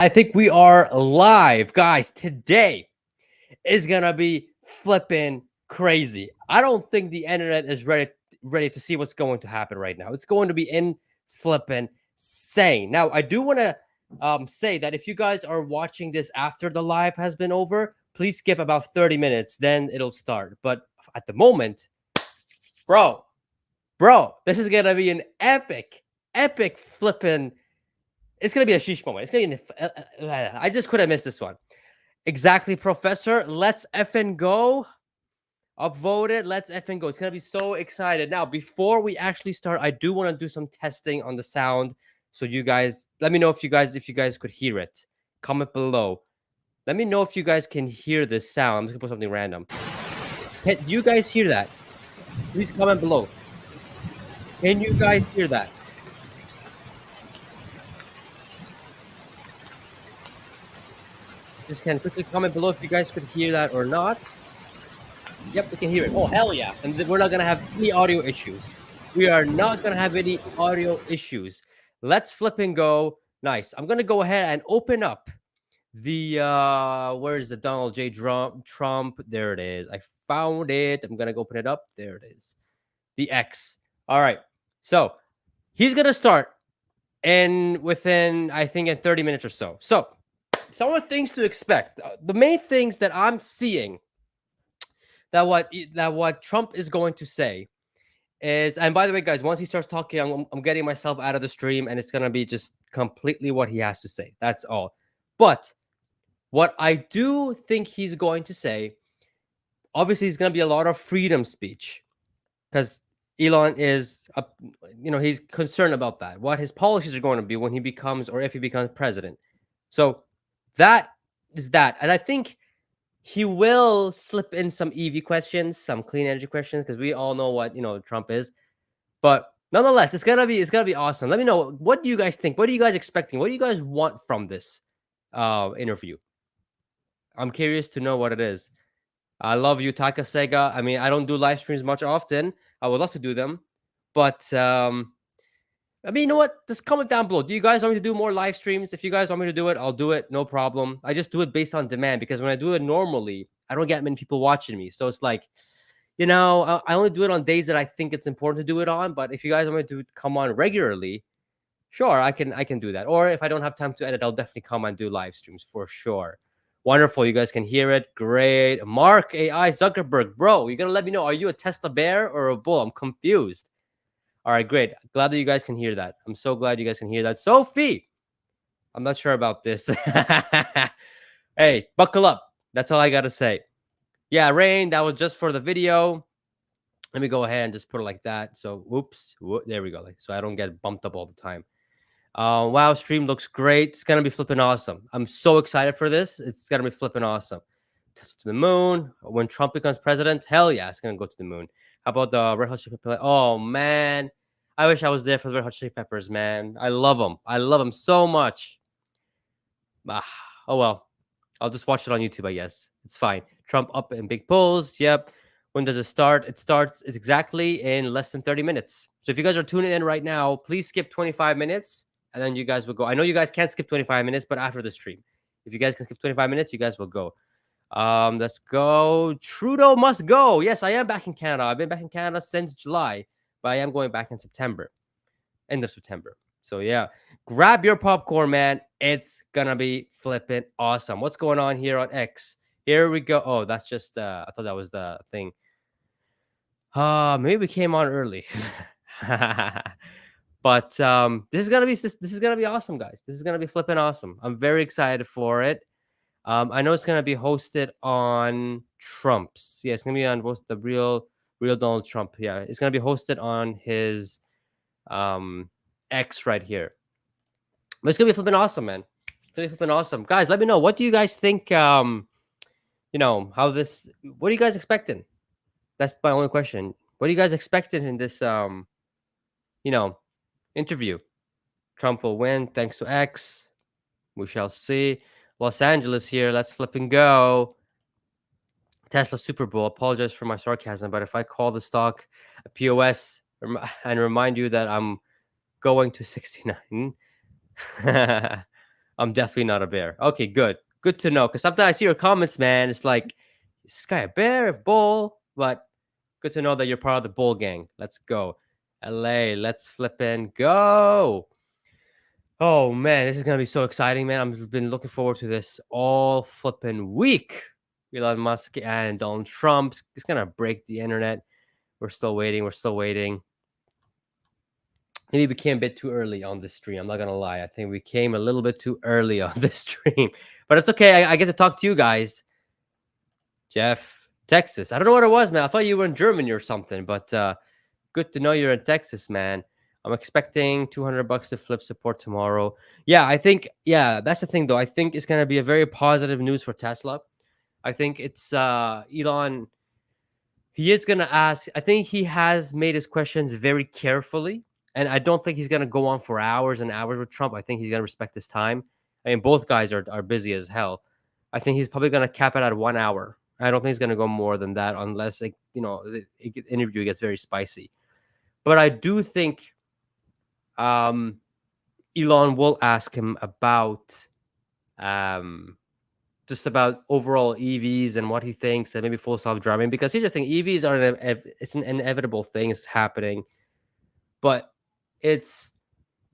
I think we are live, guys. Today is gonna be flipping crazy. I don't think the internet is ready to see what's going to happen right now. It's going to be in flipping insane. Now, I do want to say that if you guys are watching this after the live has been over, please skip about 30 minutes, then it'll start. But at the moment, bro, this is gonna be an epic flipping. It's gonna be a sheesh moment. It's gonna be. I just couldn't miss this one. Exactly, Professor. Let's effing go. Upvoted. Let's effing go. It's gonna be so excited. Now, before we actually start, I do want to do some testing on the sound. So you guys, let me know if you guys could hear it. Comment below. Let me know if you guys can hear this sound. I'm just gonna put something random. Can you guys hear that? Please comment below. Can you guys hear that? Just can quickly comment below if you guys could hear that or not. Yep, we can hear it. Oh, hell yeah. And we're not going to have any audio issues. We are not going to have any audio issues. Let's flip and go. Nice. I'm going to go ahead and open up the, where is the Donald J. Trump? There it is. I found it. I'm going to go open it up. There it is. The X. All right. So he's going to start within, I think, in 30 minutes or so. So some of the things to expect. The main things that I'm seeing that what Trump is going to say is, and by the way, guys, once he starts talking, I'm getting myself out of the stream, and it's gonna be just completely what he has to say. That's all. But what I do think he's going to say, obviously, is going to be a lot of freedom speech, because Elon is, he's concerned about that. What his policies are going to be when he becomes, or if he becomes president. So that is that, and I think he will slip in some EV questions, some clean energy questions, because we all know what Trump is. But nonetheless, it's gonna be awesome. Let me know, what do you guys think? What are you guys expecting? What do you guys want from this interview? I'm curious to know what it is. I love you, Taka Sega. I mean, I don't do live streams much often. I would love to do them, but I mean, you know what? Just comment down below. Do you guys want me to do more live streams? If you guys want me to do it, I'll do it. No problem. I just do it based on demand, because when I do it normally, I don't get many people watching me. So it's like, I only do it on days that I think it's important to do it on. But if you guys want me to come on regularly, sure, I can do that. Or if I don't have time to edit, I'll definitely come and do live streams for sure. Wonderful. You guys can hear it. Great. Mark AI Zuckerberg, bro, you're gonna let me know. Are you a Tesla bear or a bull? I'm confused. All right, great. Glad that you guys can hear that. I'm so glad you guys can hear that. Sophie, I'm not sure about this. Hey, buckle up. That's all I got to say. Yeah, Rain, that was just for the video. Let me go ahead and just put it like that. So, there we go. So I don't get bumped up all the time. Wow, stream looks great. It's going to be flipping awesome. I'm so excited for this. It's going to be flipping awesome. Tesla to the moon. When Trump becomes president, hell yeah, it's going to go to the moon. How about the Red Hot Chili Peppers? Oh, man. I wish I was there for the Red Hot Chili Peppers, man. I love them. I love them so much. Oh, well. I'll just watch it on YouTube, I guess. It's fine. Trump up in big polls. Yep. When does it start? It starts exactly in less than 30 minutes. So if you guys are tuning in right now, please skip 25 minutes, and then you guys will go. I know you guys can't skip 25 minutes, but after the stream. If you guys can skip 25 minutes, you guys will go. Let's go. Trudeau must go. Yes, I am back in Canada. I've been back in Canada since July, but I am going back in September, end of September. So yeah, grab your popcorn, man. It's gonna be flipping awesome. What's going on here on X? Here we go. Oh, that's just I thought that was the thing. Maybe we came on early. But this is gonna be awesome, guys. This is gonna be flipping awesome. I'm very excited for it. I know it's gonna be hosted on Trump's. Yeah, it's gonna be on the real Donald Trump. Yeah, it's gonna be hosted on his X right here. But it's gonna be flipping awesome, man. It's gonna be flipping awesome, guys. Let me know, what do you guys think? How this? What are you guys expecting? That's my only question. What are you guys expecting in this interview? Trump will win thanks to X. We shall see. Los Angeles here. Let's flip and go. Tesla Super Bowl. Apologize for my sarcasm, but if I call the stock a POS and remind you that I'm going to 69. I'm definitely not a bear. Okay, good. Good to know. Because sometimes I see your comments, man. It's like, is this guy a bear, a bull? But good to know that you're part of the bull gang. Let's go. LA, let's flip and go. Oh man, this is gonna be so exciting, man. I've been looking forward to this all flipping week. Elon Musk and Donald Trump. It's gonna break the internet. We're still waiting. We're still waiting. Maybe we came a bit too early on this stream. I'm not gonna lie. I think we came a little bit too early on this stream, but it's okay. I get to talk to you guys. Jeff, Texas. I don't know what it was, man. I thought you were in Germany or something, but good to know you're in Texas, man. I'm expecting $200 to flip support tomorrow. Yeah, I think. Yeah, that's the thing, though. I think it's gonna be a very positive news for Tesla. I think it's Elon. He is gonna ask. I think he has made his questions very carefully, and I don't think he's gonna go on for hours and hours with Trump. I think he's gonna respect his time. I mean, both guys are busy as hell. I think he's probably gonna cap it at 1 hour. I don't think he's gonna go more than that unless, like, the interview gets very spicy. But I do think um, Elon will ask him about um, just about overall EVs and what he thinks, and maybe full self driving. Because here's the thing: EVs are it's an inevitable thing. It's happening, but it's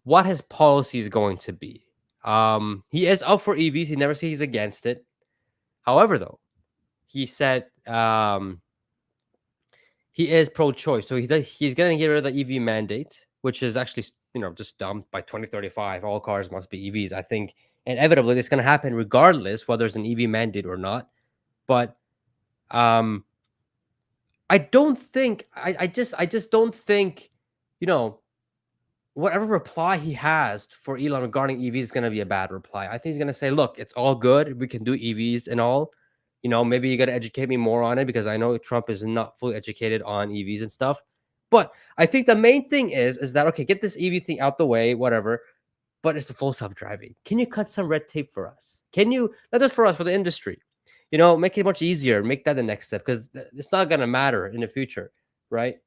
what his policy is going to be. He is up for EVs. He never says he's against it. However, though, he said he is pro-choice, so he's going to get rid of the EV mandate, which is actually just dumb. By 2035, all cars must be EVs. I think inevitably it's going to happen regardless whether there's an EV mandate or not. But um, I don't think I just don't think whatever reply he has for Elon regarding EVs is going to be a bad reply. I think he's going to say, look, it's all good. We can do EVs and all. Maybe you got to educate me more on it because I know Trump is not fully educated on EVs and stuff. But I think the main thing is that, okay, get this EV thing out the way, whatever. But it's the full self-driving. Can you cut some red tape for us? Can you, not just for us, for the industry, make it much easier, make that the next step, because it's not going to matter in the future, right?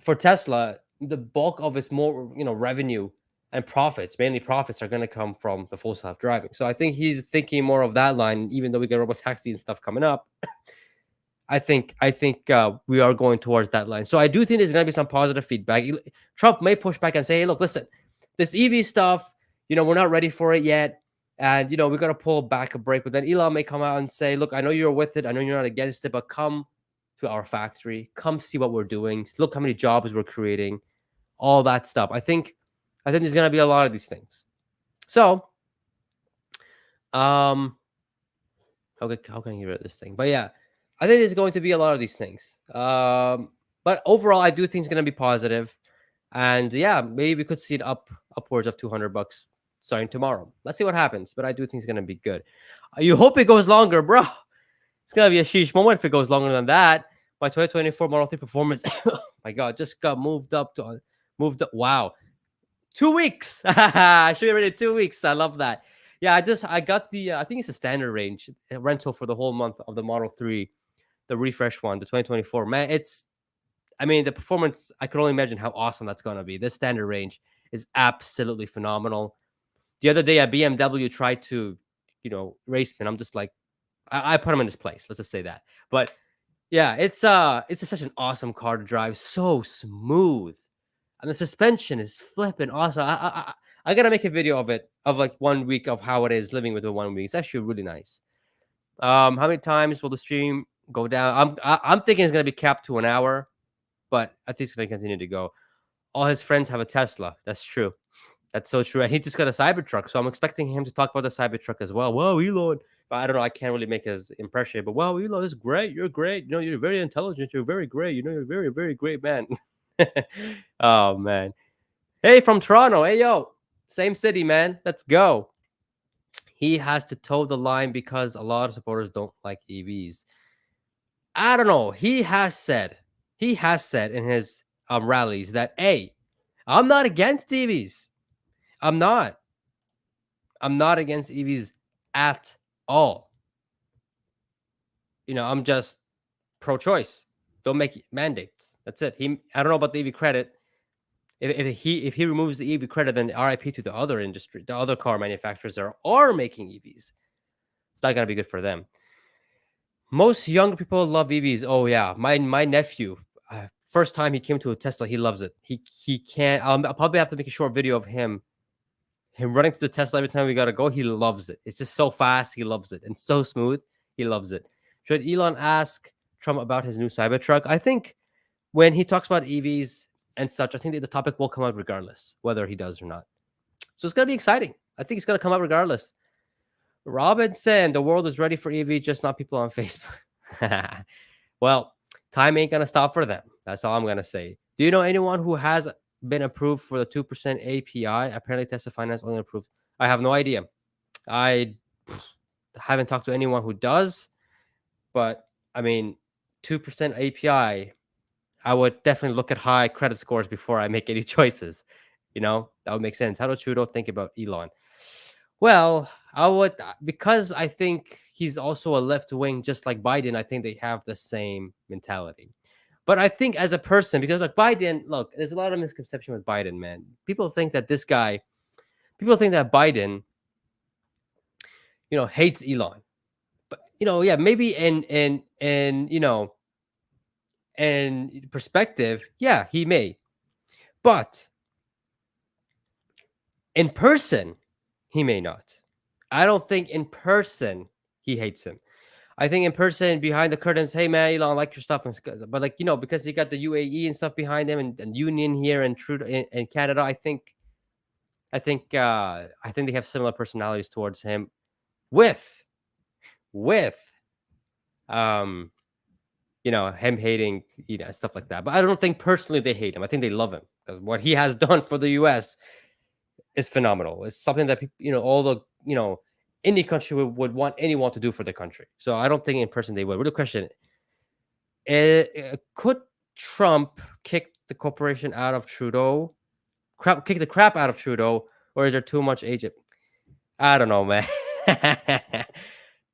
For Tesla, the bulk of its more revenue and profits, mainly profits, are going to come from the full self driving. So I think he's thinking more of that line. Even though we get robotaxi and stuff coming up, I think we are going towards that line. So I do think there's going to be some positive feedback. Trump may push back and say, "Hey, look, listen, this EV stuff, we're not ready for it yet, and we got to pull back a break." But then Elon may come out and say, "Look, I know you're with it. I know you're not against it, but come to our factory, come see what we're doing. Look how many jobs we're creating, all that stuff." I think there's gonna be a lot of these things. So, how can I get rid of this thing? But yeah, I think there's going to be a lot of these things. But overall, I do think it's gonna be positive, and yeah, maybe we could see it upwards of $200 starting tomorrow. Let's see what happens. But I do think it's gonna be good. You hope it goes longer, bro. It's gonna be a sheesh moment if it goes longer than that. My 2024 Model 3 performance, oh my God, just got moved up. Wow, 2 weeks. I should be ready in 2 weeks. I love that. Yeah, I got the I think it's a standard range rental for the whole month of the Model 3, the refresh one, the 2024. Man, the performance, I can only imagine how awesome that's gonna be. This standard range is absolutely phenomenal. The other day, a BMW tried to, race me, and I'm just like, I put him in his place. Let's just say that. But yeah, it's such an awesome car to drive. So smooth, and the suspension is flipping awesome. I gotta make a video of it, of like 1 week of how it is living with the 1 week. It's actually really nice. How many times will the stream go down? I'm thinking it's gonna be capped to an hour, but I think it's gonna continue to go. All his friends have a Tesla. That's true. That's so true. And he just got a Cybertruck, so I'm expecting him to talk about the Cybertruck as well. Wow, Elon. But I don't know. I can't really make his impression. But wow, Elon is great. You're great. You're very intelligent. You're very great. You're very, very great man. Oh man. Hey, from Toronto. Hey, yo. Same city, man. Let's go. He has to toe the line because a lot of supporters don't like EVs. I don't know. He has said in his rallies that, hey, I'm not against EVs. I'm not. I'm not against EVs at all. I'm just pro-choice. Don't make mandates. That's it. I don't know about the EV credit. If he removes the EV credit, then RIP to the other industry, the other car manufacturers that are making EVs. It's not gonna be good for them. Most younger people love EVs. Oh yeah, my nephew, first time he came to a Tesla, he loves it. He can't. I'll probably have to make a short video of him running to the Tesla every time we gotta go. He loves it. It's just so fast. He loves it and so smooth. He loves it. Should Elon ask Trump about his new Cybertruck? I think when he talks about EVs and such, I think that the topic will come out regardless, whether he does or not. So it's gonna be exciting. I think it's gonna come out regardless. Robinson, the world is ready for EV, just not people on Facebook. Well, time ain't gonna stop for them. That's all I'm gonna say. Do you know anyone who has been approved for the 2% API? Apparently, Tesla Finance only approved. I have no idea. I haven't talked to anyone who does, but I mean, 2% API. I would definitely look at high credit scores before I make any choices. That would make sense. How does Trudeau think about Elon? Well, I would, because I think he's also a left wing, just like Biden. I think they have the same mentality. But I think as a person, because like Biden, look, there's a lot of misconception with Biden, man. People think that Biden, hates Elon. But yeah, maybe in perspective, yeah, he may. But in person, he may not. I don't think in person he hates him. I think in person, behind the curtains, hey man, Elon, I like your stuff, but because he got the UAE and stuff behind him, and Union here and Trudeau in Canada, I think they have similar personalities towards him, with him hating stuff like that. But I don't think personally they hate him. I think they love him because what he has done for the U.S. is phenomenal. It's something that people, all the any country would want anyone to do for the country. So I don't think in person they would. Real question: could Trump kick the corporation out of Trudeau? Kick the crap out of Trudeau, or is there too much agent? I don't know, man.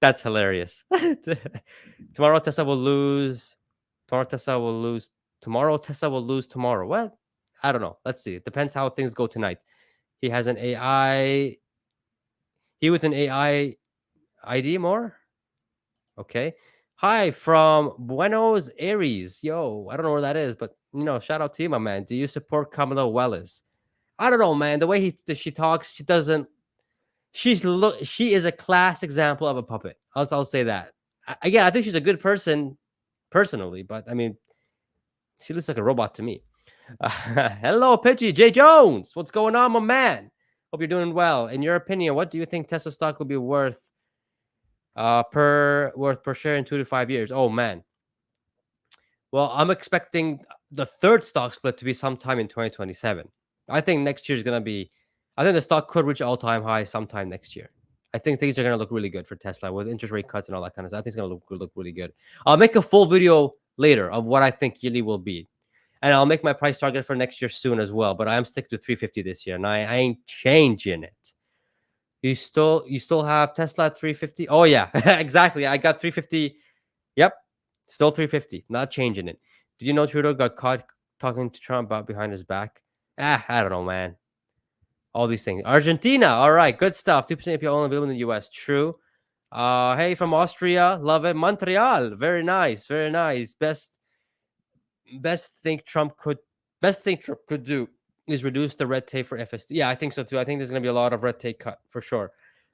That's hilarious. Tomorrow Tesla will lose. Tomorrow Tesla will lose. Tomorrow Tesla will lose tomorrow. What? I don't know. Let's see. It depends how things go tonight. He has an AI. He with an AI ID more. Okay. Hi from Buenos Aires. Yo, I don't know where that is, but shout out to you, my man. Do you support Kamala Welles? I don't know, man. The way she talks, she doesn't. She is a class example of a puppet. I'll say that. Again, I think she's a good person personally, but I mean, she looks like a robot to me. Hello, Pidgey J Jones. What's going on, my man? Hope you're doing well. In your opinion, what do you think Tesla stock will be worth per share in 2 to 5 years? Oh man. Well, I'm expecting the third stock split to be sometime in 2027. I think next year is gonna be. I think the stock could reach all-time high sometime next year. I think things are gonna look really good for Tesla with interest rate cuts and all that kind of stuff. I think it's gonna look really good. I'll make a full video later of what I think yearly will be, and I'll make my price target for next year soon as well. But I'm sticking to 350 this year, and I ain't changing it. You still have Tesla at 350? Oh yeah, exactly. I got 350. Yep, still 350. Not changing it. Did you know Trudeau got caught talking to Trump about behind his back? I don't know, man. All these things. Argentina. All right, good stuff. 2% API only available in the US. True. Hey, from Austria. Love it. Montreal. Very nice. Very nice. Best thing Trump could do is reduce the red tape for FSD. Yeah, I think so too. I think there's gonna be a lot of red tape cut for sure.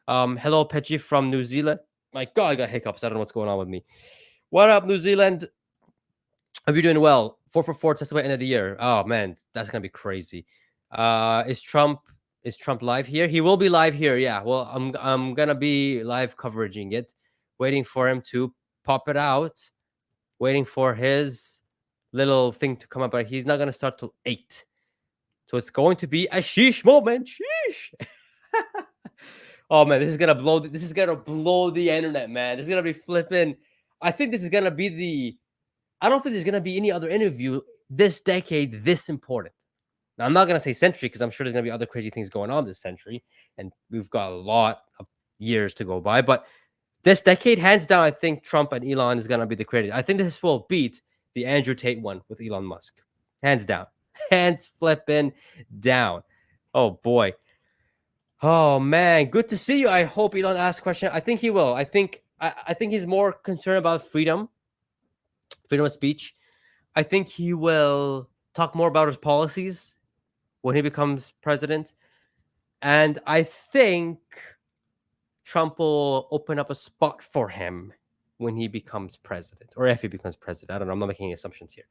Hello, Pechi from New Zealand. My God, I got hiccups. I don't know what's going on with me. What up, New Zealand? Hope you're doing well. 4 Tesla by end of the year. Oh man, that's gonna be crazy. Is Trump live here? He will be live here. Yeah. Well, I'm gonna be live coveraging it, waiting for him to pop it out, waiting for his little thing to come up. But he's not gonna start till 8. So it's going to be a sheesh moment. Sheesh. Oh man, this is gonna blow the internet, man. This is gonna be flipping. I think this is gonna be I don't think there's gonna be any other interview this decade this important. Now, I'm not going to say century because I'm sure there's going to be other crazy things going on this century, and we've got a lot of years to go by. But this decade, hands down, I think Trump and Elon is going to be the creator. I think this will beat the Andrew Tate one with Elon Musk. Hands down. hands flipping down. Oh boy. Oh man, good to see you. I hope Elon asks question. I think he will. I think he's more concerned about freedom of speech. I think he will talk more about his policies when he becomes president. And I think Trump will open up a spot for him when he becomes president, or if he becomes president. I don't know. I'm not making any assumptions here,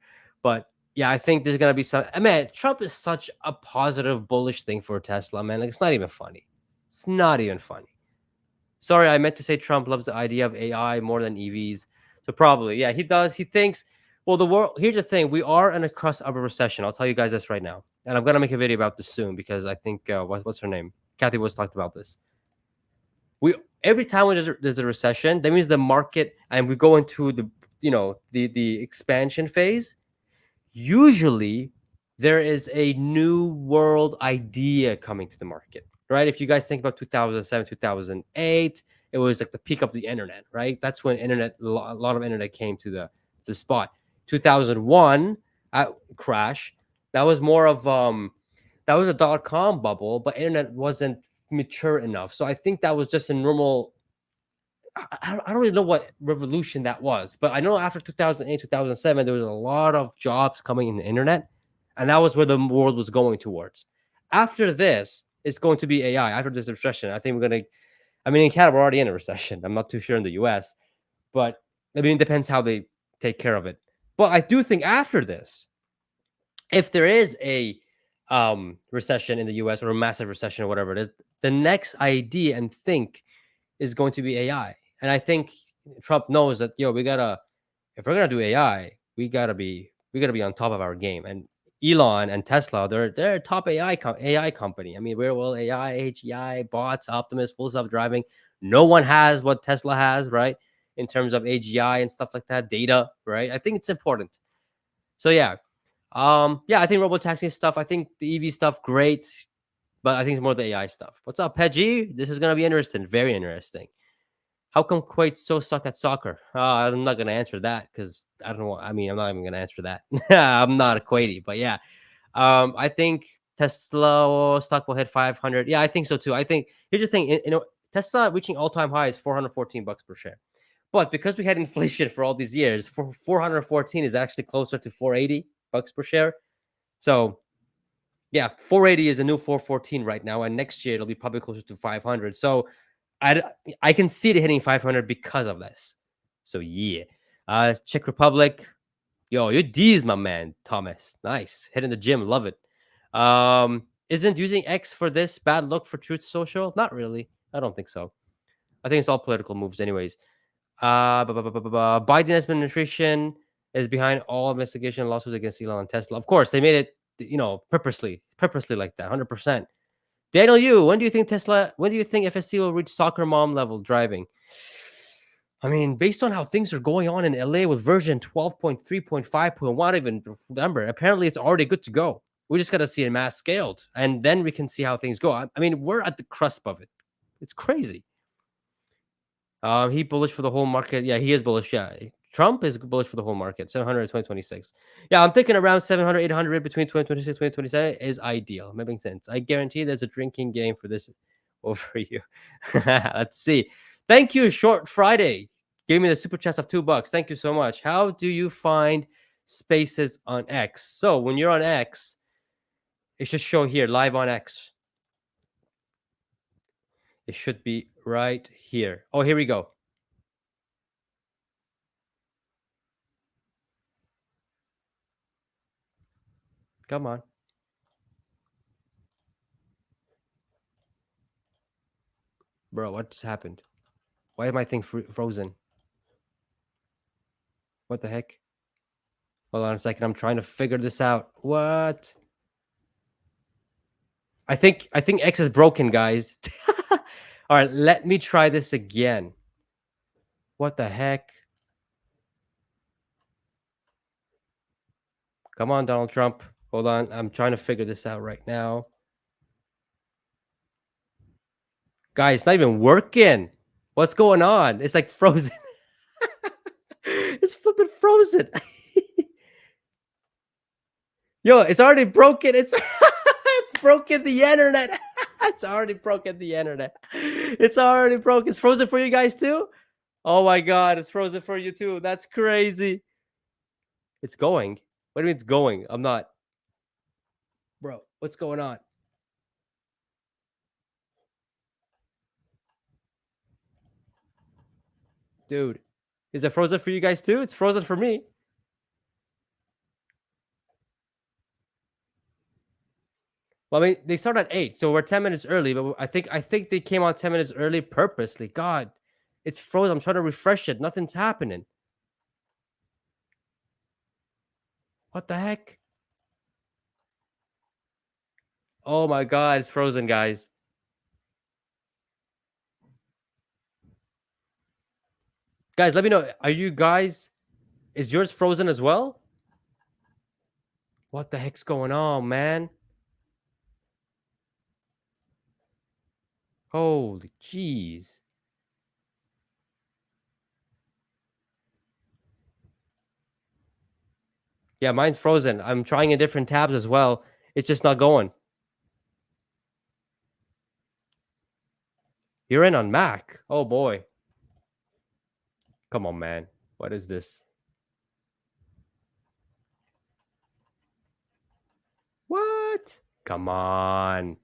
but yeah, I think there's gonna be some. Man, Trump is such a positive, bullish thing for Tesla. Man, like it's not even funny. It's not even funny. Sorry, I meant to say Trump loves the idea of AI more than EVs. So probably, yeah, he does. He thinks. Well, the world. Here's the thing: we are on a cusp of a recession. I'll tell you guys this right now, and I'm gonna make a video about this soon because I think what's her name? Kathy was talked about this. We every time when there's a recession, that means the market and we go into the the expansion phase. Usually, there is a new world idea coming to the market, right? If you guys think about 2007, 2008, it was like the peak of the internet, right? That's when a lot of internet came to the spot. 2001 crash. That was more of that was a dot-com bubble, but internet wasn't mature enough. So I think that was just a normal. I don't really know what revolution that was, but I know after 2008, 2007, there was a lot of jobs coming in the internet, and that was where the world was going towards. After this, it's going to be AI. After this recession, I think we're going to. I mean, in Canada, we're already in a recession. I'm not too sure in the US, but I mean, it depends how they take care of it. But I do think after this, if there is a recession in the US or a massive recession or whatever it is, the next idea and think is going to be AI. And I think Trump knows that we gotta if we're gonna do AI, we gotta be on top of our game. And Elon and Tesla, they're a top AI company. I mean, where will AI, AGI, bots, Optimus, full self driving? No one has what Tesla has, right? In terms of AGI and stuff like that, data, right? I think it's important. So yeah, I think robotaxi stuff. I think the EV stuff, great, but I think it's more the AI stuff. What's up, Peggy? This is gonna be interesting, very interesting. How come Kuwait so suck at soccer? I'm not gonna answer that because I don't know. I mean, I'm not even gonna answer that. I'm not a Kuwaiti, but yeah, I think Tesla stock will hit 500. Yeah, I think so too. I think here's the thing. Tesla reaching all-time high is 414 bucks per share. But because we had inflation for all these years, for 414 is actually closer to 480 bucks per share. So yeah, 480 is a new 414 right now, and next year it'll be probably closer to 500. So I I can see it hitting 500 because of this. So yeah, Czech Republic, yo, your D's, my man, Thomas. Nice, hitting the gym, love it. Isn't using X for this bad look for Truth Social? Not really. I don't think so. I think it's all political moves, anyways. Biden administration is behind all investigation lawsuits against Elon and Tesla. Of course, they made it, purposely like that, 100%. Daniel, when do you think when do you think FSC will reach soccer mom level driving? I mean, based on how things are going on in LA with version 12.3.5.1, even remember, apparently it's already good to go. We just got to see it mass scaled, and then we can see how things go. I mean, we're at the cusp of it. It's crazy. He bullish for the whole market. Yeah, he is bullish. Yeah, Trump is bullish for the whole market. 700 2026. Yeah, I'm thinking around 700, 800 between 2026 2027 is ideal. Making sense. I guarantee there's a drinking game for this over you. Let's see. Thank you, Short Friday. Gave me the super chest of $2. Thank you so much. How do you find spaces on X? So when you're on X, it should show here live on X. It should be right here. Oh, here we go. Come on. Bro, what just happened? Why is my thing frozen? What the heck? Hold on a second. I'm trying to figure this out. What? I think X is broken, guys. All right, let me try this again. What the heck? Come on, Donald Trump. Hold on. I'm trying to figure this out right now. Guys, it's not even working. What's going on? It's like frozen. It's flipping frozen. Yo, it's already broken. It's it's broken the internet. It's already broken the internet. It's already broke. It's frozen for you guys too? Oh my god, it's frozen for you too. That's crazy. It's going. What do you mean it's going? I'm not. Bro, what's going on? Dude, is it frozen for you guys too? It's frozen for me. Well, I mean, they start at 8, so we're 10 minutes early, but I think they came on 10 minutes early purposely. God, it's frozen. I'm trying to refresh it. Nothing's happening. What the heck? Oh my god, it's frozen, guys. Guys, let me know. Are you guys is yours frozen as well? What the heck's going on, man? Holy jeez. Yeah, mine's frozen. I'm trying in different tabs as well. It's just not going. You're in on Mac. Oh boy. Come on, man. What is this? What? Come on.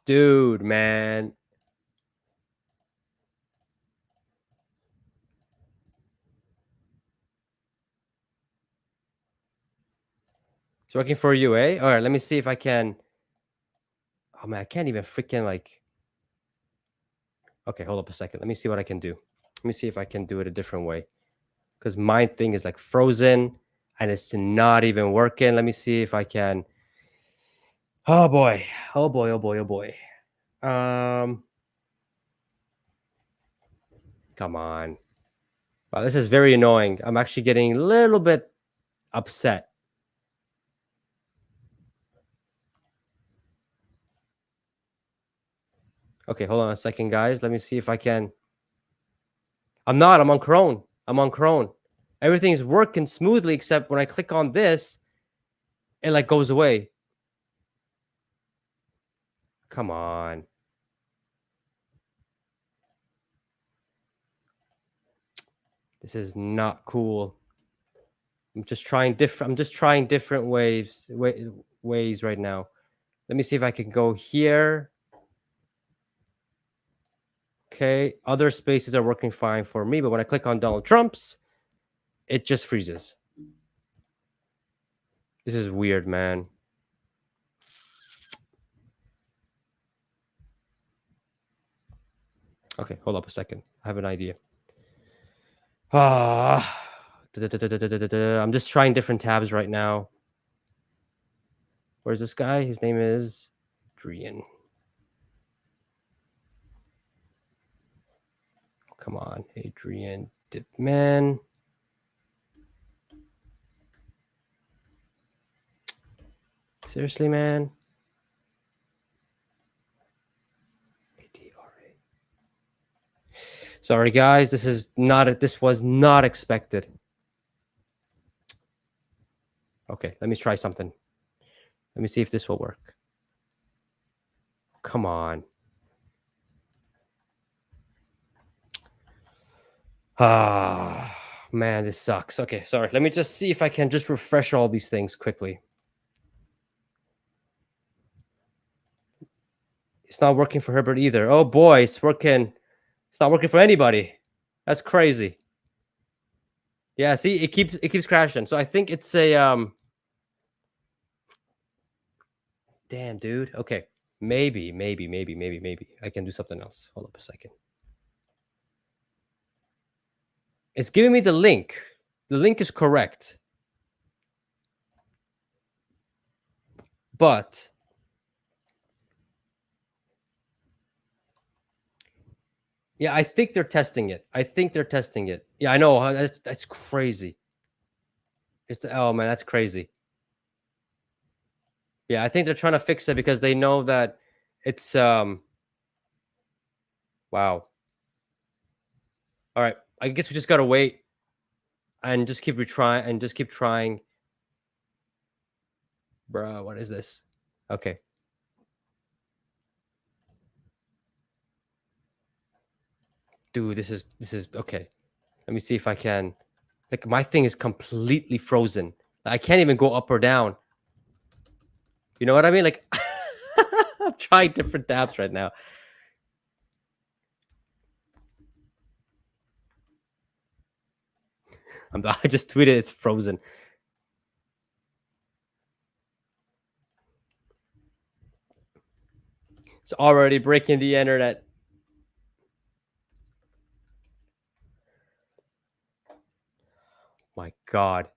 Dude, man. It's working for you, eh? All right, let me see if I can. Oh man, I can't even freaking like. Okay, hold up a second. Let me see what I can do. Let me see if I can do it a different way. Because my thing is like frozen and it's not even working. Let me see if I can. Oh boy. Oh boy. Oh boy. Oh boy. Come on. Wow, this is very annoying. I'm actually getting a little bit upset. Okay, hold on a second, guys. Let me see if I can. I'm not. I'm on Chrome. I'm on Chrome. Everything's working smoothly except when I click on this, it like goes away. Come on. This is not cool. I'm just trying different ways right now. Let me see if I can go here. Okay, other spaces are working fine for me, but when I click on Donald Trump's, it just freezes. This is weird, man. Okay, hold up a second. I have an idea. I'm just trying different tabs right now. Where's this guy? His name is Adrian. Come on, Adrian Dipman. Seriously, man. Sorry, guys. This was not expected. Okay, let me try something. Let me see if this will work. Come on. Ah, man, this sucks. Okay, sorry. Let me just see if I can just refresh all these things quickly. It's not working for Herbert either. Oh boy, it's working. It's not working for anybody. That's crazy. Yeah, see, it keeps crashing. So I think it's a damn, dude. Okay. Maybe I can do something else. Hold up a second. It's giving me the link. The link is correct. But yeah, I think they're testing it. Yeah, I know. That's crazy. Oh man, that's crazy. Yeah, I think they're trying to fix it because they know that it's Wow. All right. I guess we just gotta wait and just keep retrying and just keep trying. Bruh, what is this? Okay. Dude, this is okay. Let me see if I can. Like my thing is completely frozen. I can't even go up or down. You know what I mean? Like I'm trying different tabs right now. I just tweeted it's frozen. It's already breaking the internet. My God.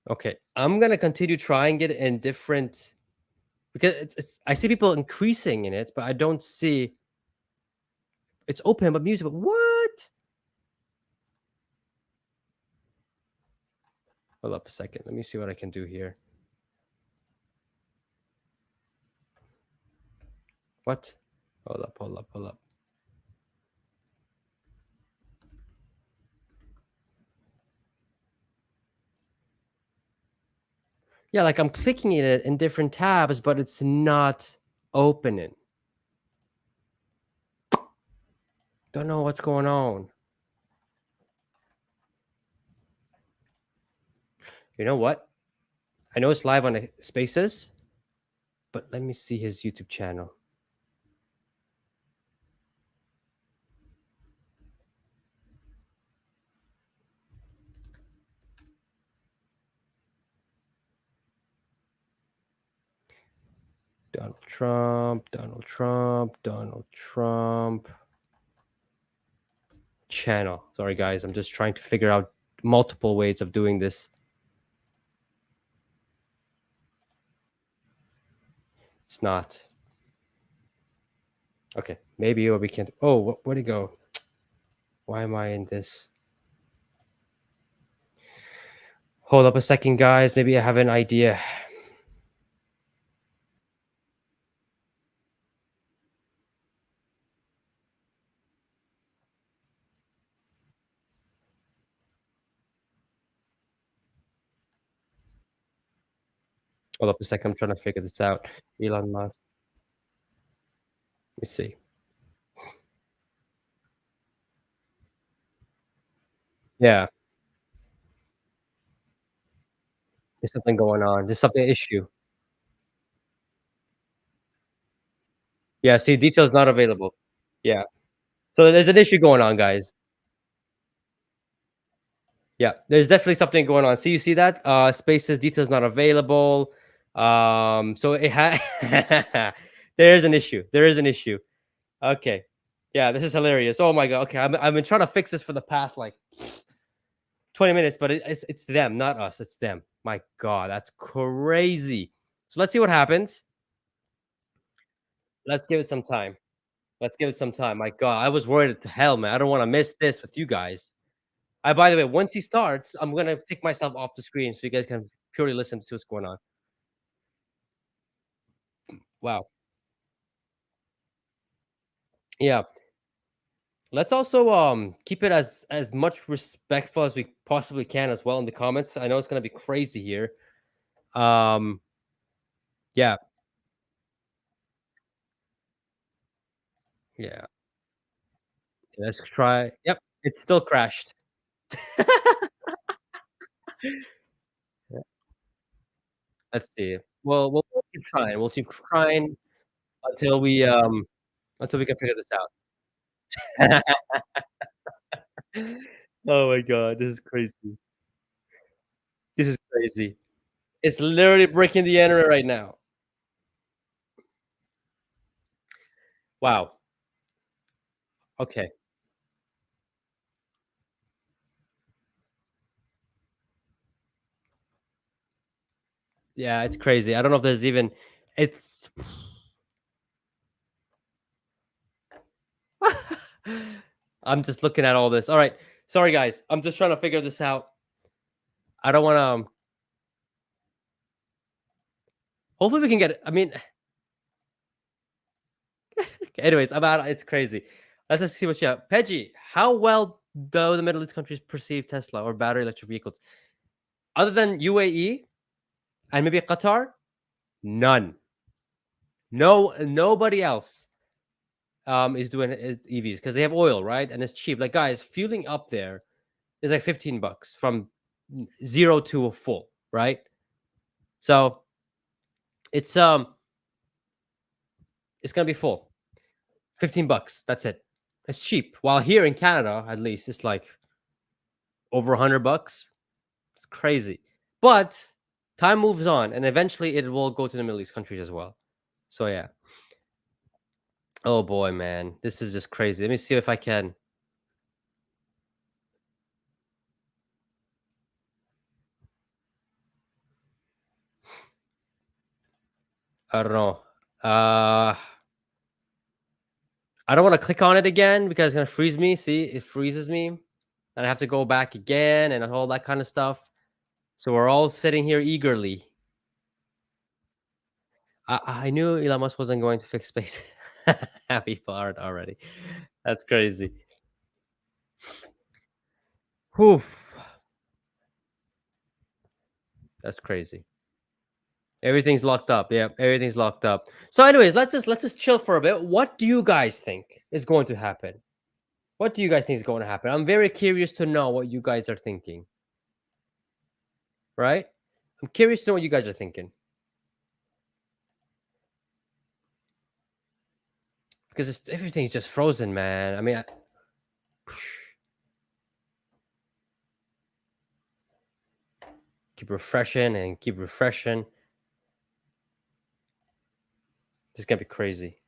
Okay, I'm gonna continue trying it in different because it's I see people increasing in it, but I don't see it's open but music. But what? Hold up a second. Let me see what I can do here. What? Hold up, hold up, hold up. Yeah, like I'm clicking it in different tabs, but it's not opening. Don't know what's going on. You know what? I know it's live on the Spaces, but let me see his YouTube channel. Donald Trump, Donald Trump, Donald Trump channel. Sorry, guys. I'm just trying to figure out multiple ways of doing this. It's not. Okay. Maybe we can. Oh, where'd it go? Why am I in this? Hold up a second, guys. Maybe I have an idea. Hold up a second. I'm trying to figure this out. Elon Musk. Let me see. Yeah. There's something going on. There's something issue. Yeah. See, details not available. Yeah. So there's an issue going on, guys. Yeah, there's definitely something going on. See, you see that? Spaces details not available. So it had there is an issue. There is an issue. Okay. Yeah, this is hilarious. Oh my god. Okay, I've been trying to fix this for the past like 20 minutes, but it's them, not us. It's them. My god, that's crazy. So let's see what happens. Let's give it some time. Let's give it some time. My god, I was worried to hell, man. I don't want to miss this with you guys. By the way, once he starts, I'm gonna take myself off the screen so you guys can purely listen to what's going on. Wow. Yeah. Let's also keep it as much respectful as we possibly can as well in the comments. I know it's gonna be crazy here. Um yeah, yeah. Let's try. Yep, it's still crashed. Yeah, let's see. Well, we'll keep trying. We'll keep trying until we can figure this out. Oh my god, this is crazy. This is crazy. It's literally breaking the internet right now. Wow. Okay. Yeah, it's crazy. I don't know if there's even it's I'm just looking at all this. All right. Sorry guys. I'm just trying to figure this out. I don't want to hopefully we can get it. I mean, Anyways, about it's crazy. Let's just see what you have. Peggy, how well do the Middle East countries perceive Tesla or battery electric vehicles? Other than UAE and maybe Qatar, none. No, nobody else is doing is EVs because they have oil, right? And it's cheap. Like guys, fueling up there is like $15 from zero to a full, right? So it's um it's gonna be full. $15. That's it. It's cheap. While here in Canada, at least, it's like over $100. It's crazy. But time moves on, and eventually it will go to the Middle East countries as well. So yeah. Oh boy, man, this is just crazy. Let me see if I can. I don't know. I don't want to click on it again because it's gonna freeze me. See, it freezes me, and I have to go back again and all that kind of stuff. So we're all sitting here eagerly. I knew Elon Musk wasn't going to fix space. People aren't already. That's crazy. Whew. That's crazy. Everything's locked up. Yeah, everything's locked up. So, anyways, let's just chill for a bit. What do you guys think is going to happen? What do you guys think is going to happen? I'm very curious to know what you guys are thinking. Right? I'm curious to know what you guys are thinking because everything's just frozen, man. I mean, keep refreshing and keep refreshing. This is gonna be crazy.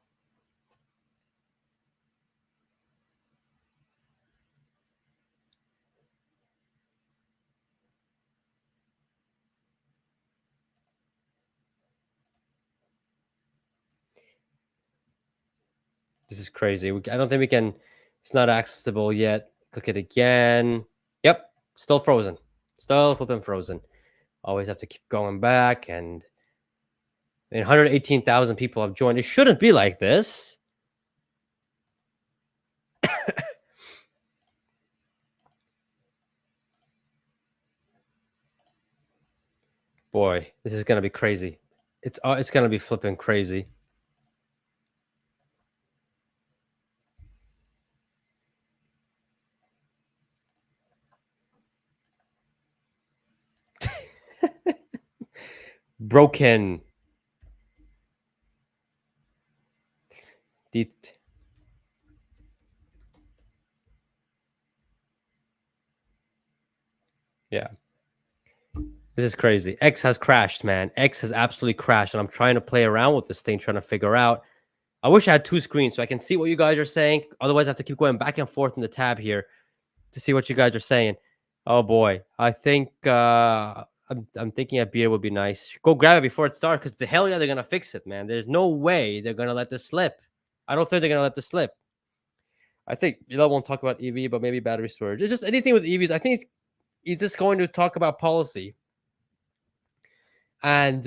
This is crazy. I don't think we can. It's not accessible yet. Click it again. Yep, still frozen. Still flipping frozen. Always have to keep going back, and 118,000 people have joined. It shouldn't be like this. Boy, this is gonna be crazy. It's gonna be flipping crazy. Broken. Yeah. This is crazy. X has crashed, man. X has absolutely crashed, and I'm trying to play around with this thing, trying to figure out. I wish I had two screens so I can see what you guys are saying. Otherwise, I have to keep going back and forth in the tab here to see what you guys are saying. Oh boy, I think I'm thinking a beer would be nice. Go grab it before it starts, because the hell yeah, they're gonna fix it, man. There's no way they're gonna let this slip. I don't think they're gonna let this slip. I think won't talk about EV, but maybe battery storage. It's just anything with EVs. I think he's just going to talk about policy and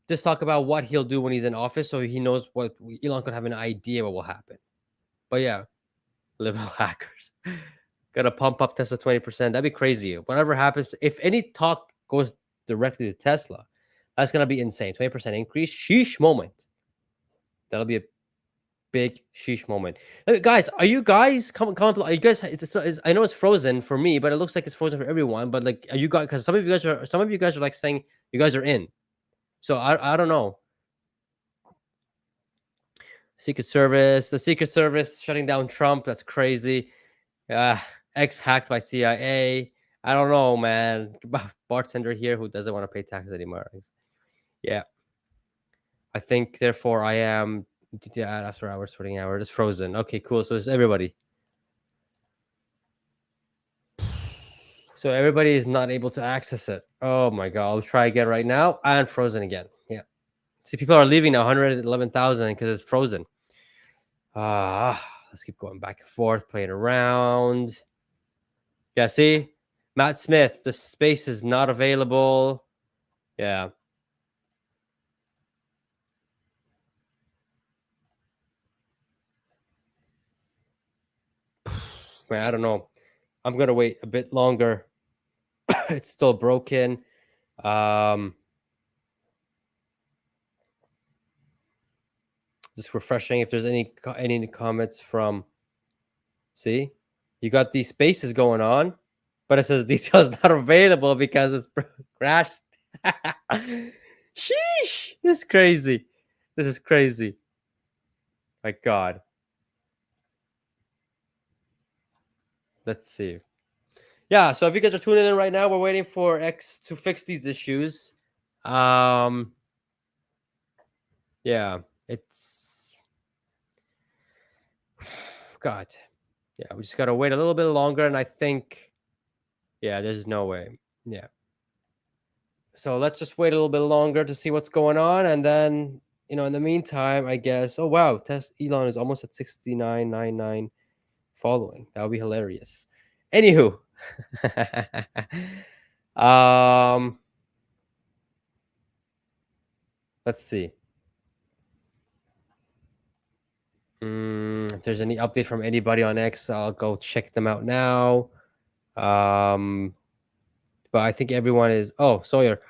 just talk about what he'll do when he's in office, so he knows what Elon could have an idea what will happen. But yeah, liberal hackers gonna pump up Tesla 20%. That'd be crazy. Whatever happens, if any talk goes directly to Tesla, that's gonna be insane. 20% increase, sheesh moment. That'll be a big sheesh moment. Guys, are you guys comment? Are you guys? I know it's frozen for me, but it looks like it's frozen for everyone. But like, are you guys? Because some of you guys are like saying you guys are in. So I don't know. Secret Service, the Secret Service shutting down Trump. That's crazy. X hacked by CIA. I don't know, man. Bartender here who doesn't want to pay taxes anymore. Yeah. I think therefore I am after hours, 14 hours. It's frozen. Okay, cool. So it's everybody. So everybody is not able to access it. Oh my god. I'll try again right now. And frozen again. Yeah. See, people are leaving now, 111,000 because it's frozen. Let's keep going back and forth, playing around. Yeah, see? Matt Smith, the space is not available. Yeah. man, I don't know. I'm gonna wait a bit longer. It's still broken. Um, just refreshing if there's any comments from. See, you got these spaces going on, but it says details not available because it's crashed. Sheesh! This is crazy. This is crazy. My God. Let's see. Yeah, so if you guys are tuning in right now, we're waiting for X to fix these issues. Um, yeah, it's God. Yeah, we just gotta wait a little bit longer, and I think, yeah, there's no way. Yeah. So let's just wait a little bit longer to see what's going on, and then in the meantime, I guess. Oh wow, test Elon is almost at 69.99 following. That would be hilarious. Anywho, um, let's see. If there's any update from anybody on X, I'll go check them out now. But I think everyone is. Oh, Sawyer.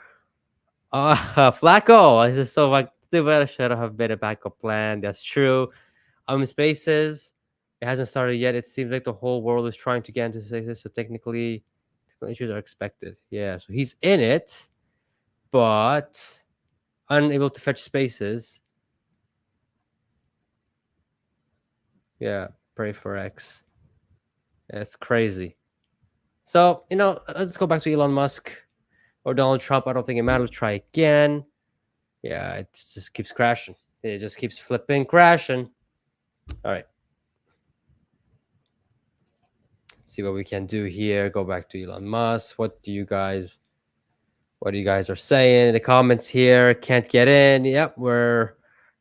Flacco. This is so like stupid. Should have been a backup plan. That's true. Spaces. It hasn't started yet. It seems like the whole world is trying to get into spaces. So technically, technical issues are expected. Yeah. So he's in it, but unable to fetch spaces. Yeah. Pray for X. That's crazy. So, let's go back to Elon Musk or Donald Trump. I don't think it matters. Try again. Yeah, it just keeps crashing. It just keeps flipping, crashing. All right. Let's see what we can do here. Go back to Elon Musk. What do you guys are saying in the comments here? Can't get in. Yep,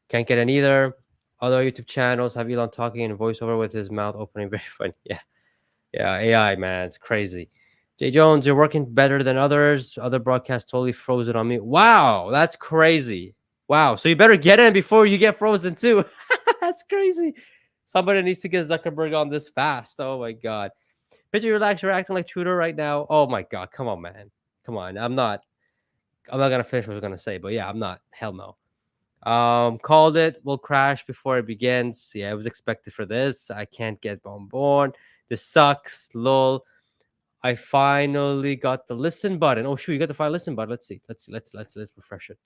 can't get in either. Other YouTube channels have Elon talking in voiceover with his mouth opening. Very funny. Yeah. Yeah, AI, man. It's crazy. Jay Jones, you're working better than others. Other broadcasts totally frozen on me. Wow, that's crazy. Wow. So you better get in before you get frozen too. That's crazy. Somebody needs to get Zuckerberg on this fast. Oh my God. Picture relax, you're acting like Trudeau right now. Oh my God. Come on, man. Come on. I'm not gonna finish what I was gonna say, but yeah, I'm not. Hell no. Called it. Will crash before it begins. Yeah, it was expected for this. I can't get on board. This sucks. Lol. I finally got the listen button. Oh shoot, you got the file listen button. Let's see. Let's refresh it.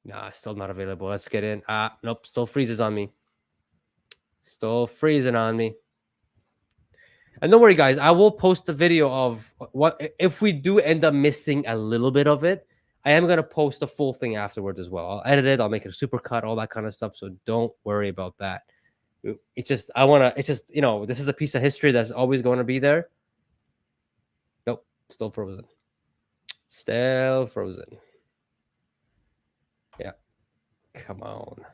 Nah, still not available. Let's get in. Nope, still freezes on me. Still freezing on me. And don't worry, guys. I will post the video of what if we do end up missing a little bit of it. I am gonna post the full thing afterwards as well. I'll edit it. I'll make it a super cut, all that kind of stuff. So don't worry about that. It's just this is a piece of history that's always going to be there. Nope, still frozen. Still frozen. Yeah, come on.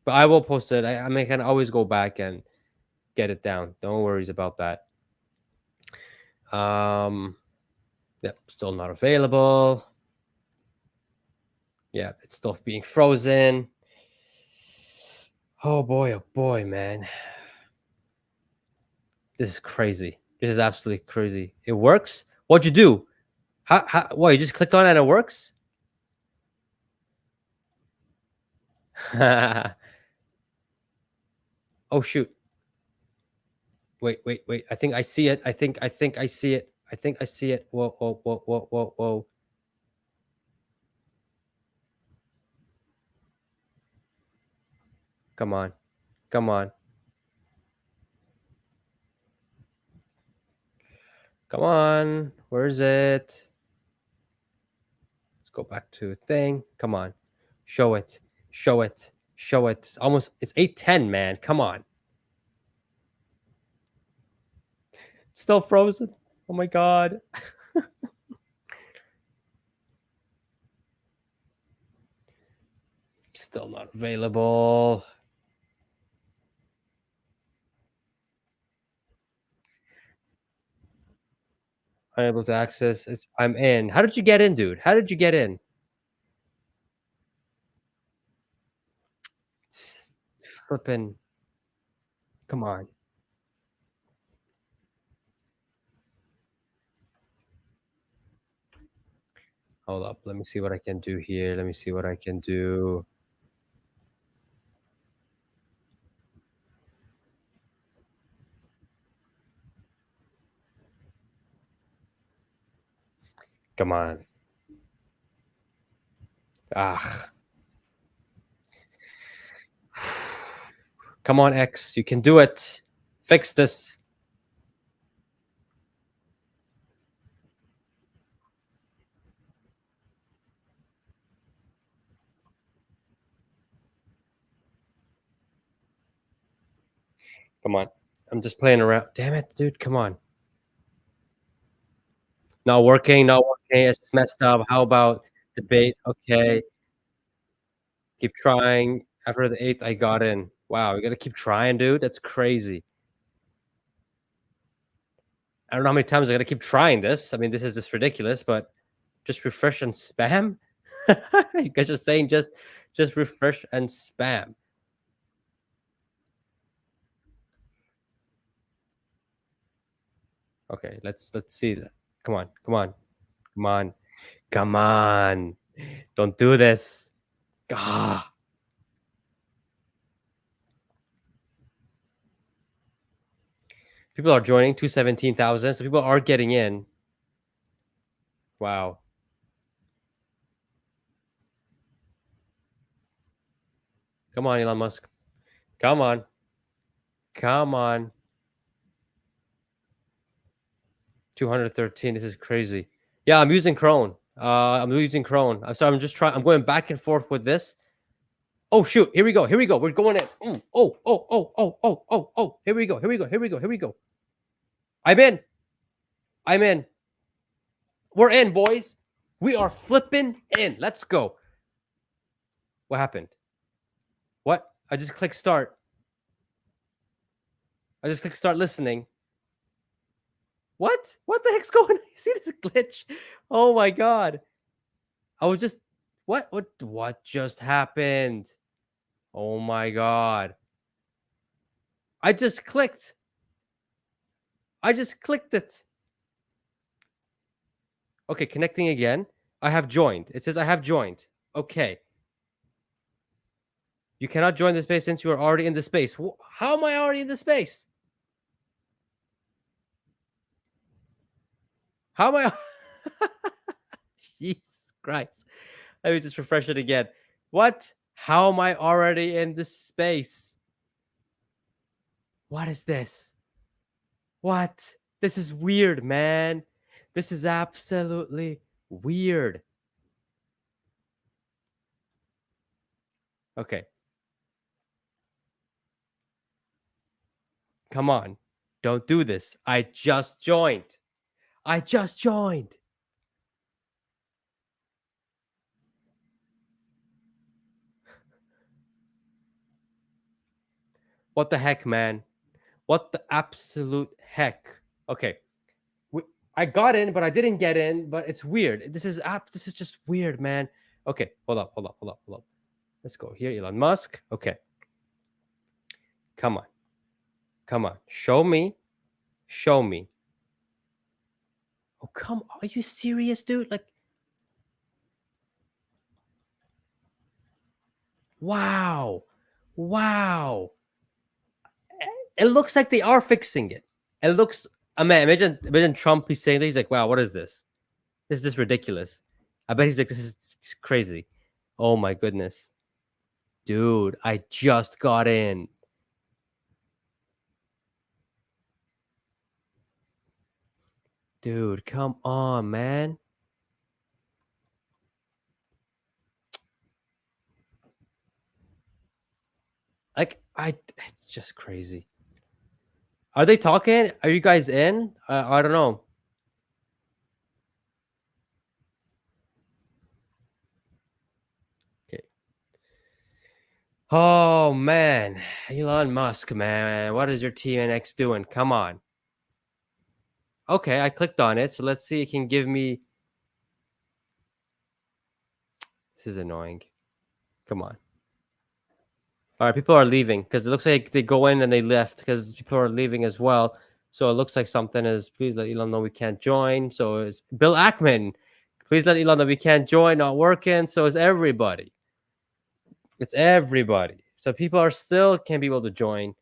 But I will post it. I can always go back and get it down. Don't worries about that. Yep, still not available. Yeah, it's still being frozen. Oh boy, man. This is crazy. This is absolutely crazy. It works? What'd you do? What, you just clicked on it and it works? Oh shoot. Wait. I think I see it. I think I see it. I think I see it. Whoa. Come on. Come on. Come on. Where is it? Let's go back to thing. Come on. Show it. Show it. Show it. It's 8:10, man. Come on. It's still frozen. Oh my God. Still not available. Unable to access. I'm in. How did you get in, dude? How did you get in? Flipping. Come on. Hold up. Let me see what I can do here. Let me see what I can do. Come on. Ah. Come on, X. You can do it. Fix this. Come on. I'm just playing around. Damn it, dude. Come on. Not working. Not working. It's messed up. How about debate? Okay. Keep trying. After the eighth, I got in. Wow. You got to keep trying, dude. That's crazy. I don't know how many times I got to keep trying this. I mean, this is just ridiculous, but just refresh and spam. You guys are saying just refresh and spam. Okay, let's see that. Come on, come on, come on, come on. Don't do this. Ah. People are joining 217,000. So people are getting in. Wow. Come on, Elon Musk. Come on. Come on. 213. This is crazy. Yeah, I'm using Crone. I'm using Crone. I'm sorry. I'm just trying. I'm going back and forth with this. Oh shoot! Here we go. Here we go. We're going in. Oh, oh, oh, oh, oh, oh, oh. Here we go. Here we go. Here we go. Here we go. I'm in. I'm in. We're in, boys. We are flipping in. Let's go. What happened? What? I just clicked start. I just clicked start listening. What? What the heck's going on? You see this glitch? Oh my god. I was just what just happened? Oh my god. I just clicked. I just clicked it. Okay, connecting again. I have joined. It says I have joined. Okay. You cannot join the space since you are already in the space. How am I already in the space? How am I? Jesus Christ. Let me just refresh it again. What? How am I already in this space? What is this? What? This is weird, man. This is absolutely weird. Okay. Come on. Don't do this. I just joined. I just joined. What the heck, man? What the absolute heck? Okay. I got in, but I didn't get in, but it's weird. This is just weird, man. Okay, hold up, hold up, hold up, hold up. Let's go here, Elon Musk. Okay. Come on. Come on. Show me. Show me. Oh, come on. Are you serious, dude? Like, wow. Wow. It looks like they are fixing it. It looks, man, imagine Trump, he's saying that. He's like, wow, what is this? This is just ridiculous. I bet he's like, this is crazy. Oh my goodness. Dude, I just got in. Dude, come on, man. Like, it's just crazy. Are they talking? Are you guys in? I don't know. Okay. Oh man, Elon Musk, man, what is your TNX doing? Come on. Okay, I clicked on it, so let's see. It can give me. This is annoying. Come on. All right, people are leaving because it looks like they go in and they left because people are leaving as well. So it looks like something is, please let Elon know we can't join. So it's Bill Ackman. Please let Elon know we can't join, not working. So it's everybody. It's everybody. So people are still can't be able to join.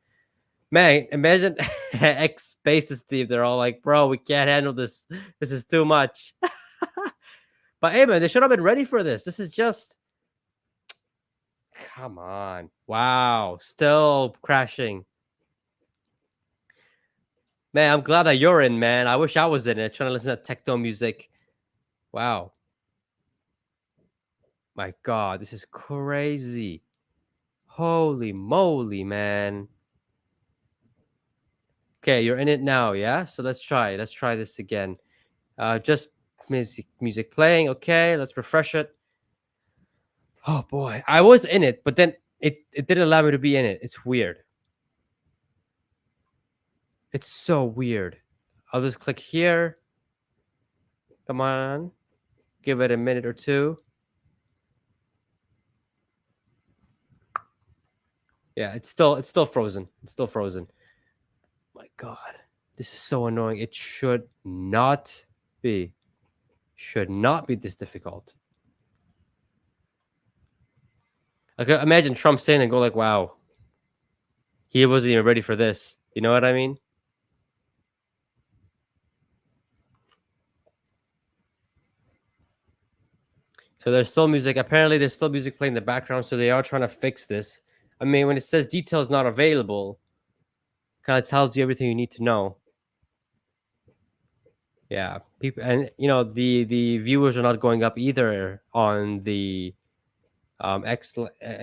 Man, imagine X Spaces Steve. They're all like, bro, we can't handle this. This is too much. But hey, man, they should have been ready for this. This is just, come on. Wow. Still crashing. Man, I'm glad that you're in, man. I wish I was in it, trying to listen to techno music. Wow. My God, this is crazy. Holy moly, man. Okay, you're in it now, yeah? So let's try. Let's try this again. Just music playing. Okay, let's refresh it. Oh boy, I was in it, but then it didn't allow me to be in it. It's weird. It's so weird. I'll just click here. Come on. Give it a minute or two. Yeah, it's still frozen. It's still frozen. My God. This is so annoying. It should not be. Should not be this difficult. Like imagine Trump saying and go like, wow. He wasn't even ready for this. You know what I mean? So there's still music. Apparently, there's still music playing in the background. So they are trying to fix this. I mean, when it says details not available, kind of tells you everything you need to know. Yeah, people, and the viewers are not going up either on the X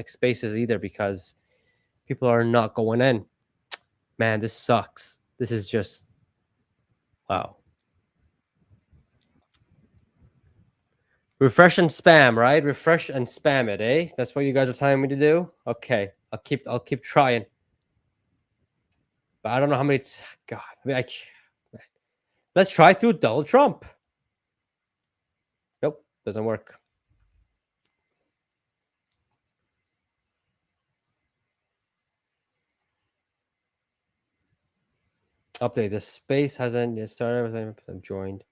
Spaces either because people are not going in. Man, this sucks. This is just wow. Refresh and spam, right? Refresh and spam it, eh? That's what you guys are telling me to do. Okay, I'll keep trying. But I don't know how many. God, I mean, let's try through Donald Trump. Nope, doesn't work. Update. The space hasn't yet started. I'm joined.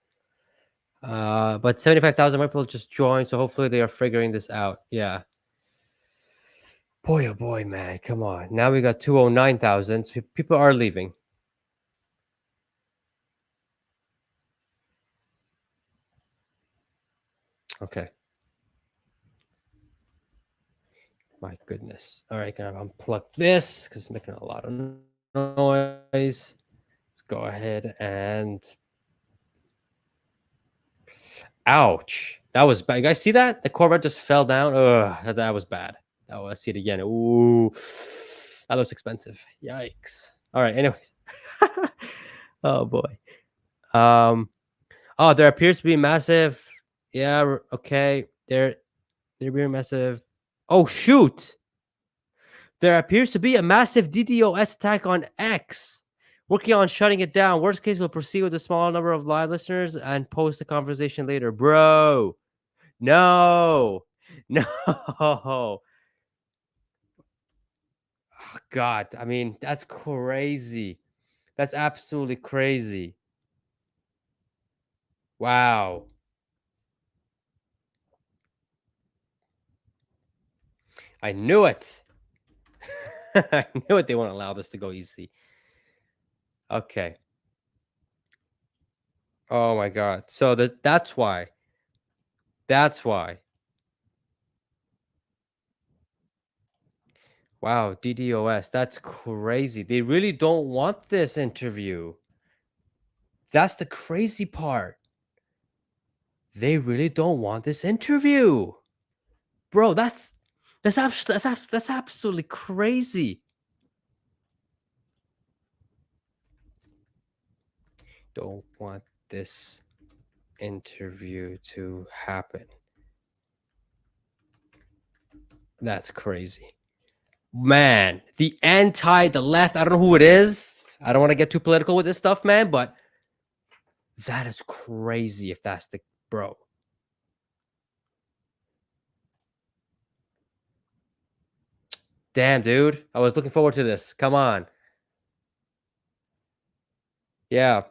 But 75,000 people just joined, so hopefully they are figuring this out. Yeah. Boy, oh boy, man, come on. Now we got 209,000. So people are leaving. Okay. My goodness. All right, gonna unplug this because it's making a lot of noise. Let's go ahead and ouch. That was bad. You guys see that? The Corvette just fell down. Ugh, that was bad. Oh, let's see it again. Ooh, that looks expensive. Yikes. All right, anyways. Oh boy. Oh, there appears to be massive. Yeah, okay. There being massive. Oh shoot. There appears to be a massive DDoS attack on X. Working on shutting it down. Worst case, we'll proceed with a small number of live listeners and post the conversation later. Bro, no, no. Oh, God, I mean, that's crazy. That's absolutely crazy. Wow. I knew it. I knew it. They won't allow this to go easy. Okay. Oh my God. So that's why. That's why. Wow, DDoS. That's crazy. They really don't want this interview. That's the crazy part. They really don't want this interview. Bro, that's absolutely crazy. Don't want this interview to happen. That's crazy. Man, the left, I don't know who it is. I don't want to get too political with this stuff, man, but that is crazy if that's the bro. Damn, dude. I was looking forward to this. Come on. Yeah.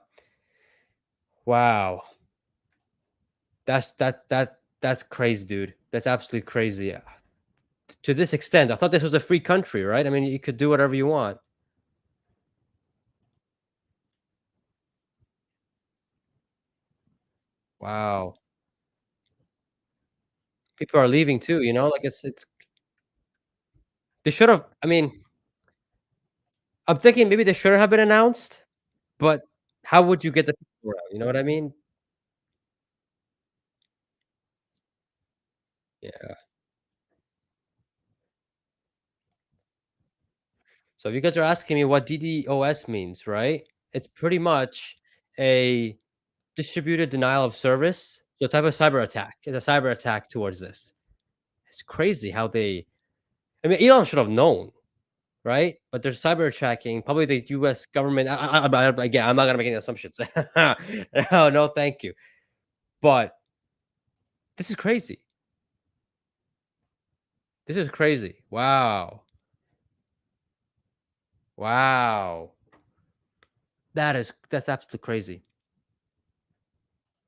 Wow. That's crazy, dude. That's absolutely crazy. To this extent, I thought this was a free country, right? I mean, you could do whatever you want. Wow. People are leaving too, like it's they should have I mean, I'm thinking maybe they should have been announced, but how would you get the people out? You know what I mean? Yeah. So if you guys are asking me what DDoS means, right? It's pretty much a distributed denial of service, so type of cyber attack. It's a cyber attack towards this. It's crazy how they I mean, Elon should have known, right? But they're cyber tracking, probably the US government again, I'm not gonna make any assumptions. No, no, thank you. But this is crazy. This is crazy. Wow. Wow. That's absolutely crazy.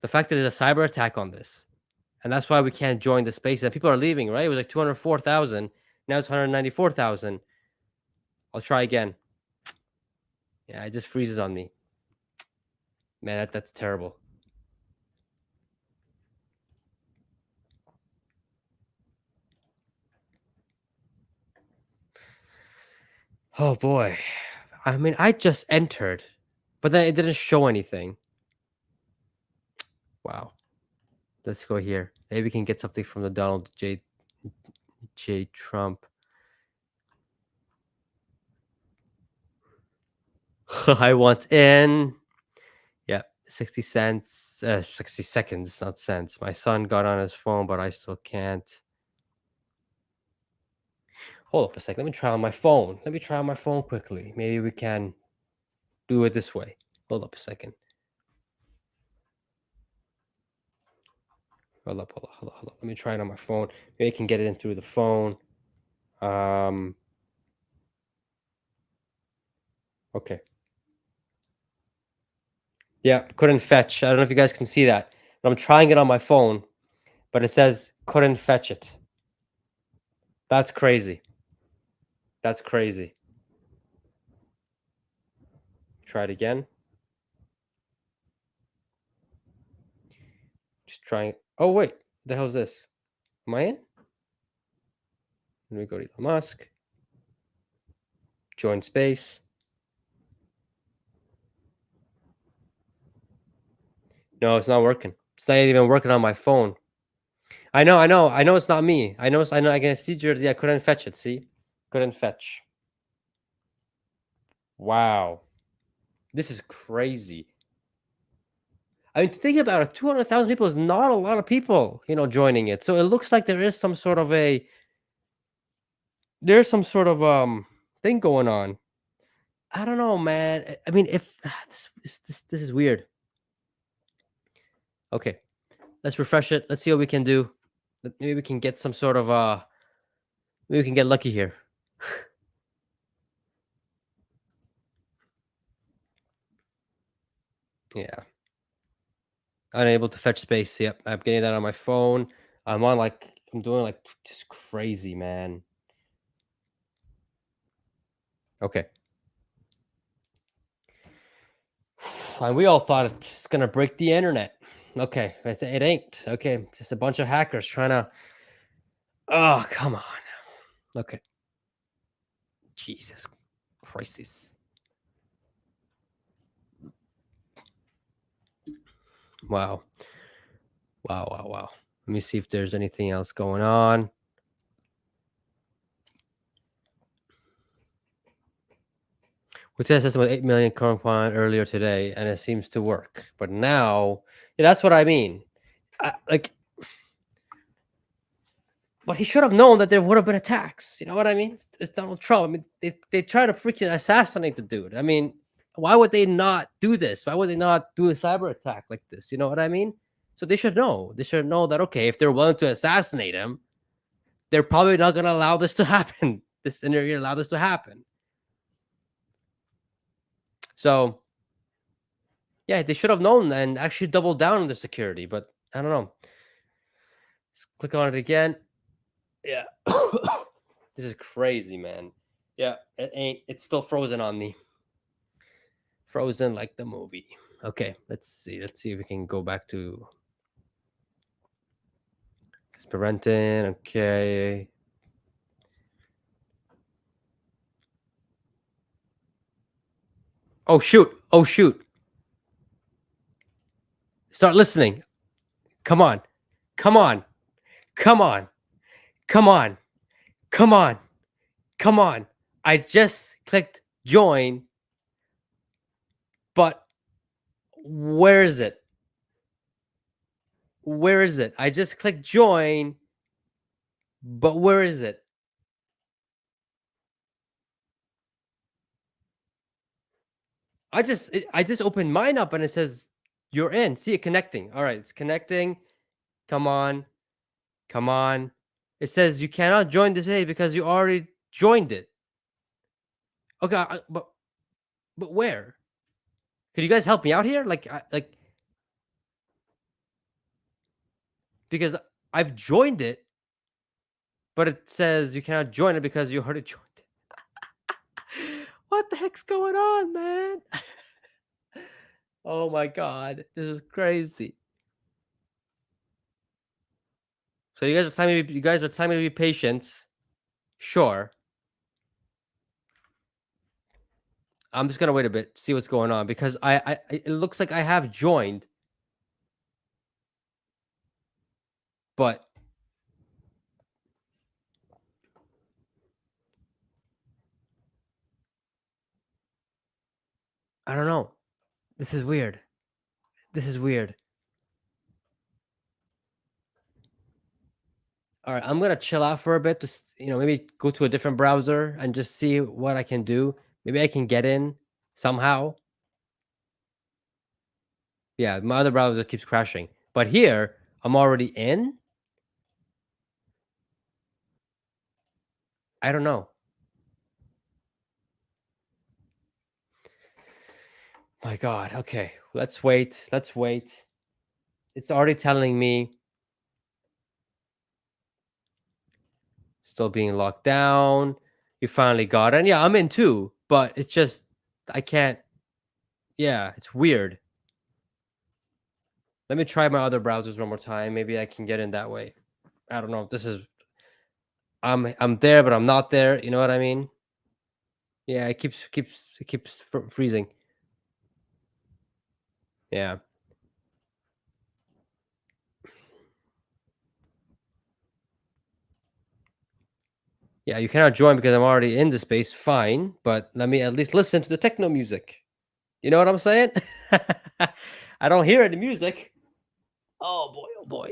The fact that there's a cyber attack on this, and that's why we can't join the space, and people are leaving, right? It was like 204,000, now it's 194,000. I'll try again. Yeah, it just freezes on me. Man, that's terrible. Oh boy. I mean, I just entered, but then it didn't show anything. Wow. Let's go here. Maybe we can get something from the Donald J. Trump. I want in. Yeah, 60 cents, 60 seconds, not cents. My son got on his phone, but I still can't. Hold up a second. Let me try on my phone. Let me try on my phone quickly. Maybe we can do it this way. Hold up a second. Hold up. Let me try it on my phone. Maybe I can get it in through the phone. Um, okay. Yeah, couldn't fetch. I don't know if you guys can see that. But I'm trying it on my phone, but it says couldn't fetch it. That's crazy. That's crazy. Try it again. Just trying. Oh wait, the hell's this? Am I in? Let me go to Elon Musk. Join space. No, it's not working. It's not even working on my phone. I know it's not me. I know I can see your yeah, couldn't fetch it, see? Couldn't fetch. Wow. This is crazy. I mean, think about it, 200,000 people is not a lot of people, joining it. So it looks like there's some sort of thing going on. I don't know, man. I mean, if this is weird. Okay, let's refresh it. Let's see what we can do. Maybe we can get some sort of maybe we can get lucky here. Yeah. Unable to fetch space. Yep, I'm getting that on my phone. I'm doing like just crazy, man. Okay. And we all thought it's gonna break the internet. Okay, it ain't. Okay, just a bunch of hackers trying to. Oh, come on. Okay. Jesus Christ. Wow. Wow. Let me see if there's anything else going on. We tested system with 8 million current earlier today, and it seems to work. But now, yeah, that's what I mean. Like, but he should have known that there would have been attacks. You know what I mean? It's Donald Trump. I mean, they try to freaking assassinate the dude. I mean, why would they not do this? Why would they not do a cyber attack like this? You know what I mean? So they should know. They should know that okay, if they're willing to assassinate him, they're probably not going to allow this to happen. this internet allowed this to happen. So yeah, they should have known and actually doubled down on the security, but I don't know. Let's click on it again. Yeah. This is crazy, man. Yeah, it's still frozen on me. Frozen like the movie. Okay, let's see. Let's see if we can go back to parenting. Okay. Oh shoot. Oh shoot. Start listening. Come on. Come on. Come on. Come on. Come on. Come on. I just clicked join, but where is it? Where is it? I just clicked join, but where is it? I just opened mine up and it says you're in. See it connecting. All right, it's connecting. Come on. Come on. It says you cannot join today because you already joined it. Okay, but where? Could you guys help me out here? Like because I've joined it, but it says you cannot join it because you already joined it. What the heck's going on, man? Oh my god, this is crazy. So you guys are telling me to be patient. Sure. I'm just gonna wait a bit, see what's going on because it looks like I have joined, but I don't know. This is weird. This is weird. All right, I'm gonna chill out for a bit to maybe go to a different browser and just see what I can do. Maybe I can get in somehow. Yeah, my other browser keeps crashing, but here I'm already in. I don't know. My God. Okay, let's wait. Let's wait. It's already telling me still being locked down. You finally got in. Yeah, I'm in too, but it's just I can't. Yeah, it's weird. Let me try my other browsers one more time. Maybe I can get in that way. I don't know. This is I'm there, but I'm not there. You know what I mean? Yeah, it keeps freezing. Yeah. Yeah, you cannot join because I'm already in the space. Fine, but let me at least listen to the techno music. You know what I'm saying? I don't hear any music. Oh boy, oh boy.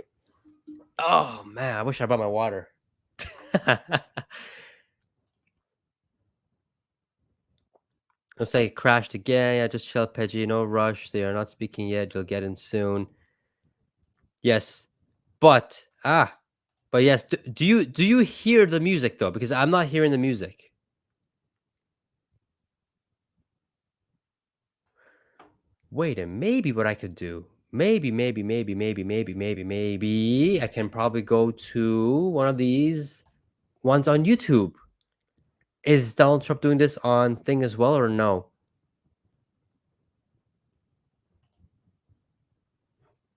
Oh man, I wish I brought my water. Let's say it crashed again. Yeah, just chill, Peggy. No rush. They are not speaking yet. You'll get in soon. Yes, but but yes. Do you hear the music though? Because I'm not hearing the music. Wait, and maybe what I could do, maybe I can probably go to one of these ones on YouTube. Is Donald Trump doing this on thing as well or no?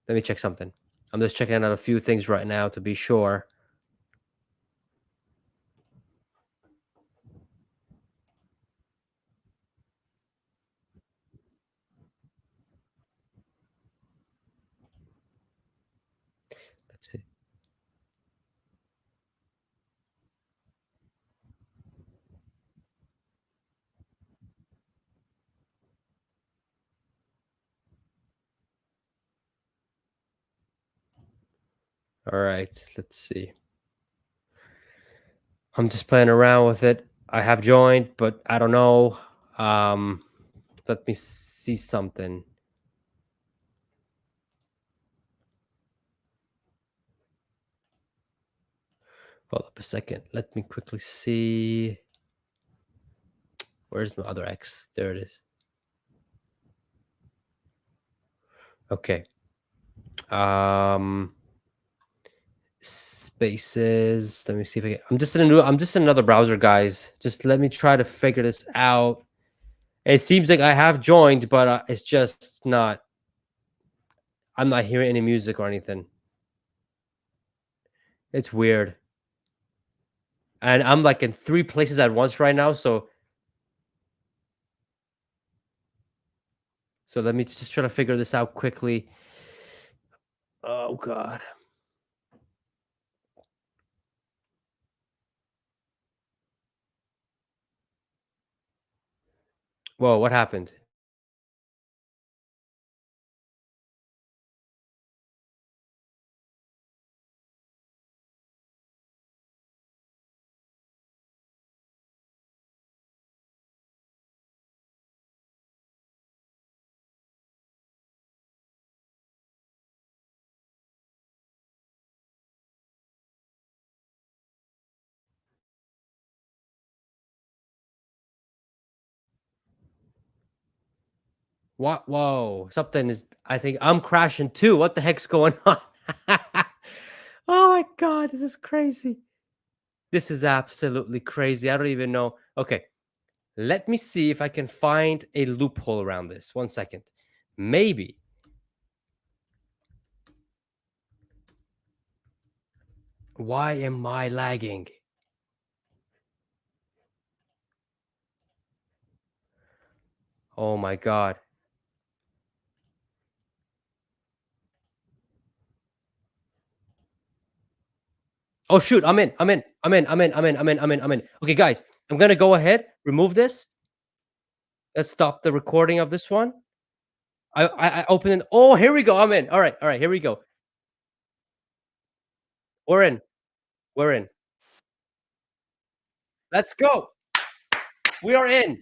Let me check something. I'm just checking out a few things right now to be sure. Let's see. All right, let's see. I'm just playing around with it. I have joined, but I don't know. Um, Let me see something. Hold up a second. Let me quickly see. Where's the other X? There it is. Okay. Um, Spaces. Let me see if I'm just in another browser, guys. Just let me try to figure this out. It seems like I have joined, but it's just not. I'm not hearing any music or anything. It's weird, and I'm like in three places at once right now. So let me just try to figure this out quickly. Oh God. Whoa, what happened? What? Whoa, something is. I think I'm crashing too. What the heck's going on? Oh my God, this is crazy. This is absolutely crazy. I don't even know. Okay, let me see if I can find a loophole around this. One second. Maybe. Why am I lagging? Oh my God. Oh shoot, I'm in. I'm in. I'm in. I'm in. I'm in. I'm in. I'm in. I'm in. Okay, guys, I'm gonna go ahead, remove this. Let's stop the recording of this one. I open it. Oh, here we go. I'm in. All right. All right. Here we go. We're in. We're in. Let's go. We are in.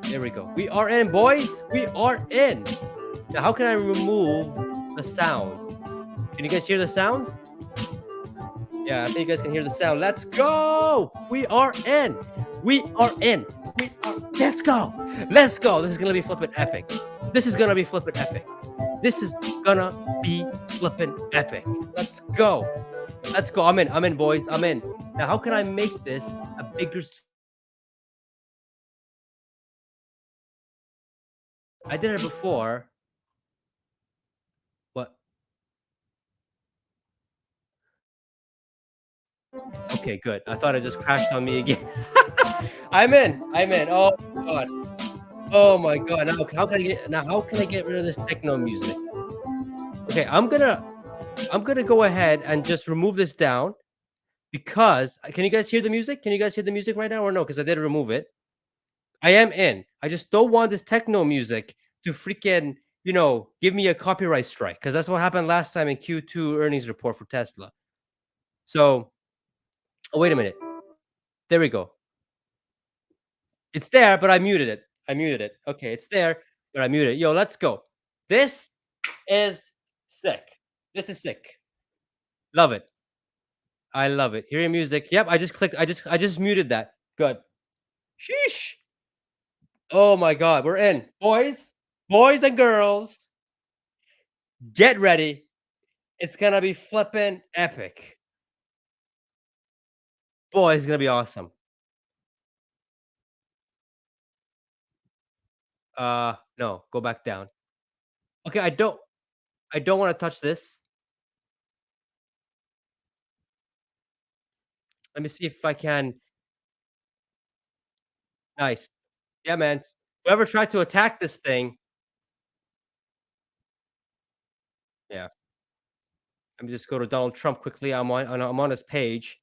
There we go. We are in, boys. We are in. Now, how can I remove the sound? Can you guys hear the sound? Yeah, I think you guys can hear the sound. Let's go. We are in. We are in. We are. Let's go. Let's go. This is gonna be flippin' epic. This is gonna be flippin' epic. This is gonna be flippin' epic. Let's go. Let's go. I'm in. I'm in, boys. I'm in. Now, how can I make this a bigger? I did it before. What? Okay, good. I thought it just crashed on me again. I'm in. I'm in. Oh my god. Oh my god. Now how can I get rid of this techno music? Okay, I'm gonna go ahead and just remove this down because can you guys hear the music? Can you guys hear the music right now or no? Because I did remove it. I am in. I just don't want this techno music to freaking, give me a copyright strike because that's what happened last time in Q2 earnings report for Tesla. So, oh, wait a minute. There we go. It's there, but I muted it. I muted it. Okay, it's there, but I muted it. Yo, let's go. This is sick. This is sick. Love it. I love it. Hearing music. Yep, I just clicked. I just muted that. Good. Sheesh. Oh my god, we're in. Boys and girls, get ready. It's gonna be flippin' epic. Boy, it's gonna be awesome. No, go back down. Okay, I don't wanna touch this. Let me see if I can. Nice. Yeah, man. Whoever tried to attack this thing. Yeah. Let me just go to Donald Trump quickly. I'm on his page.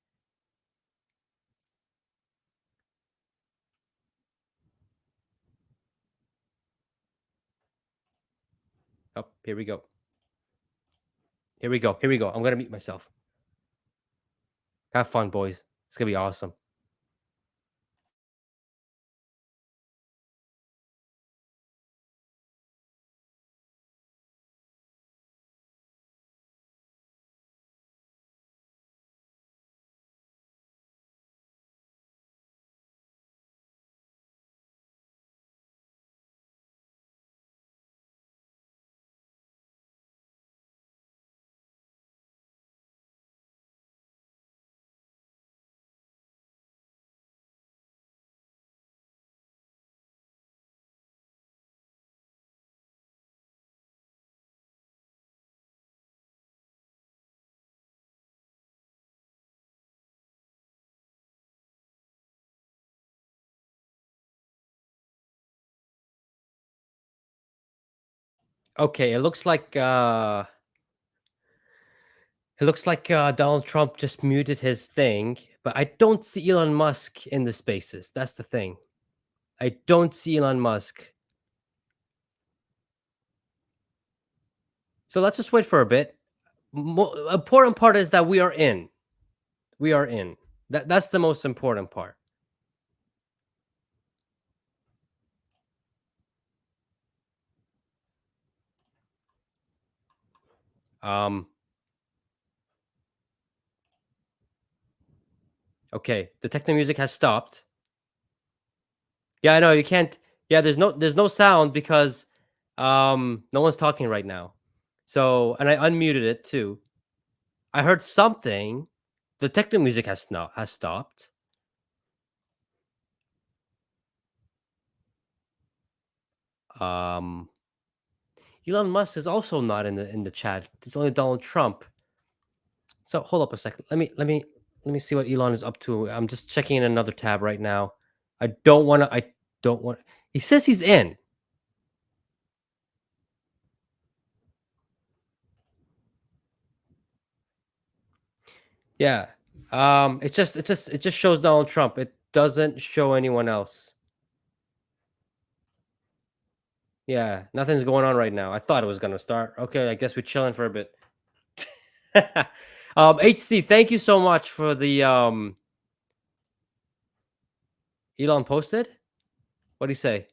Oh, here we go. Here we go. Here we go. I'm gonna mute myself. Have fun, boys. It's gonna be awesome. Okay, it looks like Donald Trump just muted his thing, but I don't see Elon Musk in the spaces. That's the thing. I don't see Elon Musk. So let's just wait for a bit. Important part is that we are in. We are in. That's the most important part. Um. Okay. The techno music has stopped. Yeah, I know you can't. Yeah, there's no sound because no one's talking right now. So and I unmuted it too. I heard something. The techno music has stopped. Um, Elon Musk is also not in the chat. It's only Donald Trump. So hold up a second. Let me see what Elon is up to. I'm just checking in another tab right now. I don't want to. I don't want. He says he's in. Yeah. It just shows Donald Trump. It doesn't show anyone else. Yeah, nothing's going on right now. I thought it was gonna start. Okay, I guess we're chilling for a bit. HC, thank you so much for the Elon posted. What do you say?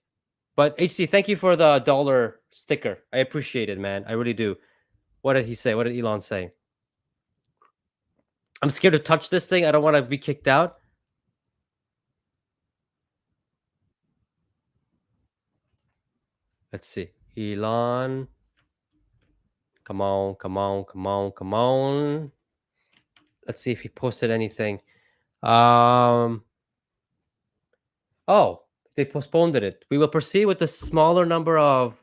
But HC, thank you for the dollar sticker. I appreciate it, man. I really do. What did he say? What did Elon say? I'm scared to touch this thing. I don't want to be kicked out. Let's see. Elon. Come on, come on, come on, come on. Let's see if he posted anything. Um oh, they postponed it. We will proceed with the smaller number of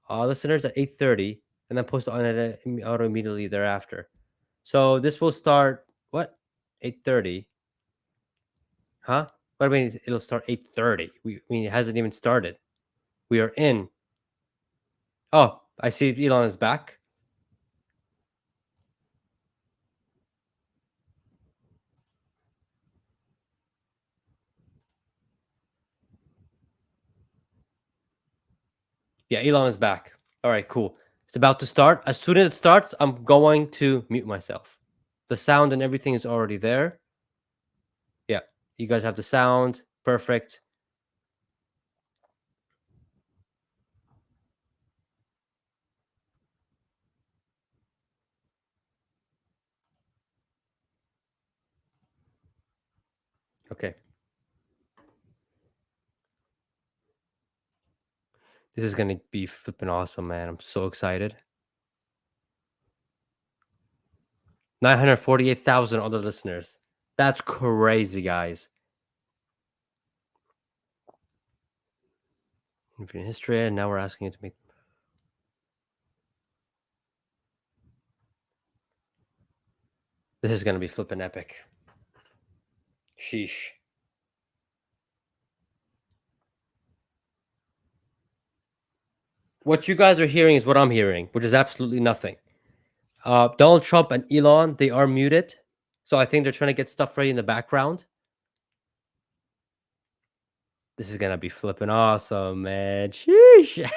listeners at 8:30 and then post on it auto immediately thereafter. So this will start what? 8:30. Huh? What do I mean it'll start 8:30? I mean it hasn't even started. We are in. Oh, I see Elon is back. Yeah, Elon is back. All right, cool. It's about to start. As soon as it starts, I'm going to mute myself. The sound and everything is already there. Yeah, you guys have the sound. Perfect. Okay. This is going to be flipping awesome, man. I'm so excited. 948,000 other listeners. That's crazy, guys. Infinite history, and now we're asking it to make. This is going to be flipping epic. Sheesh. What you guys are hearing is what I'm hearing, which is absolutely nothing. Donald Trump and Elon, they are muted. So I think they're trying to get stuff ready in the background. This is gonna be flipping awesome, man. Sheesh.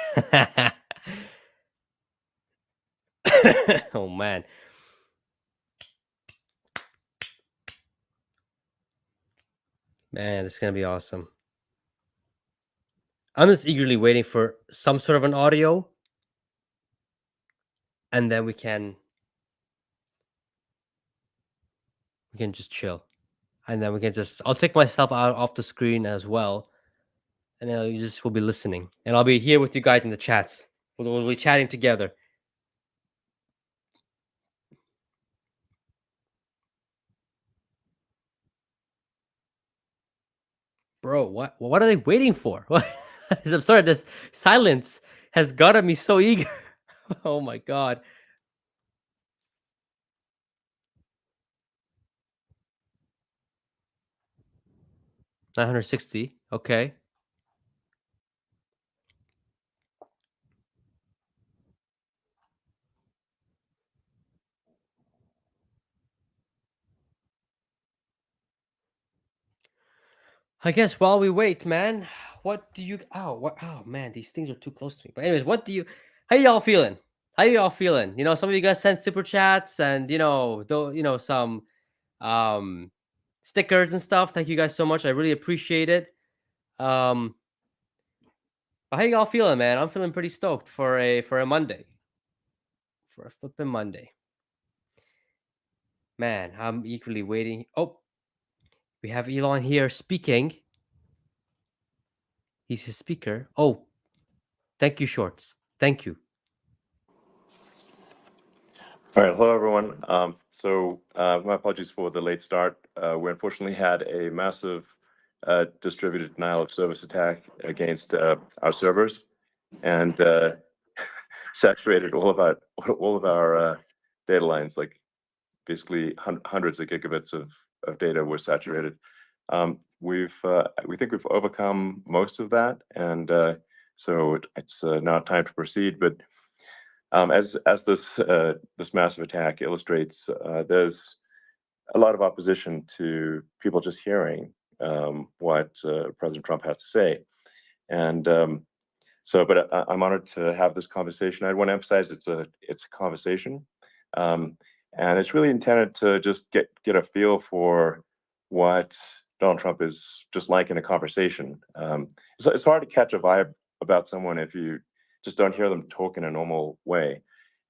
Oh man. Man, it's gonna be awesome. I'm just eagerly waiting for some sort of an audio, and then we can just chill. And then we can just I'll take myself out off the screen as well. And then you just will be listening. And I'll be here with you guys in the chats. We'll be chatting together. Bro, what are they waiting for? What? I'm sorry, this silence has gotten me so eager. Oh my god. 960. Okay. I guess while we wait, man, what do you? Oh, what? Oh man, these things are too close to me. But anyways, what do you? How y'all feeling? How y'all feeling? Some of you guys sent super chats and some um stickers and stuff. Thank you guys so much. I really appreciate it. Um, but how y'all feeling, man? I'm feeling pretty stoked for a Monday, for a flipping Monday. Man, I'm eagerly waiting. Oh, we have Elon here speaking. He's a speaker. Oh, thank you, Shorts. Thank you. All right, hello everyone. My apologies for the late start. We unfortunately had a massive distributed denial of service attack against our servers, and saturated all of our data lines. Like basically hundreds of gigabits of data were saturated. We think we've overcome most of that, and so it's now time to proceed. But as this massive attack illustrates, there's a lot of opposition to people just hearing what President Trump has to say, and but I'm honored to have this conversation. I want to emphasize it's a conversation, um, and it's really intended to just get a feel for what Donald Trump is just like in a conversation. So it's hard to catch a vibe about someone if you just don't hear them talk in a normal way.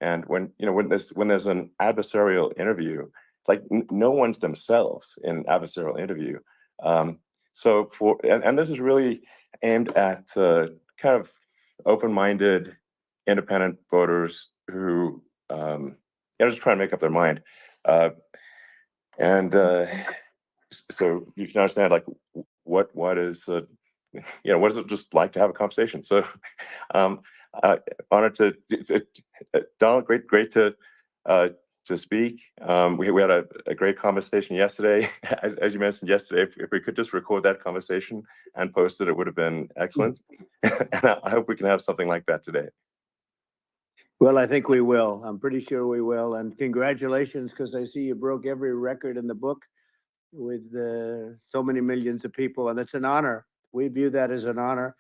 And when there's an adversarial interview, like no one's themselves in an adversarial interview. Um, and this is really aimed at kind of open-minded, independent voters who just trying to make up their mind. Uh, and so you can understand, like, what is what is it just like to have a conversation? So, um, honored Donald, great uh, to speak. We had a great conversation yesterday. As you mentioned yesterday, if we could just record that conversation and post it, it would have been excellent. And I hope we can have something like that today. Well, I think we will. I'm pretty sure we will. And congratulations, because I see you broke every record in the book with so many millions of people. And it's an honor. We view that as an honor.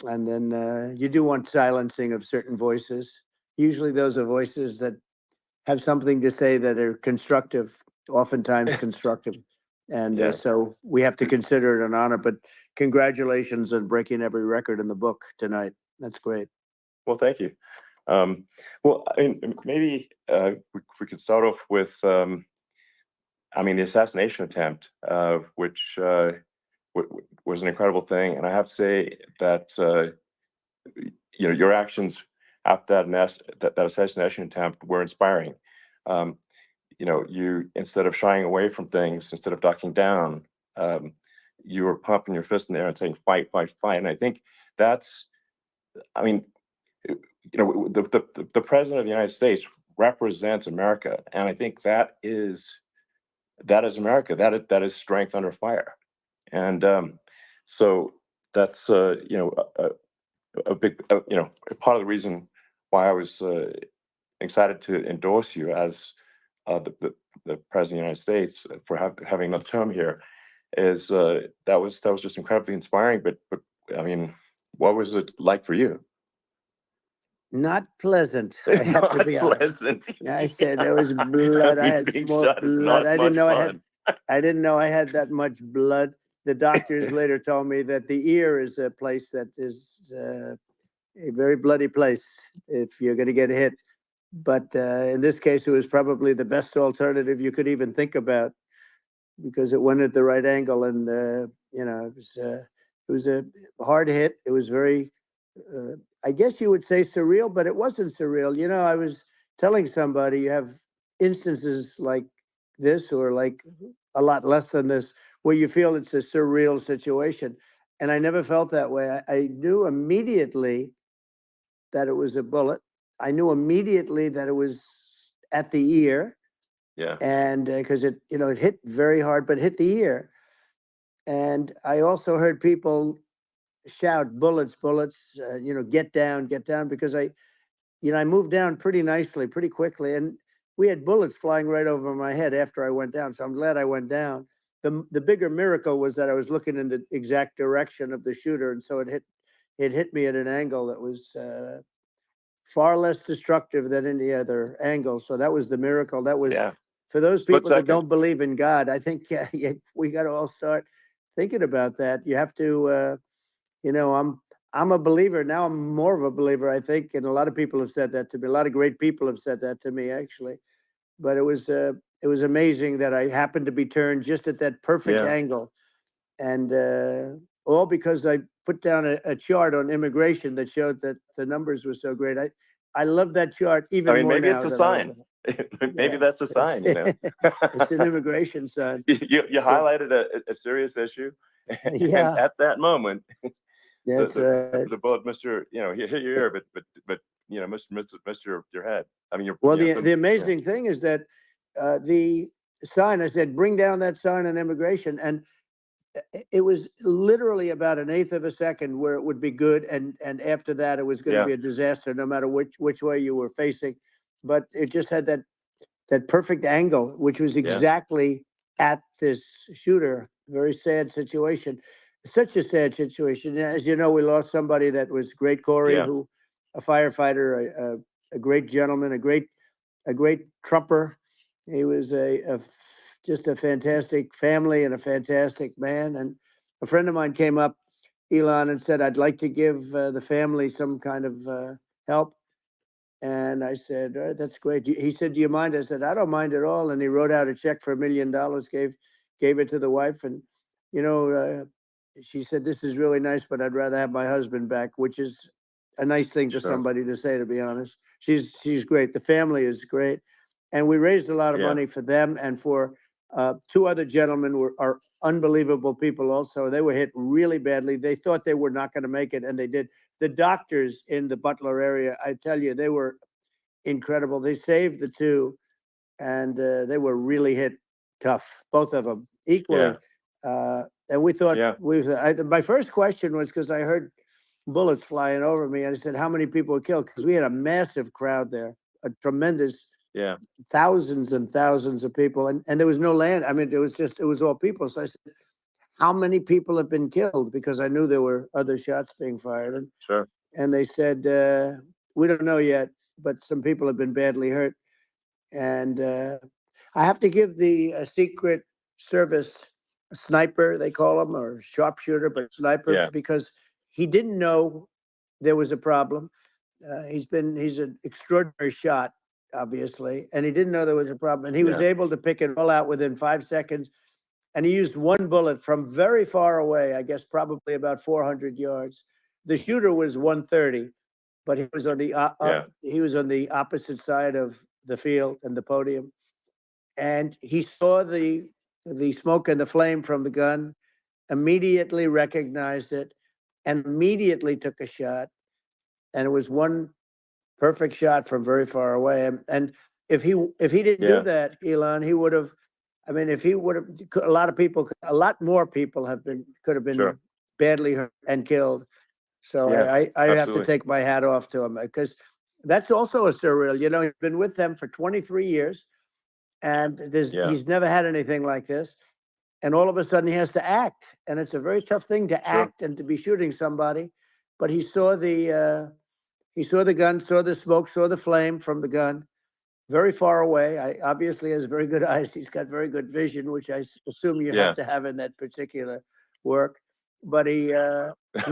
And then you do want silencing of certain voices. Usually those are voices that have something to say that are constructive, oftentimes constructive. And Yeah. so we have to consider it an honor. But congratulations on breaking every record in the book tonight. That's great. Well, thank you. Well, I mean, maybe we could start off with, the assassination attempt, which was an incredible thing. And I have to say that, your actions after that assassination attempt were inspiring. Um, you, instead of shying away from things, instead of ducking down, um, you were pumping your fist in the air and saying, fight, fight, fight. And I think that's, I mean, the president of the United States represents America, and I think that is America. That is strength under fire, and so that's a big part of the reason why I was excited to endorse you as the president of the United States for having another term here. Is that was just incredibly inspiring. But I mean, what was it like for you? Not pleasant. I have to be honest. I said there was blood. I had Being more shot is blood. not I didn't much know fun. I didn't know I had that much blood. The doctors later told me that the ear is a place that is a very bloody place if you're going to get hit. But in this case, it was probably the best alternative you could even think about, because it went at the right angle, and it was a hard hit. It was very, uh, I guess you would say, surreal, but it wasn't surreal. I was telling somebody, you have instances like this, or like a lot less than this, where you feel it's a surreal situation, and I never felt that way. I knew immediately that it was a bullet. I knew immediately that it was at the ear. Yeah. And because it hit very hard, but hit the ear. And I also heard people shout, bullets, bullets, get down, because I moved down pretty nicely, pretty quickly. And we had bullets flying right over my head after I went down. So I'm glad I went down. the bigger miracle was that I was looking in the exact direction of the shooter, and so it hit me at an angle that was far less destructive than any other angle. So that was the miracle. That was for those Split people that second. don't believe in God. I think we got to all start thinking about that. You have to, I'm a believer now. I'm more of a believer, I think, and a lot of people have said that to me. A lot of great people have said that to me, actually. But it was amazing that I happened to be turned just at that perfect angle, and all because I put down a chart on immigration that showed that the numbers were so great. I love that chart even more maybe now. it's a sign. Maybe that's a sign. It's an immigration sign. You highlighted a serious issue, and at that moment, the bullet missed your, hit your ear, but missed your head. I mean, the amazing thing is that the sign, I said, bring down that sign on immigration, and it was literally about an eighth of a second where it would be good, and after that it was going to be a disaster, no matter which way you were facing. But it just had that perfect angle, which was exactly at this shooter. Very sad situation. Such a sad situation. As you know, we lost somebody that was great, Corey, who a firefighter, a great gentleman, a great trumper. He was just a fantastic family and a fantastic man. And a friend of mine came up, Elon, and said, I'd like to give the family some kind of help. And I said, that's great. He said, do you mind? I said, I don't mind at all. And he wrote out a check for $1 million, gave it to the wife. And, she said, this is really nice, but I'd rather have my husband back, which is a nice thing for somebody to say, to be honest. She's great. The family is great. And we raised a lot of money for them and for two other gentlemen are unbelievable people also. They were hit really badly. They thought they were not going to make it, and they did. The doctors in the Butler area, I tell you, they were incredible. They saved the two, and they were really hit tough, both of them equally. And we thought, my first question was, because I heard bullets flying over me, and I said, how many people were killed? Because we had a massive crowd there, a tremendous, thousands and thousands of people, and there was no land. I mean, it was all people. So I said, how many people have been killed? Because I knew there were other shots being fired. And they said, we don't know yet, but some people have been badly hurt. And I have to give the Secret Service sniper, they call him, or sharpshooter, but sniper, because he didn't know there was a problem. He's an extraordinary shot, obviously, and he didn't know there was a problem. And he was able to pick it all out within 5 seconds. And he used one bullet from very far away, I guess probably about 400 yards. The shooter was 130, but he was on the opposite side of the field and the podium. And he saw the smoke and the flame from the gun, immediately recognized it, and immediately took a shot. And it was one perfect shot from very far away. And if he didn't do that, Elon, he would have. I mean, if he would have, a lot more people could have been badly hurt and killed. So I have to take my hat off to him, because that's also a surreal. He's been with them for 23 years, and he's never had anything like this. And all of a sudden he has to act, and it's a very tough thing to act and to be shooting somebody. But he saw the gun, saw the smoke, saw the flame from the gun, very far away. Obviously has very good eyes. He's got very good vision, which I assume you have to have in that particular work. But he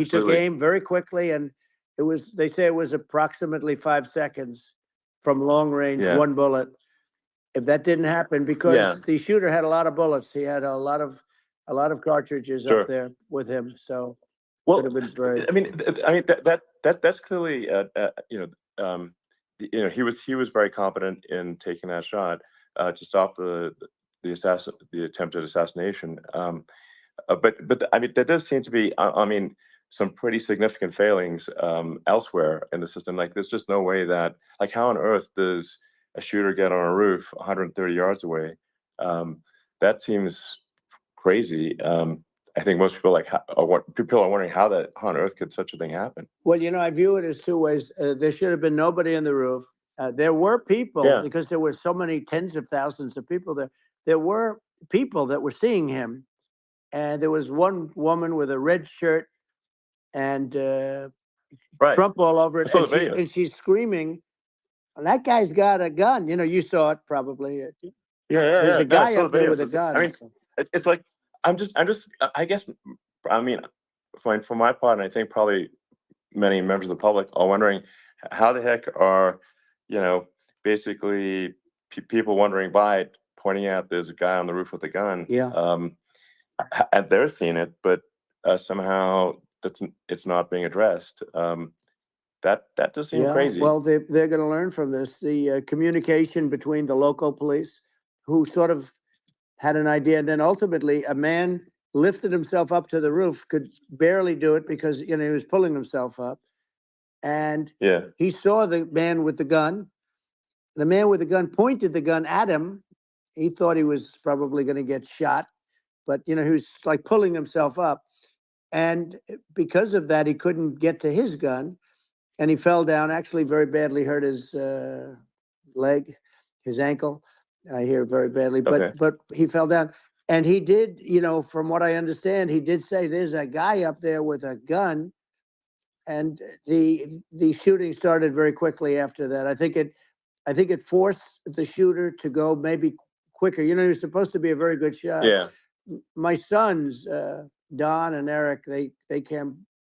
took aim very quickly, and they say it was approximately 5 seconds from long range, one bullet. If that didn't happen, because the shooter had a lot of bullets, he had a lot of cartridges up there with him. So well, I mean that's clearly he was very competent in taking that shot to stop the attempted assassination. But I mean, there does seem to be, some pretty significant failings elsewhere in the system. Like, there's just no way that, like, how on earth does a shooter get on a roof 130 yards away? That seems crazy. I think most people people are wondering how on earth could such a thing happen? Well, I view it as two ways. There should have been nobody on the roof. There were people, because there were so many tens of thousands of people there. There were people that were seeing him, and there was one woman with a red shirt and Right. Trump all over I it, saw and the video. she's screaming, "That guy's got a gun!" You saw it probably. There's a No, I guy saw the up there video. with So a gun. I mean, it's like I guess, I mean, for my part, and I think probably many members of the public are wondering how the heck are, basically people wondering by it, pointing out there's a guy on the roof with a gun. Yeah. And they're seeing it, but somehow it's not being addressed. That does seem crazy. Well, they're going to learn from this. The communication between the local police, who sort of had an idea, and then ultimately a man lifted himself up to the roof, could barely do it because he was pulling himself up, and Yeah. he saw the man with the gun. The man with the gun pointed the gun at him. He thought he was probably going to get shot, but he was like pulling himself up, and because of that, he couldn't get to his gun. And he fell down, actually very badly hurt his leg, his ankle. I hear very badly, Okay. but he fell down. And he did, from what I understand, he did say there's a guy up there with a gun. And the shooting started very quickly after that. I think it forced the shooter to go maybe quicker. He was supposed to be a very good shot. Yeah. My sons, Don and Eric, they can't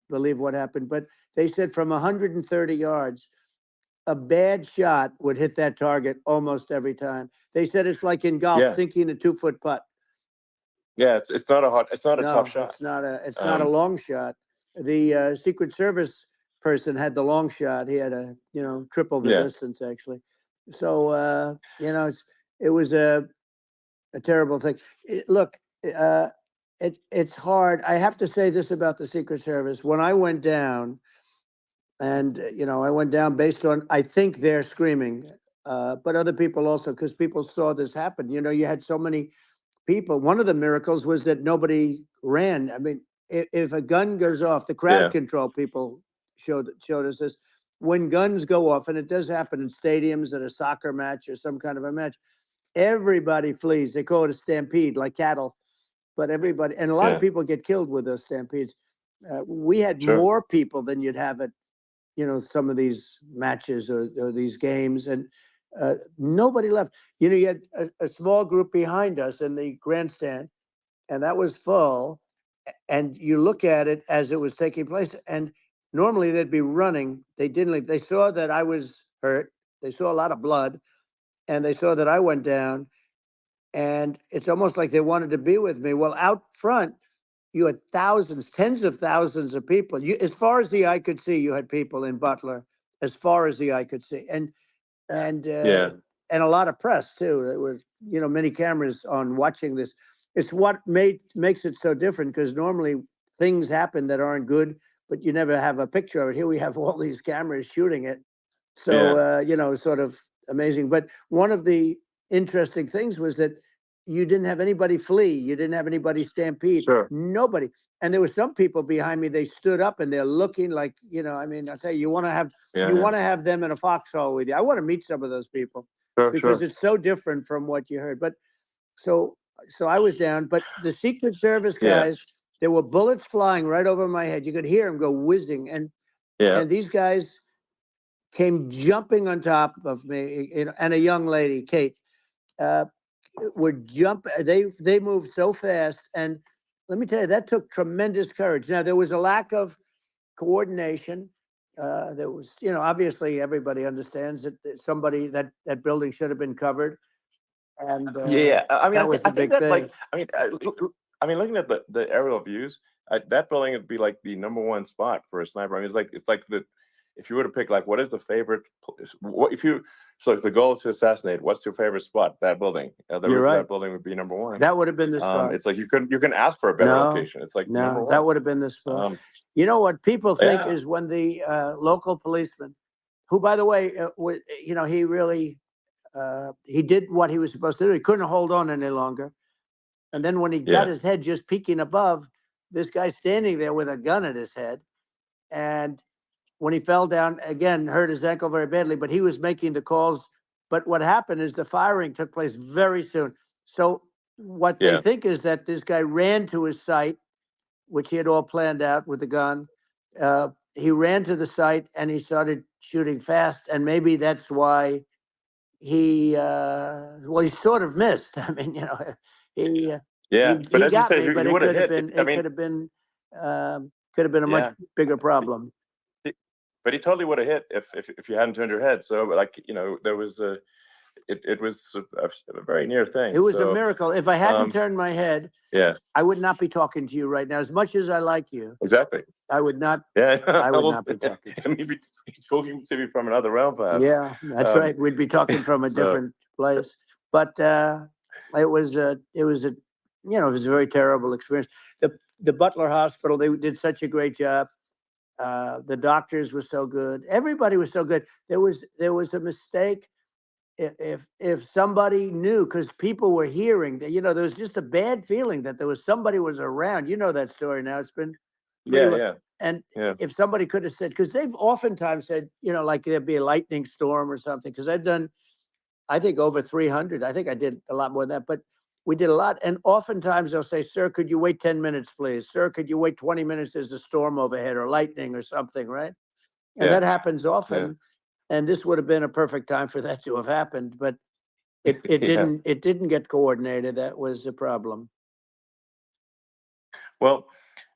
believe what happened, but they said from 130 yards, a bad shot would hit that target almost every time. They said it's like in golf, Yeah. sinking a 2-foot putt. Yeah, it's not a No, tough shot. it's not a long shot. The Secret Service person had the long shot. He had triple the distance actually. So it was a terrible thing. Look, it's hard. I have to say this about the Secret Service. When I went down, and I went down based on, I think they're screaming, but other people also, because people saw this happen. You had so many people. One of the miracles was that nobody ran. I mean, if a gun goes off, the crowd control people showed us this. When guns go off, and it does happen in stadiums at a soccer match or some kind of a match, everybody flees. They call it a stampede, like cattle. But everybody, and a lot of people get killed with those stampedes. We had more people than you'd have at some of these matches or these games, and nobody left. You had a small group behind us in the grandstand, and that was full. And you look at it as it was taking place, and normally they'd be running. They didn't leave. They saw that I was hurt. They saw a lot of blood, and they saw that I went down. And it's almost like they wanted to be with me. Well, out front, you had thousands, tens of thousands of people. As far as the eye could see, you had people in Butler, as far as the eye could see, and a lot of press too. There were many cameras on watching this. It's what makes it so different, because normally things happen that aren't good, but you never have a picture of it. Here we have all these cameras shooting it, so sort of amazing. But one of the interesting things was that you didn't have anybody flee. You didn't have anybody stampede. Sure. Nobody. And there were some people behind me. They stood up and they're looking like, I mean, I'll tell you, you want to have them in a foxhole with you. I want to meet some of those people because it's so different from what you heard. But so I was down, but the Secret Service guys, there were bullets flying right over my head. You could hear them go whizzing. And these guys came jumping on top of me, and a young lady, Kate, would jump. They moved so fast, and let me tell you, that took tremendous courage. Now there was a lack of coordination. There was, obviously everybody understands that somebody that building should have been covered, and I mean, that was the big thing. I mean, looking at the aerial views, that building would be like the number one spot for a sniper. I mean, it's like if you were to pick, like, what is the favorite, so if the goal is to assassinate, what's your favorite spot? That building. The roof of that building would be number one. That would have been the spot. It's like you can ask for a better location. It's like number one. That would have been the spot. What people think is when the local policeman, who, by the way, he really he did what he was supposed to do. He couldn't hold on any longer. And then when he got his head just peeking above, this guy standing there with a gun at his head. And when he fell down, again, hurt his ankle very badly, but he was making the calls. But what happened is the firing took place very soon. So what they Yeah. think is that this guy ran to his site, which he had all planned out with the gun. He ran to the site and he started shooting fast, and maybe that's why he he sort of missed. I mean, he Yeah. But he as you got say, me, but he it would have could have hit. been I mean, could have been a much yeah. bigger problem. But he totally would have hit if you hadn't turned your head. So, like, there was it was a very near thing. It was a So, miracle. If I hadn't um, turned my head, yeah, I would not be talking to you right now. As much as I like you, exactly. I would not. Yeah, I would well, not be talking to I mean, be talking to me from another realm, you. perhaps. Yeah, that's Um, right. We'd be talking from a so different place. But it was a it was a very terrible experience. The Butler Hospital, they did such a great job. The doctors were so good. Everybody was so good. There was a mistake. If somebody knew, because people were hearing that, there was just a bad feeling that there was somebody was around. You know that story now. It's been pretty yeah, well. yeah, And yeah, if somebody could have said, because they've oftentimes said, like there'd be a lightning storm or something. Because I've done, I think over 300. I think I did a lot more than that, but we did a lot. And oftentimes they'll say, "Sir, could you wait 10 minutes, please? Sir, could you wait 20 minutes? There's a storm overhead or lightning or something," right? And yeah, that happens yeah, often. And this would have been a perfect time for that to have happened, but it yeah. didn't get coordinated. That was the problem. Well,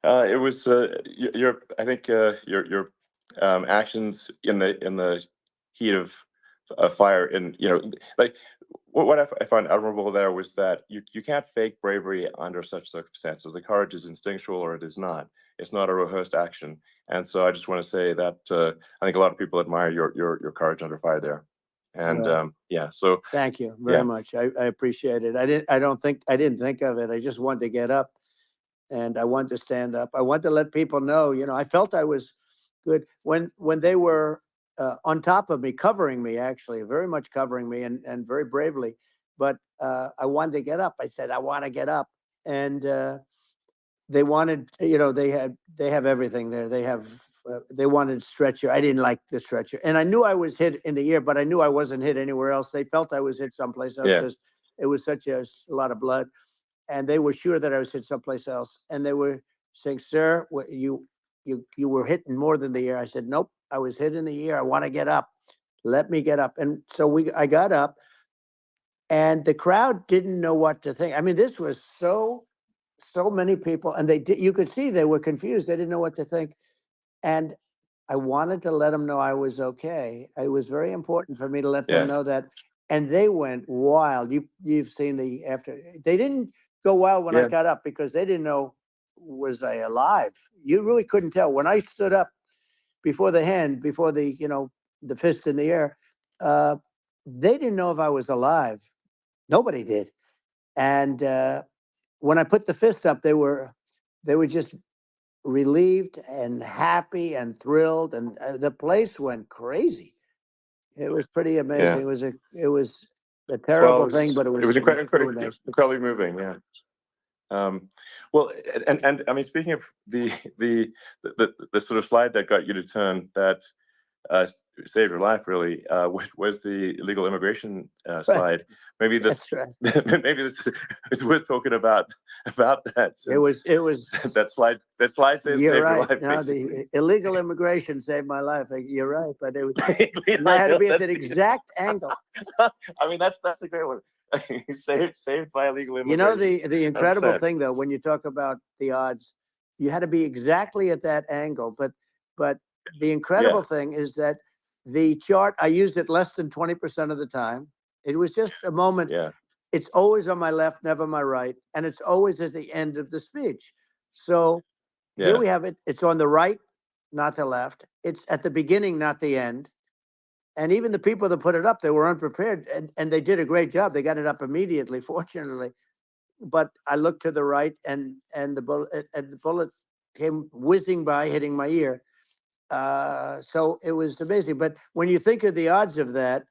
it was your. I think your actions in the heat of fire, and like what I found admirable there was that you can't fake bravery under such circumstances. The courage is instinctual, or it is not. It's not a rehearsed action. And so I just want to say that I think a lot of people admire your courage under fire there. And Well, yeah, so thank you very yeah, much. I appreciate it. I didn't think of it. I just wanted to get up and I wanted to stand up. I wanted to let people know, I felt I was good when they were on top of me, covering me, actually, very much covering me and very bravely. But I wanted to get up. I said, I want to get up. And they wanted, they have everything there. They wanted stretcher. I didn't like the stretcher. And I knew I was hit in the ear, but I knew I wasn't hit anywhere else. They felt I was hit someplace else yeah, because it was such a lot of blood, and they were sure that I was hit someplace else. And they were saying, "Sir, you were hit in more than the ear." I said, "Nope, I was hit in the ear. I want to get up. Let me get up." And so I got up, and the crowd didn't know what to think. I mean, this was so many people, and you could see they were confused. They didn't know what to think, and I wanted to let them know I was okay. It was very important for me to let them yeah, know that. And they went wild. You've seen the after. They didn't go wild when I yeah, got up because they didn't know, was I alive. You really couldn't tell when I stood up before the hand, before the fist in the air. Uh, they didn't know if I was alive. Nobody did. And when I put the fist up, they were just relieved and happy and thrilled, and the place went crazy. It was pretty amazing. yeah. It was a Well, terrible thing, but it it was was really nice. incredibly moving. Yeah. Well, and I mean, speaking of the sort of slide that got you to turn that saved your life, really, was the illegal immigration Right, slide. Maybe this that's right. maybe this is worth talking about that, It since was it was. that slide saved You're your right. life, No, basically. the illegal immigration saved my life. You're right, but I Like, had to be at that's that exact angle. I mean, that's a great one. Saved by illegal You know, immigration. the incredible 100%. thing though, when you talk about the odds, you had to be exactly at that angle. But the Yeah, incredible thing is that the chart, I used it less than 20% of the time. It was just a moment. yeah, It's always on my left, never my right, and it's always at the end of the speech. So here yeah, we have it. It's on the right, not the left. It's at the beginning, not the end. And even the people that put it up, they were unprepared, and they did a great job. They got it up immediately, fortunately. But I looked to the right, and the bullet came whizzing by, hitting my ear. So it was amazing. But when you think of the odds of that,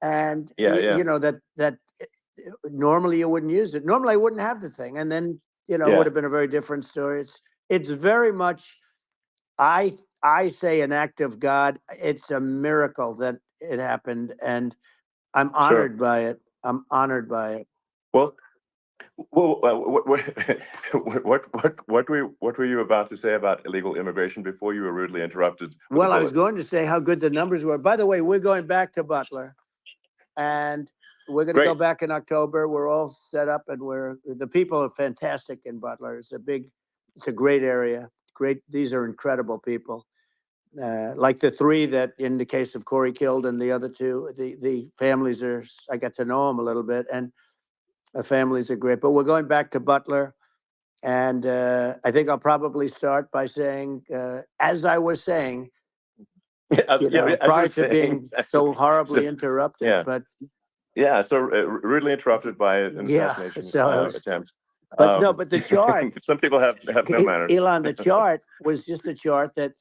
and yeah, yeah, that normally you wouldn't use it. Normally I wouldn't have the thing, and then it would yeah. have been a very different story. It's very much, I say, an act of God. It's a miracle that it happened, and I'm Sure. honored by it. I'm honored by it. Well, Well, what were you about to say about illegal immigration before you were rudely interrupted with Well, a I was bullet? going to say how good the numbers were. By the way, we're going back to Butler, and we're going to go Great. back in October. We're all set up, and the people are fantastic in Butler. It's a great area. Great, these are incredible people. Like the three that, in the case of Corey, killed, and the other two, the families are. I got to know them a little bit, and the families are great. But we're going back to Butler, and I think I'll probably start by saying, as I was saying, As you prior were to saying, being so horribly so, interrupted. yeah, But yeah. So rudely interrupted by an yeah, assassination so it was. attempt. But no, but the chart, Some people have no manners. Elon, the chart was just a chart that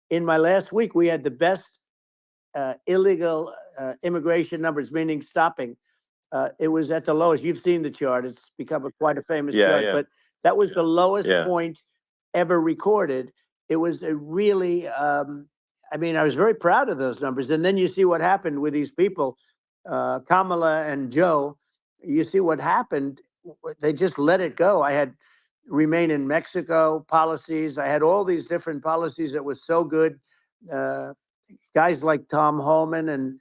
in my last week, we had the best illegal immigration numbers, meaning stopping. It was at the lowest. You've seen the chart. It's become quite a famous Yeah, chart, yeah, but that was the lowest yeah. point ever recorded. It was a really, I mean, I was very proud of those numbers. And then you see what happened with these people, Kamala and Joe. You see what happened. They just let it go. I had remain in Mexico policies. I had all these different policies that was so good. Uh, Guys like Tom Holman and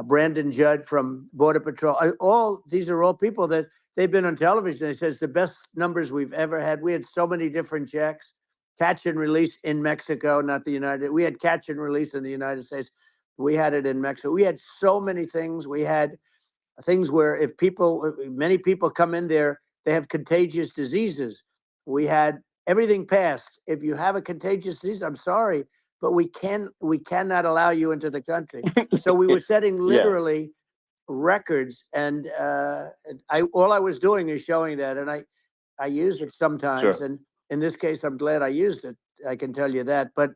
Brandon Judd from Border Patrol. These are all people that they've been on television. They says the best numbers we've ever had. We had so many different checks, catch and release in Mexico, not the United. We had catch and release in the United States. We had it in Mexico. We had so many things. We had things where many people come in there, they have contagious diseases. We had everything passed. If you have a contagious disease, I'm sorry, but we cannot allow you into the country. So we were setting Yeah. literally records, and all I was doing is showing that, and I use it sometimes, Sure. and in this case, I'm glad I used it. I can tell you that, but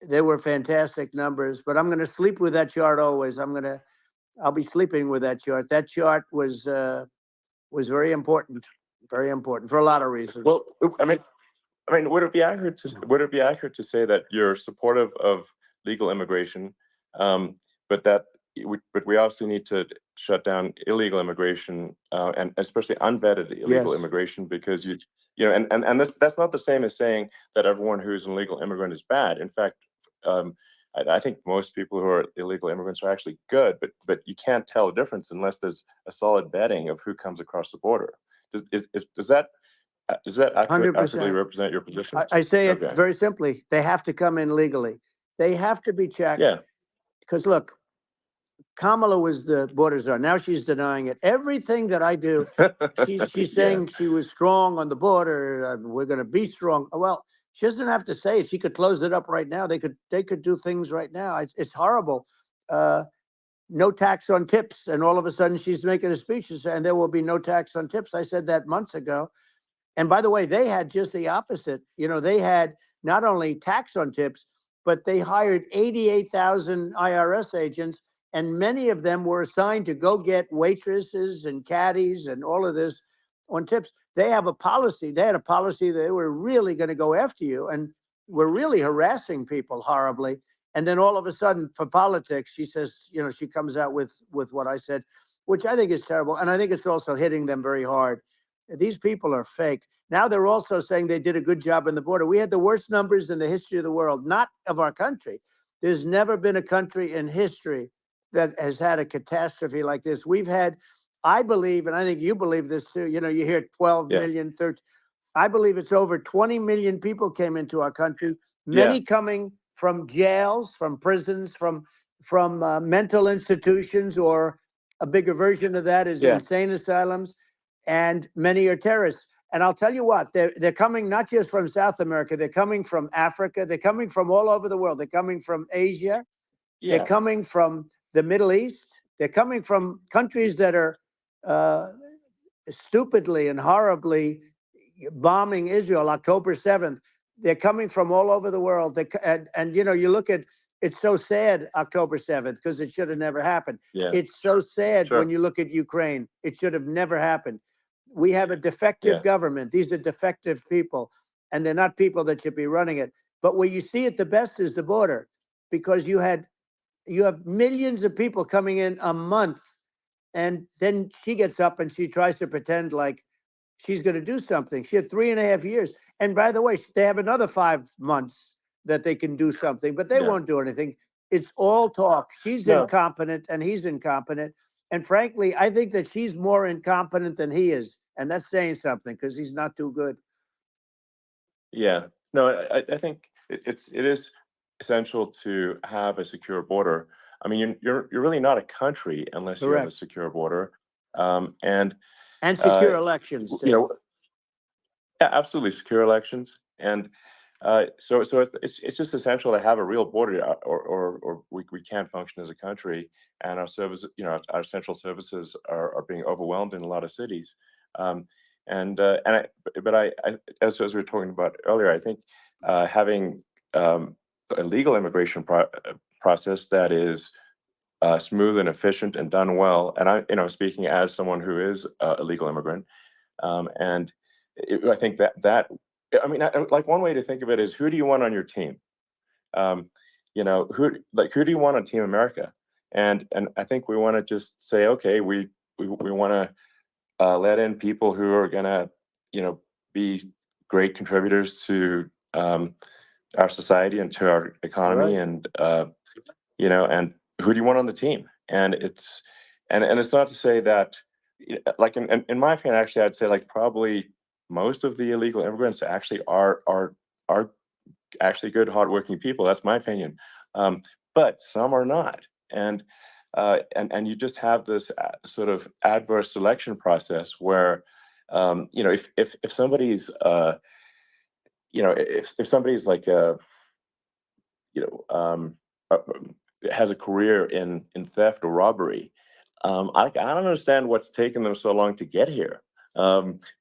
they were fantastic numbers. But I'm going to sleep with that chart always. I'll be sleeping with that chart. That chart was very important for a lot of reasons. Well, I mean, would it be accurate to say that you're supportive of legal immigration, but but we also need to shut down illegal immigration, and especially unvetted illegal Yes. immigration, because and that's not the same as saying that everyone who's an illegal immigrant is bad. In fact, I think most people who are illegal immigrants are actually good, but you can't tell the difference unless there's a solid vetting of who comes across the border. Does that accurately 100%. represent your position? I say it Okay. very simply. They have to come in legally. They have to be checked. Yeah. Because look, Kamala was the border czar. Now she's denying it. Everything that I do, she's Yeah. saying she was strong on the border. We're going to be strong. Well, she doesn't have to say it. She could close it up right now. They could do things right now. It's horrible. No tax on tips, and all of a sudden she's making a speech and there will be no tax on tips. I said that months ago. And by the way, they had just the opposite. They had not only tax on tips, but they hired 88,000 IRS agents, and many of them were assigned to go get waitresses and caddies and all of this on tips. They have a policy. They had a policy that they were really going to go after you and were really harassing people horribly. And then all of a sudden, for politics, she says, she comes out with what I said, which I think is terrible. And I think it's also hitting them very hard. These people are fake. Now they're also saying they did a good job on the border. We had the worst numbers in the history of the world, not of our country. There's never been a country in history that has had a catastrophe like this. We've had, I believe, and I think you believe this too, you hear 12 Yeah. million, 13. I believe it's over 20 million people came into our country, Yeah. many coming from jails, from prisons, from mental institutions, or a bigger version of that is Yeah. insane asylums, and many are terrorists. And I'll tell you what, they're coming not just from South America, they're coming from Africa, they're coming from all over the world. They're coming from Asia, Yeah. they're coming from the Middle East, they're coming from countries that are stupidly and horribly bombing Israel October 7th. They're coming from all over the world. And you look at, it's so sad, October 7th, because it should have never happened. Yeah. It's so sad Sure. when you look at Ukraine. It should have never happened. We have a defective government. These are defective people, and they're not people that should be running it. But where you see it the best is the border, because you have millions of people coming in a month, and then she gets up and she tries to pretend like she's going to do something. She had 3.5 years. And by the way, they have another 5 months that they can do something, but they Yeah. won't do anything. It's all talk. She's No. incompetent and he's incompetent. And frankly, I think that she's more incompetent than he is. And that's saying something because he's not too good. Yeah. No, I think it is essential to have a secure border. I mean, you're really not a country unless you have a Correct. secure border. And Uh, secure elections, you too. know, yeah, absolutely secure elections. And so it's just essential to have a real border, or we can't function as a country, and our service, our central services are being overwhelmed in a lot of cities. Um, as we were talking about earlier, I think having a legal immigration process that is smooth and efficient and done well, and speaking as someone who is a legal immigrant, and I think that I mean, like one way to think of it is, who do you want on your team? Um, who do you want on Team America? And I think we want to just say, okay, we want to let in people who are gonna, be great contributors to our society and to our economy, Right. and and who do you want on the team? And it's not to say that, like in my opinion, actually, I'd say like probably most of the illegal immigrants actually are actually good, hardworking people. That's my opinion. Um, but some are not, and you just have this sort of adverse selection process where, if somebody's if somebody's like you know um, uh, has a career in theft or robbery, I don't understand what's taken them so long to get here,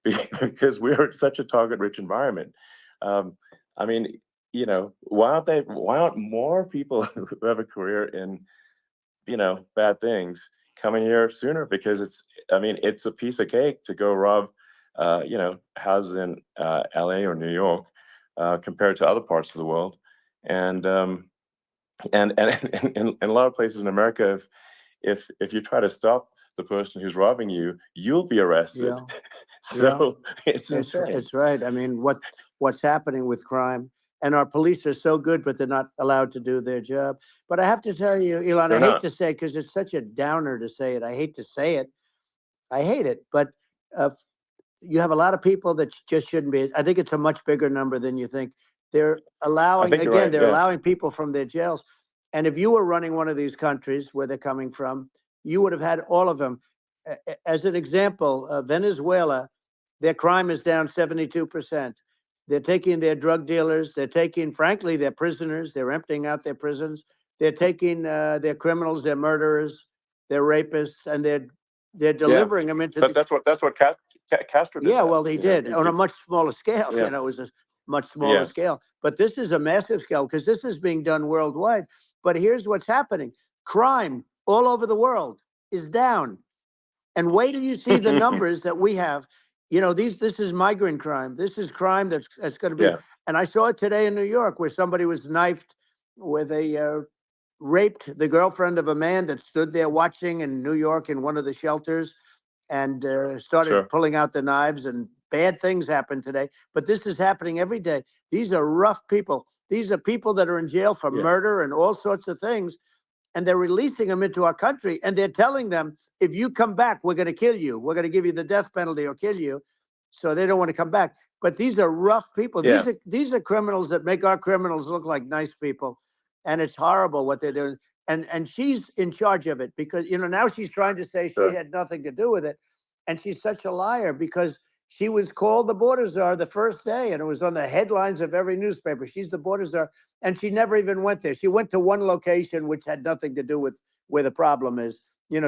because we're in such a target-rich environment. Um, I mean, why aren't more people who have a career in, bad things coming here sooner? Because I mean, it's a piece of cake to go rob, houses in LA or New York, compared to other parts of the world. And in a lot of places in America, if you try to stop the person who's robbing you, you'll be arrested. Yeah. Yeah. So it's It's insane. it's right. I mean, what's happening with crime, and our police are so good, but they're not allowed to do their job. But I have to tell you, Elon, I They're hate not. to say because it's such a downer to say it. I hate to say it. I hate it, but uh, you have a lot of people that just shouldn't be. I think it's a much bigger number than you think. They're I allowing, think you're again, right. they're Yeah. allowing people from their jails. And if you were running one of these countries where they're coming from, you would have had all of them. As an example, Venezuela, their crime is down 72%. They're taking their drug dealers. They're taking, frankly, their prisoners. They're emptying out their prisons. They're taking their criminals, their murderers, their rapists, and they're Yeah. delivering them into But the. that's what Castro did Yeah, that. well, he did on a much smaller scale. Yeah. It was a much smaller Yeah. scale. But this is a massive scale because this is being done worldwide. But here's what's happening: crime all over the world is down. And wait till you see the numbers that we have. This is migrant crime. This is crime that's going to be. Yeah. And I saw it today in New York where somebody was knifed, where they raped the girlfriend of a man that stood there watching in New York in one of the shelters, and started Sure. pulling out the knives, and bad things happen today. But this is happening every day. These are rough people. These are people that are in jail for Yeah. murder and all sorts of things. And they're releasing them into our country. And they're telling them, if you come back, we're going to kill you. We're going to give you the death penalty or kill you. So they don't want to come back. But these are rough people. Yeah. These are criminals that make our criminals look like nice people. And it's horrible what they're doing. And she's in charge of it because, now she's trying to say she Sure. had nothing to do with it. And she's such a liar because she was called the border czar the first day, and it was on the headlines of every newspaper. She's the border czar, and she never even went there. She went to one location which had nothing to do with where the problem is.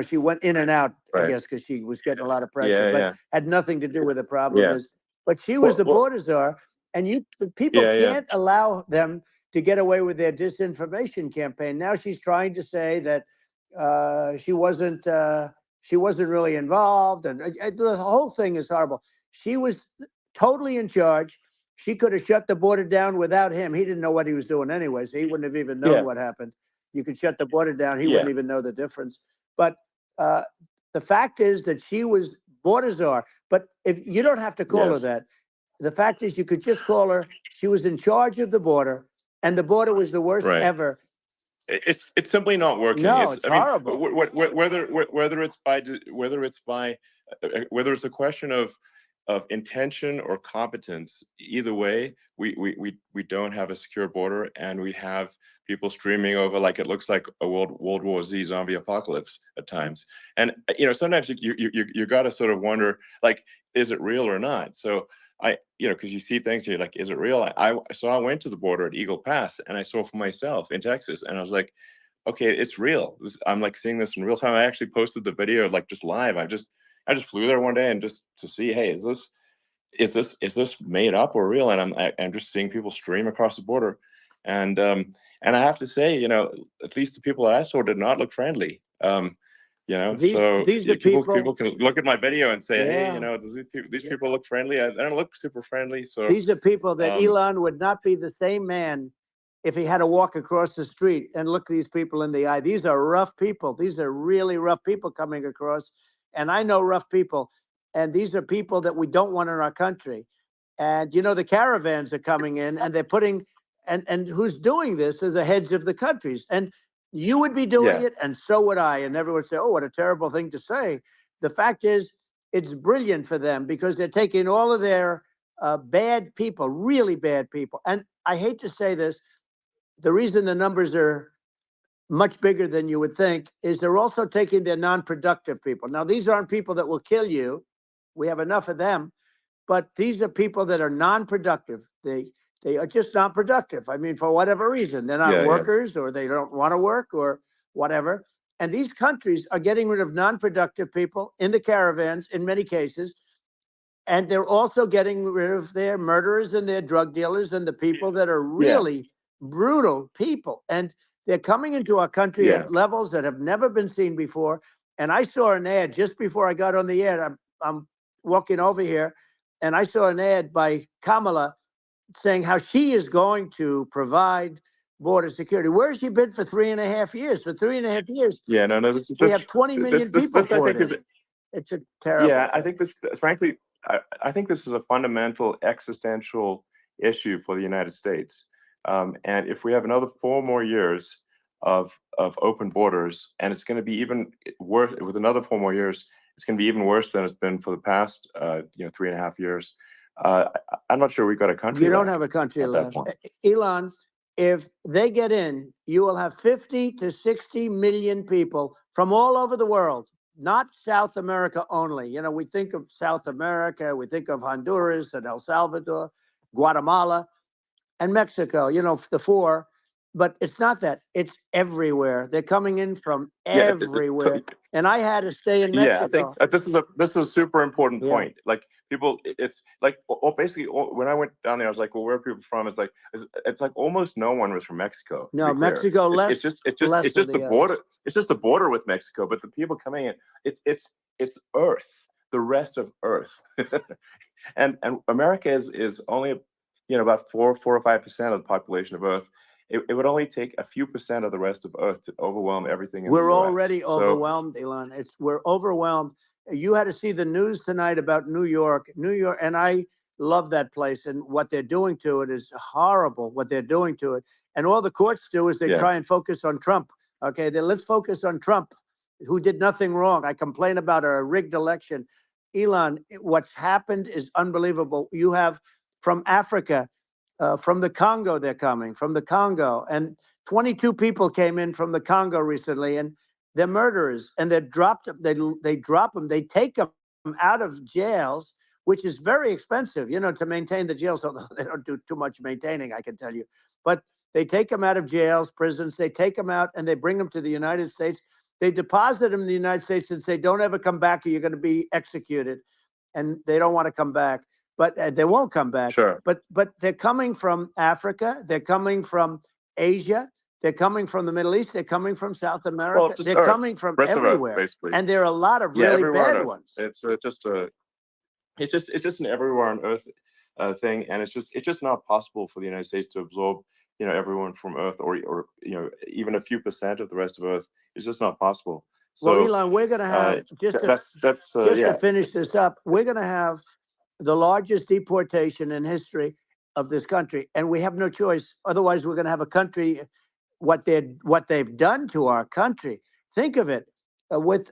She went in and out, I Right. guess, because she was getting a lot of pressure, Yeah. but Yeah. had nothing to do where the problem Yeah. is. But she was the Well, border czar, and people yeah. Yeah. can't allow them to get away with their disinformation campaign. Now she's trying to say that she wasn't really involved, and the whole thing is horrible. She was totally in charge. She could have shut the border down without him. He didn't know what he was doing anyway, so he wouldn't have even known Yeah. what happened. You could shut the border down. He Yeah. wouldn't even know the difference. But the fact is that she was Borders are. But if you don't have to call her Yes. that, the fact is you could just call her. She was in charge of the border, and the border was the worst Right. ever. It's simply not working. No, it's I mean, horrible. whether it's by whether it's a question of intention or competence, either way, we don't have a secure border, and we have people streaming over like it looks like a World War Z zombie apocalypse at times. And sometimes you got to sort of wonder, like, is it real or not? So because you see things, you're like, is it real? So I went to the border at Eagle Pass, and I saw for myself in Texas, and I was like, okay, it's real. I'm like seeing this in real time. I actually posted the video like just live. I just flew there one day and just to see, hey, is this made up or real? And I'm just seeing people stream across the border, and I have to say, at least the people that I saw did not look friendly. So These are people people. can look at my video and say, hey, Yeah. these people look friendly. I don't look super friendly. So These are people that Elon would not be the same man if he had to walk across the street and look these people in the eye. These are rough people. These are really rough people coming across. And I know rough people. And these are people that we don't want in our country. And, the caravans are coming in and they're putting, and who's doing this are the heads of the countries. And you would be doing yeah, it, and so would I. And everyone would say, oh, what a terrible thing to say. The fact is, it's brilliant for them because they're taking all of their bad people, really bad people. And I hate to say this, the reason the numbers are much bigger than you would think is they're also taking their non-productive people. Now, these aren't people that will kill you. We have enough of them, but these are people that are non-productive. They are just not productive. I mean, for whatever reason, they're not yeah, yeah, workers, or they don't want to work, or whatever. And these countries are getting rid of non-productive people in the caravans in many cases. And they're also getting rid of their murderers and their drug dealers and the people that are yeah, really brutal people. And they're coming into our country yeah. at levels that have never been seen before. And I saw an ad just before I got on the air. I'm walking over here, and I saw an ad by Kamala saying how she is going to provide border security. Where has she been for 3.5 years? For 3.5 years, Yeah, no, we have 20 million people this I poured think is in. It's a terrible yeah, I thing. think this, frankly, I think this is a fundamental existential issue for the United States. And if we have another 4 more years of open borders, and it's going to be even worse with another 4 more years, it's going to be even worse than it's been for the past 3.5 years. I'm not sure we've got a country You don't left have a country at that left. point. Elon, if they get in, you will have 50 to 60 million people from all over the world, not South America only. We think of South America, we think of Honduras and El Salvador, Guatemala, and Mexico, the four. But it's not that. It's everywhere. They're coming in from Yeah, everywhere. And I had to stay in yeah, I think Mexico. this is a super important Yeah. point. Like people, it's like basically when I went down there, I was like, well, where are people from? It's like almost no one was from Mexico. To No, be clear, Mexico it's less, just less than the the border. others. It's just the border with Mexico, but the people coming in, it's Earth, the rest of Earth, and America is only about 4 or 5% of the population of Earth. It would only take a few percent of the rest of Earth to overwhelm everything in the We're U.S. already So overwhelmed, Elon. We're overwhelmed. You had to see the news tonight about New York, and I love that place. And what they're doing to it is horrible. What they're doing to it, and all the courts do is they yeah, try and focus on Trump. Okay, then let's focus on Trump, who did nothing wrong. I complain about a rigged election. Elon, what's happened is unbelievable. You have from Africa, from the Congo, they're coming from the Congo, and 22 people came in from the Congo recently, and they're murderers, and they're dropped. They drop them. They take them out of jails, which is very expensive, to maintain the jails. Although they don't do too much maintaining, I can tell you. But they take them out of jails, prisons. They take them out and they bring them to the United States. They deposit them in the United States and say, "Don't ever come back, or you're going to be executed." And they don't want to come back, but they won't come back. sure. But they're coming from Africa. They're coming from Asia. They're coming from the Middle East. They're coming from South Well, America. just They're Earth, coming from rest of Earth, everywhere. basically. And there are a lot of Yeah, really everywhere on bad Earth. ones. It's just an everywhere on Earth thing, and it's just not possible for the United States to absorb everyone from Earth, or even a few percent of the rest of Earth. It's just not possible. Well, So Elon, we're going to have that's just yeah. to finish this up. We're going to have the largest deportation in history of this country, and we have no choice. Otherwise, we're going to have a country. What they've done to our country. Think of it, with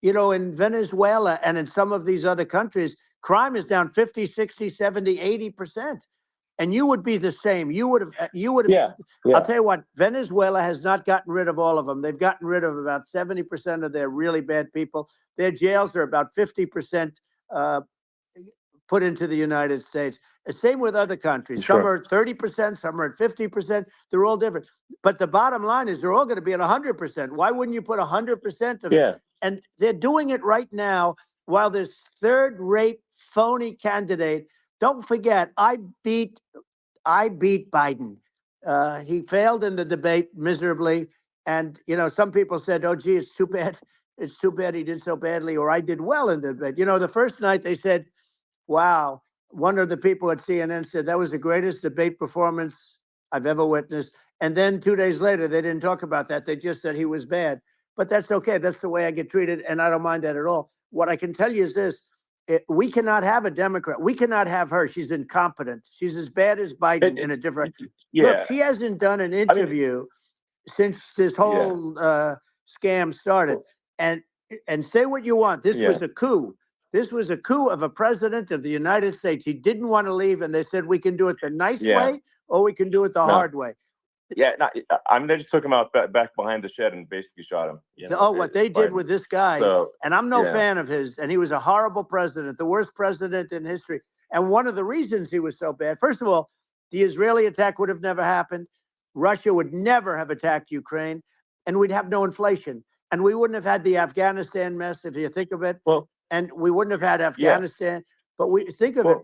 in Venezuela and in some of these other countries, crime is down 50, 60, 70, 80%. And you would be the same. You would have. Yeah. I'll tell you what. Venezuela has not gotten rid of all of them. They've gotten rid of about 70% of their really bad people. Their jails are about 50% put into the United States. The same with other countries. Some are at 30%, some are at 50%. They're all different. But the bottom line is they're all going to be at 100%. Why wouldn't you put 100% of it? And they're doing it right now while this third-rate phony candidate. Don't forget, I beat Biden. He failed in the debate miserably. And, some people said, oh, gee, it's too bad. It's too bad he did so badly, or I did well in the debate. The first night they said, wow. One of the people at CNN said that was the greatest debate performance I've ever witnessed. And then 2 days later, they didn't talk about that. They just said he was bad. But that's okay. That's the way I get treated. And I don't mind that at all. What I can tell you is this. We cannot have a Democrat. We cannot have her. She's incompetent. She's as bad as Biden in a different. Look, she hasn't done an interview since this whole scam started. And say what you want. This was a coup. This was a coup of a president of the United States. He didn't want to leave, and they said, we can do it the nice way, or we can do it the hard way. They just took him out back behind the shed and basically shot him. What they did with this guy, and I'm no fan of his, and he was a horrible president, the worst president in history. And one of the reasons he was so bad, first of all, the Israeli attack would have never happened. Russia would never have attacked Ukraine, and we'd have no inflation. And we wouldn't have had the Afghanistan mess, if you think of it. Well, and we wouldn't have had Afghanistan. But we think of it.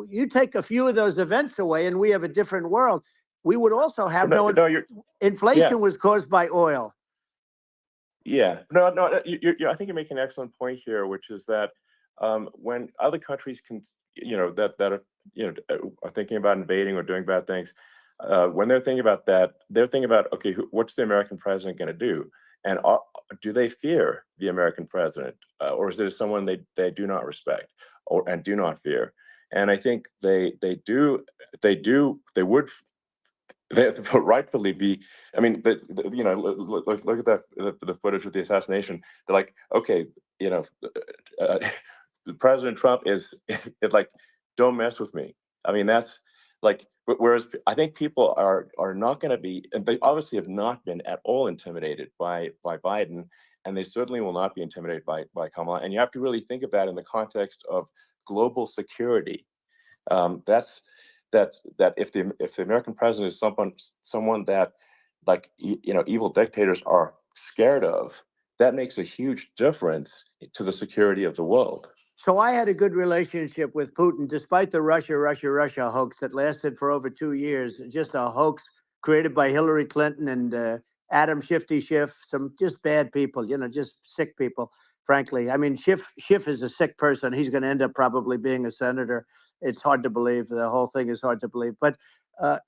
You take a few of those events away, and we have a different world. We would also have inflation was caused by oil. I think you make an excellent point here, which is that when other countries can, that are thinking about invading or doing bad things, when they're thinking about that, they're thinking about, okay, what's the American president going to do? And do they fear the American president, or is it someone they do not respect and do not fear? And I think they would rightfully be. I mean, look at the footage of the assassination. They're like, okay, President Trump is like, don't mess with me. I mean, that's like. Whereas I think people are not going to be, and they obviously have not been at all intimidated by Biden, and they certainly will not be intimidated by Kamala. And you have to really think of that in the context of global security. That if the American president is someone that, like, evil dictators are scared of, that makes a huge difference to the security of the world. So I had a good relationship with Putin, despite the Russia hoax that lasted for over 2 years. Just a hoax created by Hillary Clinton and Adam Schiff, some just bad people, just sick people, frankly. I mean, Schiff is a sick person. He's going to end up probably being a senator. It's hard to believe. The whole thing is hard to believe. But,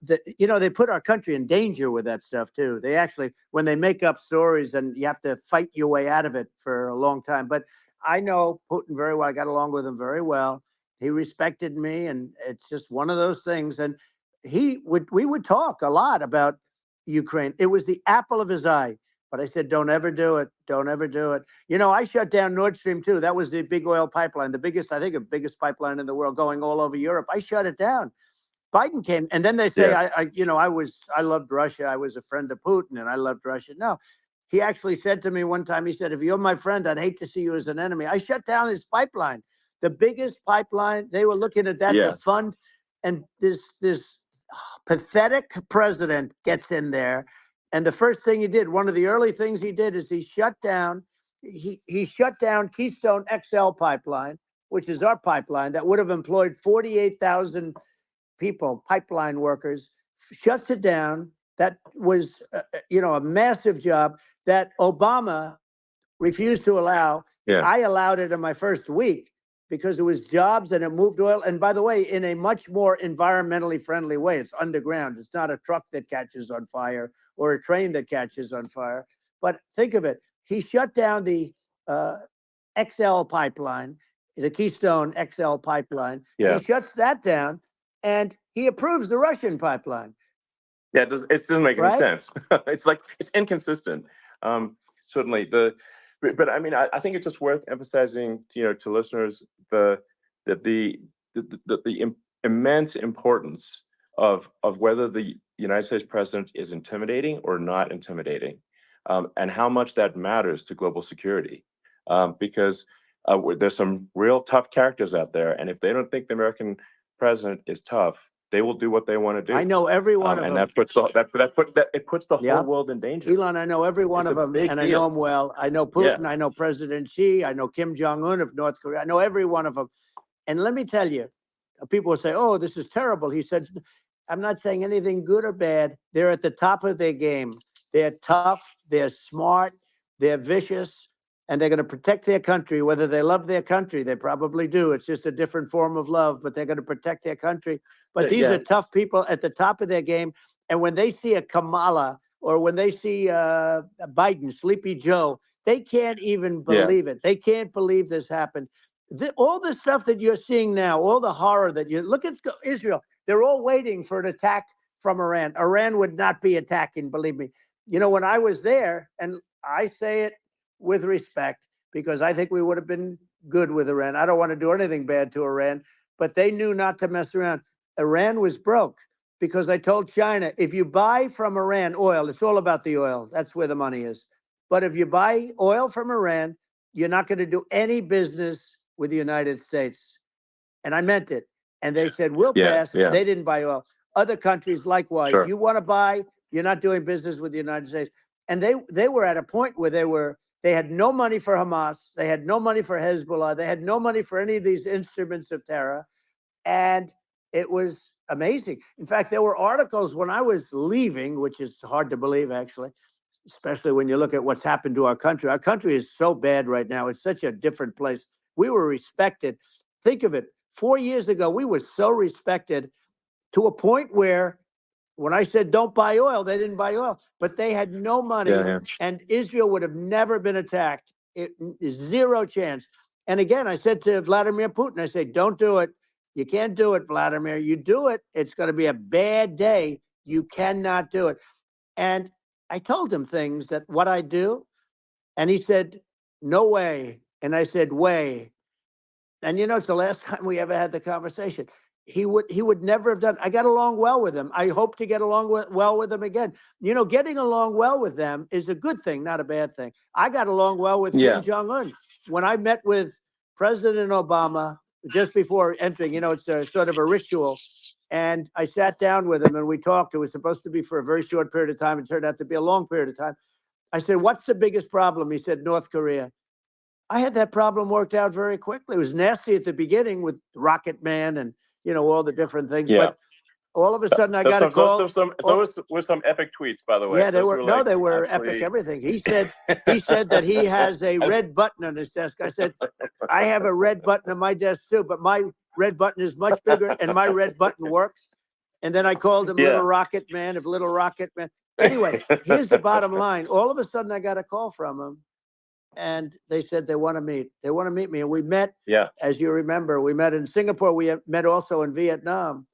they put our country in danger with that stuff, too. They actually, when they make up stories, and you have to fight your way out of it for a long time. But I know Putin very well. I got along with him very well. He respected me, and it's just one of those things. And we would talk a lot about Ukraine. It was the apple of his eye. But I said, don't ever do it. Don't ever do it. I shut down Nord Stream 2. That was the big oil pipeline, the biggest pipeline in the world going all over Europe. I shut it down. Biden came, and then they say, I loved Russia. I was a friend of Putin, and I loved Russia. No. He actually said to me one time, he said, if you're my friend, I'd hate to see you as an enemy. I shut down his pipeline, the biggest pipeline. They were looking at that to fund. And this pathetic president gets in there. And the first thing he did, one of the early things he did, is he shut down Keystone XL pipeline, which is our pipeline that would have employed 48,000 people, pipeline workers, shuts it down. That was, a massive job that Obama refused to allow. I allowed it in my first week because it was jobs and it moved oil. And by the way, in a much more environmentally friendly way. It's underground. It's not a truck that catches on fire or a train that catches on fire. But think of it. he shut down the XL pipeline, the Keystone XL pipeline. Yeah. He shuts that down, and he approves the Russian pipeline. Yeah, it doesn't make any Right? sense. It's like it's inconsistent. Certainly but I mean, I think it's just worth emphasizing, to listeners the immense importance of whether the United States president is intimidating or not intimidating, and how much that matters to global security. Because there's some real tough characters out there, and if they don't think the American president is tough, they will do what they want to do. I know every one of and them. that puts it puts the Yeah. whole world in danger. Elon, I know every one It's of a them, big and I deal. know them well. I know Putin. I know President Xi. I know Kim Jong-un of North Korea. I know every one of them. And let me tell you, people will say, "Oh, this is terrible." He said, "I'm not saying anything good or bad. They're at the top of their game. They're tough. They're smart. They're vicious, and they're going to protect their country. Whether they love their country, they probably do. It's just a different form of love, but they're going to protect their country. But these are tough people at the top of their game. And when they see a Kamala or when they see Biden, Sleepy Joe, they can't even believe it. They can't believe this happened. All the stuff that you're seeing now, all the horror that you look at Israel, they're all waiting for an attack from Iran. Iran would not be attacking, believe me. When I was there, and I say it with respect because I think we would have been good with Iran. I don't want to do anything bad to Iran, but they knew not to mess around. Iran was broke because I told China, if you buy from Iran oil, it's all about the oil. That's where the money is. But if you buy oil from Iran, you're not going to do any business with the United States. And I meant it. And they said, we'll pass. They didn't buy oil. Other countries, likewise. Sure. You want to buy, you're not doing business with the United States. And they were at a point where they had no money for Hamas. They had no money for Hezbollah. They had no money for any of these instruments of terror. And it was amazing. In fact, there were articles when I was leaving, which is hard to believe, actually, especially when you look at what's happened to our country. Our country is so bad right now. It's such a different place. We were respected. Think of it. 4 years ago, we were so respected to a point where when I said don't buy oil, they didn't buy oil, but they had no money, and Israel would have never been attacked. It is zero chance. And again, I said to Vladimir Putin, I said, don't do it. You can't do it, Vladimir. You do it, it's going to be a bad day. You cannot do it. And I told him things that what I do, and he said, no way. And I said, way. And it's the last time we ever had the conversation. He would never have done. I got along well with him. I hope to get along well with him again. Getting along well with them is a good thing, not a bad thing. I got along well with Kim Jong-un. When I met with President Obama just before entering, it's a sort of a ritual. And I sat down with him and we talked. It was supposed to be for a very short period of time. It turned out to be a long period of time. I said, what's the biggest problem? He said, North Korea. I had that problem worked out very quickly. It was nasty at the beginning with Rocket Man and, all the different things. But all of a sudden I got a call. Those were some epic tweets, by the way. Yeah, they were epic everything. He said that he has a red button on his desk. I said, I have a red button on my desk too, but my red button is much bigger and my red button works. And then I called him Little Rocket Man of Little Rocket Man. Anyway, here's the bottom line. All of a sudden I got a call from him. And they said they want to meet. They want to meet me. And we met, as you remember, we met in Singapore. We met also in Vietnam.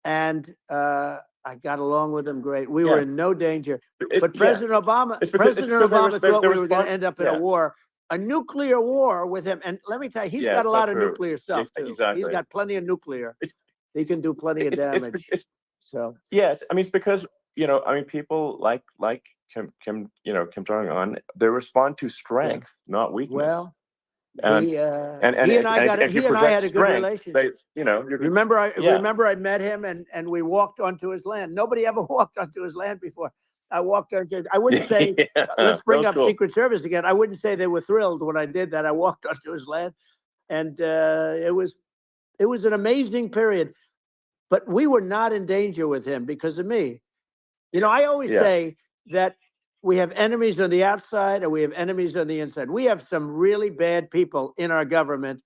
And I got along with them great. We were in no danger. But President Obama thought we were going to end up in a war, a nuclear war with him. And let me tell you, he's got a lot of nuclear stuff, too. Exactly. He's got plenty of nuclear. He can do plenty of damage. Yes. I mean, it's because, people like Kim Jong-un, they respond to strength, not weakness. Well, he and I had a good relationship. Remember I met him and we walked onto his land. Nobody ever walked onto his land before. I walked onto. I wouldn't say let's bring up Secret Service again. I wouldn't say they were thrilled when I did that. I walked onto his land, and it was an amazing period. But we were not in danger with him because of me. I always say that we have enemies on the outside and we have enemies on the inside. We have some really bad people in our government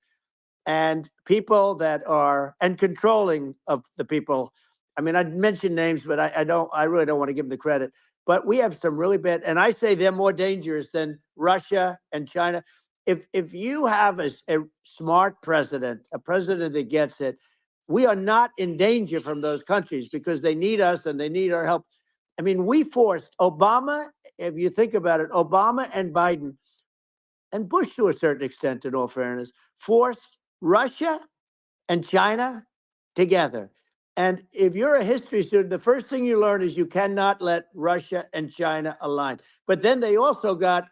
and people that are controlling of the people. I mean, I'd mention names, but I really don't want to give them the credit. but we have some really bad, and I say they're more dangerous than Russia and China. If you have a smart president, a president that gets it, we are not in danger from those countries because they need us and they need our help. I mean, we forced Obama, if you think about it, Obama and Biden and Bush to a certain extent, in all fairness, forced Russia and China together. And if you're a history student, the first thing you learn is you cannot let Russia and China align. But then they also got,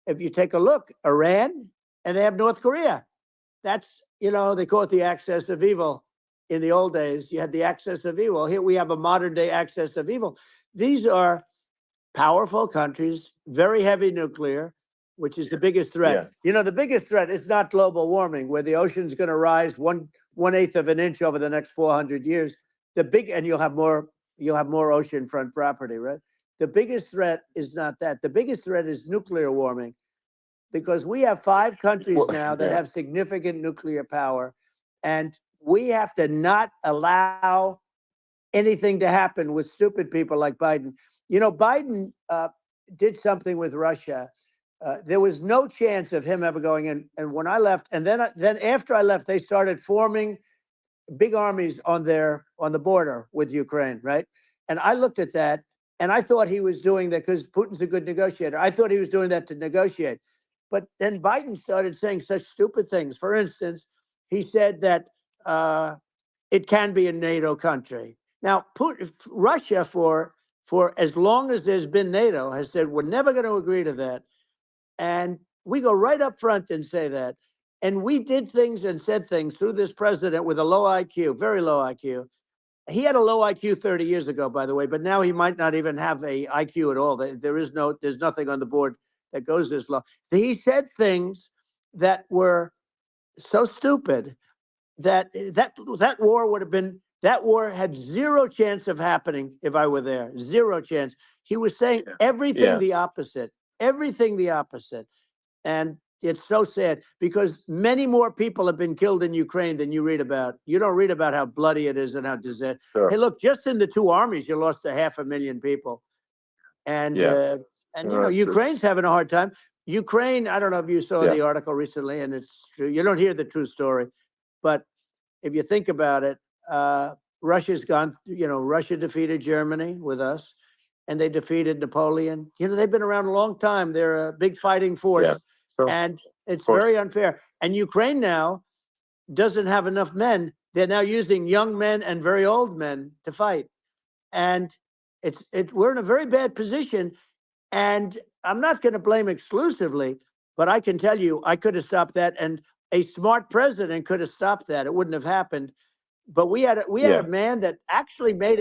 if you take a look, Iran, and they have North Korea. That's, they call it the axis of evil. In the old days, you had the axis of evil. Here we have a modern day axis of evil. These are powerful countries, very heavy nuclear, which is the biggest threat. The biggest threat is not global warming, where the ocean's going to rise 1/8 of an inch over the next 400 years. And you'll have more oceanfront property, right? The biggest threat is not that. The biggest threat is nuclear warming, because we have 5 countries now that have significant nuclear power, and we have to not allow anything to happen with stupid people like Biden. Biden did something with Russia. There was no chance of him ever going in. And when I left, and then after I left, they started forming big armies on the border with Ukraine, right? And I looked at that, and I thought he was doing that because Putin's a good negotiator. I thought he was doing that to negotiate. But then Biden started saying such stupid things. For instance, he said that it can be a NATO country. Now, Russia, for as long as there's been NATO, has said we're never going to agree to that. And we go right up front and say that. And we did things and said things through this president with a low IQ, very low IQ. He had a low IQ 30 years ago, by the way, but now he might not even have a IQ at all. There's nothing on the board that goes this low. He said things that were so stupid that war had zero chance of happening if I were there. Zero chance. He was saying everything the opposite. Everything the opposite. And it's so sad because many more people have been killed in Ukraine than you read about. You don't read about how bloody it is and how disaster. Sure. Hey, look, just in the 2 armies, you lost 500,000 people. And Ukraine's having a hard time. Ukraine, I don't know if you saw the article recently, and it's true. You don't hear the true story. But if you think about it, Russia's gone, Russia defeated Germany with us, and they defeated Napoleon. They've been around a long time. They're a big fighting force. Yeah. So, and it's very unfair. And Ukraine now doesn't have enough men. They're now using young men and very old men to fight. And we're in a very bad position. And I'm not going to blame exclusively, but I can tell you I could have stopped that. And a smart president could have stopped that. It wouldn't have happened. But we had a man that actually made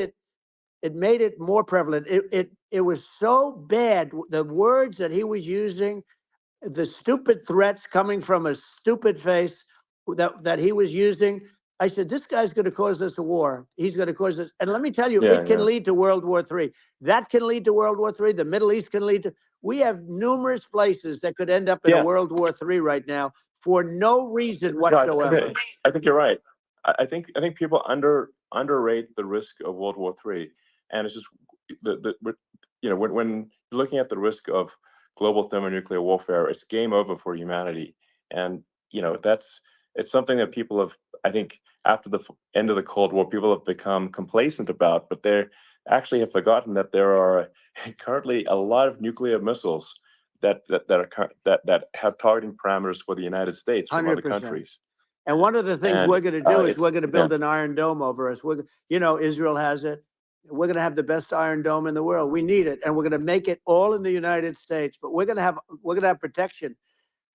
it more prevalent. It was so bad. The words that he was using, the stupid threats coming from a stupid face that he was using. I said, this guy's going to cause us a war. He's going to cause us. And let me tell you, it can lead to World War III. That can lead to World War III. The Middle East can lead to. We have numerous places that could end up in a World War III right now for no reason whatsoever. No, I think you're right. I think people underrate the risk of World War III, and it's just when you're looking at the risk of global thermonuclear warfare, it's game over for humanity, and it's something that people have, I think, after the end of the Cold War, people have become complacent about, but they actually have forgotten that there are currently a lot of nuclear missiles that have targeting parameters for the United States from 100%. Other countries. And one of the things we're going to do is we're going to build an Iron Dome over us. Israel has it. We're going to have the best Iron Dome in the world. We need it, and we're going to make it all in the United States. But we're going to have protection,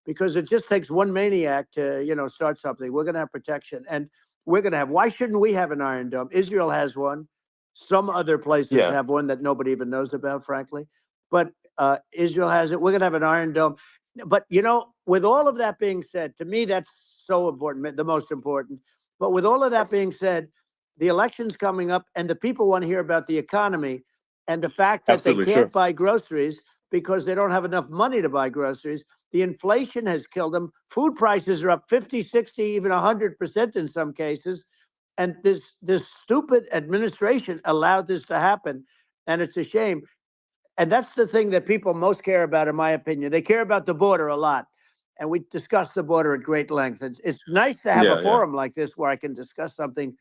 because it just takes one maniac to start something. We're going to have protection, and we're going to have. Why shouldn't we have an Iron Dome? Israel has one. Some other places have one that nobody even knows about, frankly. But Israel has it. We're going to have an Iron Dome. But with all of that being said, to me that's so important, the most important. But with all of that being said, the election's coming up, and the people want to hear about the economy and the fact that they can't buy groceries because they don't have enough money to buy groceries. The inflation has killed them. Food prices are up 50, 60, even 100% in some cases. And this stupid administration allowed this to happen. And it's a shame. And that's the thing that people most care about, in my opinion. They care about the border a lot. And we discuss the border at great length. It's nice to have a forum like this where I can discuss something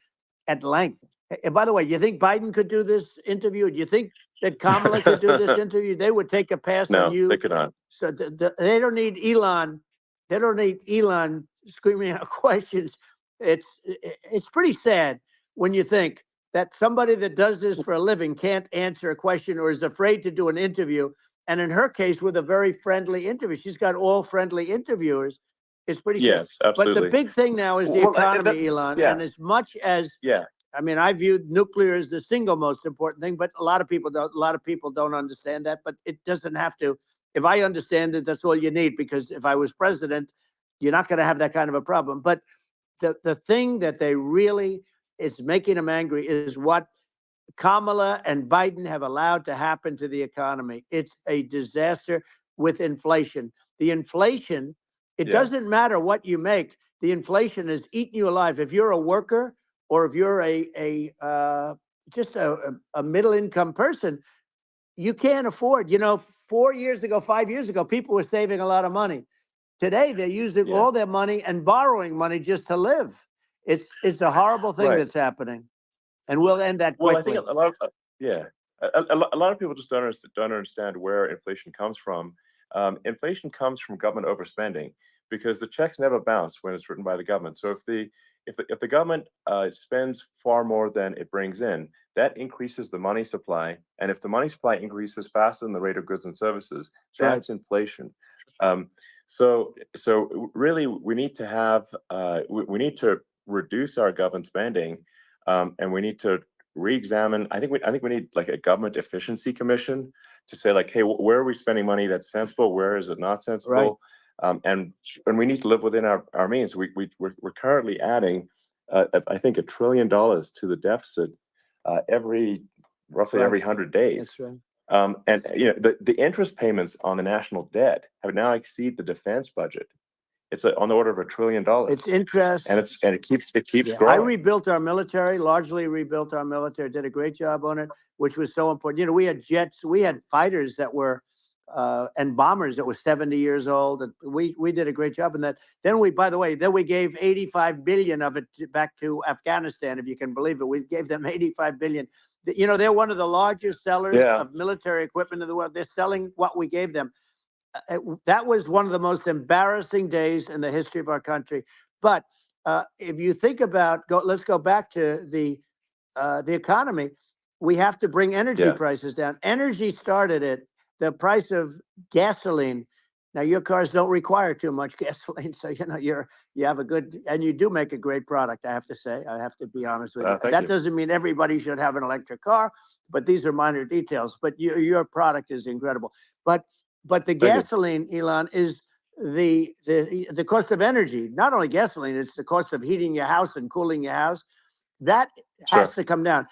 at length. And by the way, you think Biden could do this interview? Do you think that Kamala could do this interview? They would take a pass on you. No, they could not. So they don't need Elon. They don't need Elon screaming out questions. It's pretty sad when you think that somebody that does this for a living can't answer a question or is afraid to do an interview. And in her case, with a very friendly interview, she's got all friendly interviewers. It's pretty sad. Yes, absolutely. But the big thing now is the economy, Elon. Yeah. And as much as I mean, I view nuclear as the single most important thing, but a lot of people don't. A lot of people don't understand that. But it doesn't have to. If I understand it, that's all you need. Because if I was president, you're not going to have that kind of a problem. But the thing that they really is making them angry is what Kamala and Biden have allowed to happen to the economy. It's a disaster with inflation. The inflation, it doesn't matter what you make. The inflation is eating you alive. If you're a worker or if you're just a middle income person, you can't afford. 4 years ago, 5 years ago, people were saving a lot of money. Today, they're using all their money and borrowing money just to live. It's a horrible thing that's happening. And we'll end that quickly. Well, I think a lot of a lot of people just don't understand where inflation comes from. Inflation comes from government overspending because the checks never bounce when it's written by the government. So if the government spends far more than it brings in, that increases the money supply. And if the money supply increases faster than the rate of goods and services, that's inflation. So really, we need to have we need to reduce our government spending. And we need to re-examine. I think we need like a government efficiency commission to say like, hey, where are we spending money that's sensible? Where is it not sensible? And we need to live within our means. We're currently adding, I think, $1 trillion to the deficit roughly every 100 days. That's right. And the interest payments on the national debt have now exceeded the defense budget. It's on the order of $1 trillion. It's interest, and it keeps growing. I rebuilt our military, largely rebuilt our military. Did a great job on it, which was so important. We had jets, we had fighters that were, and bombers that were 70 years old, and we did a great job in that. Then by the way, we gave 85 billion of it back to Afghanistan, if you can believe it. We gave them 85 billion. They're one of the largest sellers of military equipment in the world. They're selling what we gave them. That was one of the most embarrassing days in the history of our country. But if you think about, let's go back to the economy. We have to bring energy prices down. Energy started at the price of gasoline. Now your cars don't require too much gasoline, so you have a good, and you do make a great product. I have to say, I have to be honest with you. That doesn't mean everybody should have an electric car, but these are minor details. But your product is incredible. But the gasoline, Elon, is the cost of energy. Not only gasoline, it's the cost of heating your house and cooling your house. That has to come down.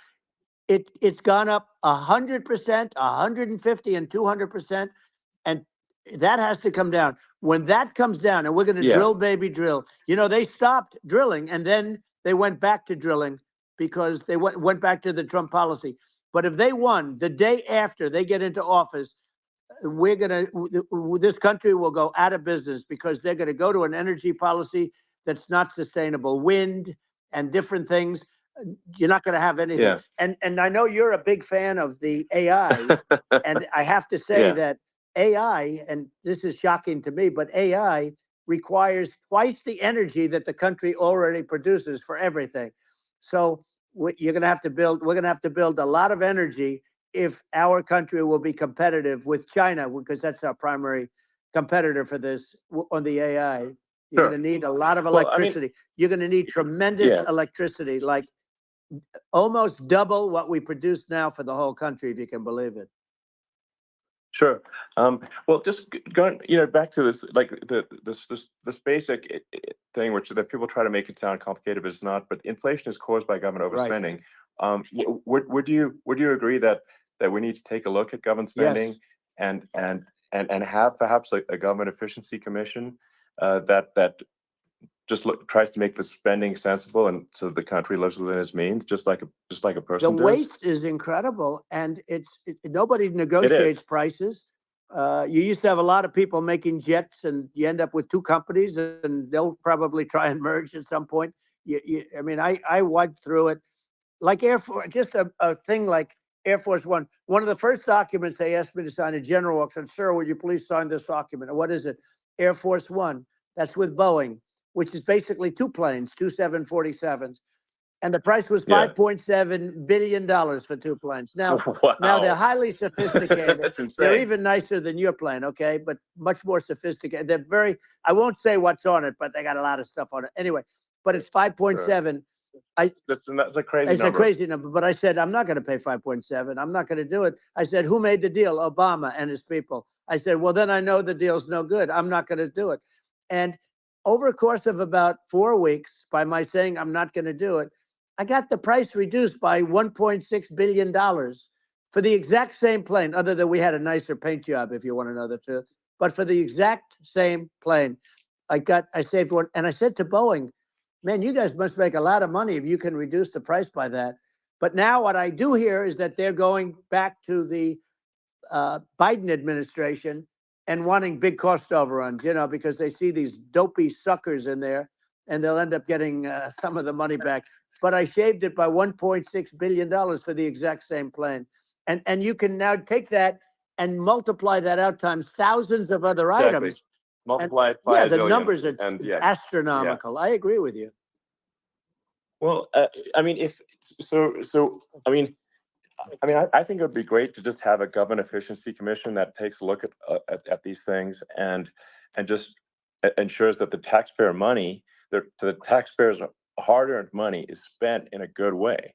It's gone up 100%, 150, and 200%, and that has to come down. When that comes down, and we're going to drill, baby, drill. They stopped drilling, and then they went back to drilling because they went back to the Trump policy. But if they won the day after they get into office, this country will go out of business because they're going to go to an energy policy that's not sustainable. Wind and different things. You're not going to have anything. And I know you're a big fan of the AI. And I have to say that AI, and this is shocking to me, but AI requires twice the energy that the country already produces for everything. So we're going to have to build a lot of energy if our country will be competitive with China, because that's our primary competitor for this on the AI. You're going to need a lot of electricity. You're going to need tremendous electricity, like almost double what we produce now for the whole country, if you can believe it. Sure. Well, just going, back to this, like this basic thing, that people try to make it sound complicated, but it's not. But inflation is caused by government overspending. Would you agree that we need to take a look at government spending and have perhaps a government efficiency commission that tries to make the spending sensible, and so the country lives within its means, just like a The person does. waste is incredible, and nobody It negotiates is. prices. You used to have a lot of people making jets, and you end up with two companies, and they'll probably try and merge at some point. I mean, I went through it like Air Force, just a thing like Air Force One. One of the first documents they asked me to sign, a general walks in, "Sir, would you please sign this document?" And what is it? Air Force One. That's with Boeing, which is basically two planes, two 747s. And the price was Yeah. $5.7 billion for two planes. Now Wow. they're highly sophisticated. That's insane. They're even nicer than your plane, okay? But much more sophisticated. They're very, I won't say what's on it, but they got a lot of stuff on it. Anyway, but it's 5.7. That's a crazy It's number. a crazy number, but I said, I'm not going to pay 5.7. I'm not going to do it. I said, who made the deal? Obama and his people. I said, well, then I know the deal's no good. I'm not going to do it. And over a course of about 4 weeks, by my saying I'm not going to do it, I got the price reduced by $1.6 billion for the exact same plane, other than we had a nicer paint job, if you want to know the truth. But for the exact same plane, I saved one. And I said to Boeing, man, you guys must make a lot of money if you can reduce the price by that. But now what I do hear is that they're going back to the Biden administration and wanting big cost overruns, because they see these dopey suckers in there, and they'll end up getting some of the money back. But I shaved it by $1.6 billion for the exact same plane. And you can now take that and multiply that out times thousands of other items. Multiply it by a the zillion, numbers are and astronomical. I agree with you. Well, I mean, I think it would be great to just have a government efficiency commission that takes a look at these things and just ensures that the taxpayer money, the taxpayers' hard-earned money, is spent in a good way.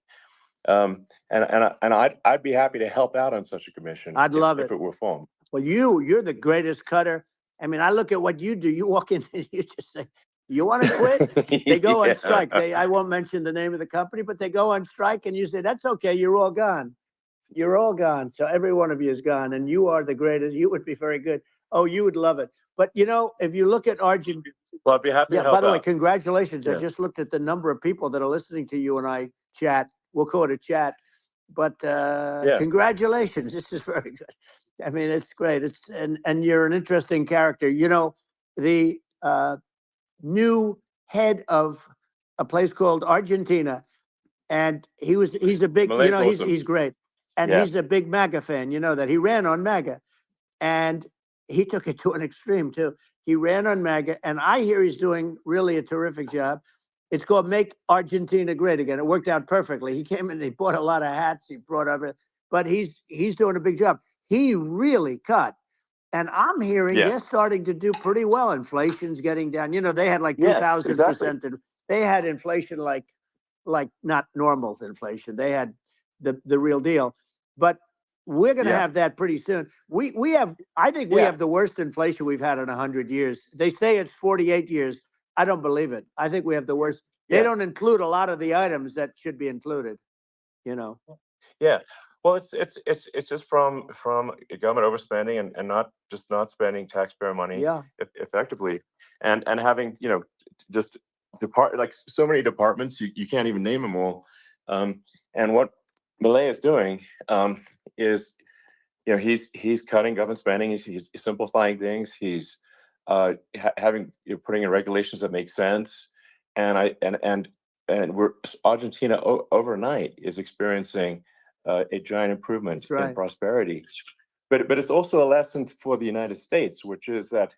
And I'd be happy to help out on such a commission. I'd love if it were formed. Well, you're the greatest cutter. I mean, I look at what you do. You walk in and you just say, you want to quit? They go on strike. I won't mention the name of the company, but they go on strike, and you say, that's okay. You're all gone. You're all gone. So every one of you is gone, and you are the greatest. You would be very good. Oh, you would love it. But, if you look at Argentina. Well, I'd be happy to help by the way, out. congratulations. Yeah. I just looked at the number of people that are listening to you and I chat. We'll call it a chat. But congratulations. This is very good. I mean, it's great. And you're an interesting character. The new head of a place called Argentina, and he's a big, Malay's awesome. he's great. And he's a big MAGA fan, that he ran on MAGA. And he took it to an extreme too. He ran on MAGA, and I hear he's doing really a terrific job. It's called Make Argentina Great Again. It worked out perfectly. He came in, he bought a lot of hats, he brought everything, but he's doing a big job. He really cut. And I'm hearing they're starting to do pretty well. Inflation's getting down. They had like 2,000%. Exactly. They had inflation like not normal inflation. They had the real deal. But we're going to have that pretty soon. I think we have the worst inflation we've had in 100 years. They say it's 48 years. I don't believe it. I think we have the worst. They don't include a lot of the items that should be included. Yeah. Well, it's just from government overspending and not spending taxpayer money effectively, and having just like so many departments you can't even name them all. And what Milei is doing is he's cutting government spending. He's simplifying things. He's having putting in regulations that make sense. And Argentina overnight is experiencing a giant improvement in prosperity. But it's also a lesson for the United States, which is that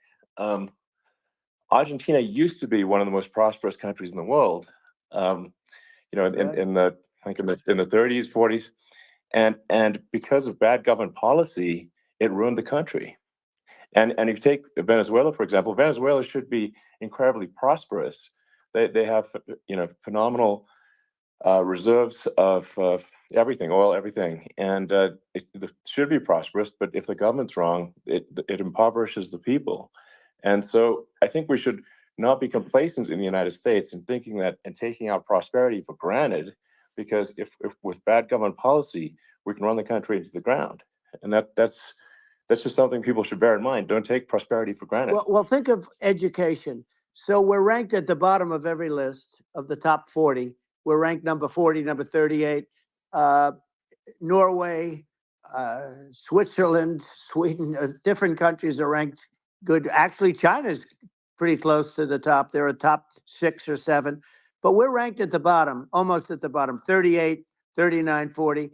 Argentina used to be one of the most prosperous countries in the world. In the 30s, 40s, and because of bad government policy, it ruined the country. And if you take Venezuela, for example, Venezuela should be incredibly prosperous. They have phenomenal reserves of everything, oil, everything, and it should be prosperous. But if the government's wrong, it impoverishes the people. And so I think we should not be complacent in the United States in thinking that and taking our prosperity for granted, because if with bad government policy, we can run the country into the ground. And that's just something people should bear in mind. Don't take prosperity for granted. Well, think of education. So we're ranked at the bottom of every list of the top 40. We're ranked number 40, number 38. Norway, Switzerland, Sweden, different countries are ranked good. Actually, China's pretty close to the top. They're a top 6 or 7, but we're ranked at the bottom, almost at the bottom, 38, 39, 40.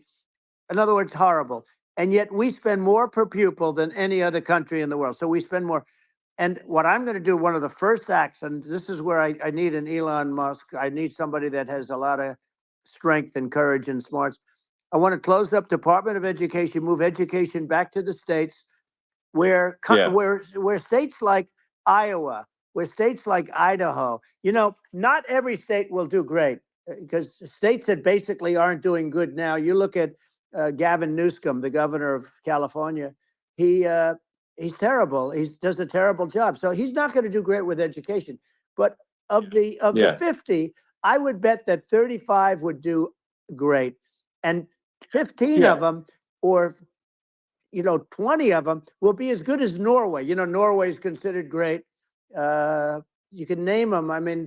In other words, horrible. And yet we spend more per pupil than any other country in the world. So we spend more. And what I'm going to do, one of the first acts, and this is where I need an Elon Musk. I need somebody that has a lot of strength and courage and smarts. I want to close up Department of Education, move education back to the states, where states like Iowa, where states like Idaho, not every state will do great, because states that basically aren't doing good now. You look at Gavin Newsom, the governor of California. He's terrible. He does a terrible job. So he's not going to do great with education. But of the 50, I would bet that 35 would do great, and 15 of them, or 20 of them, will be as good as Norway. Norway is considered great. You can name them. I mean,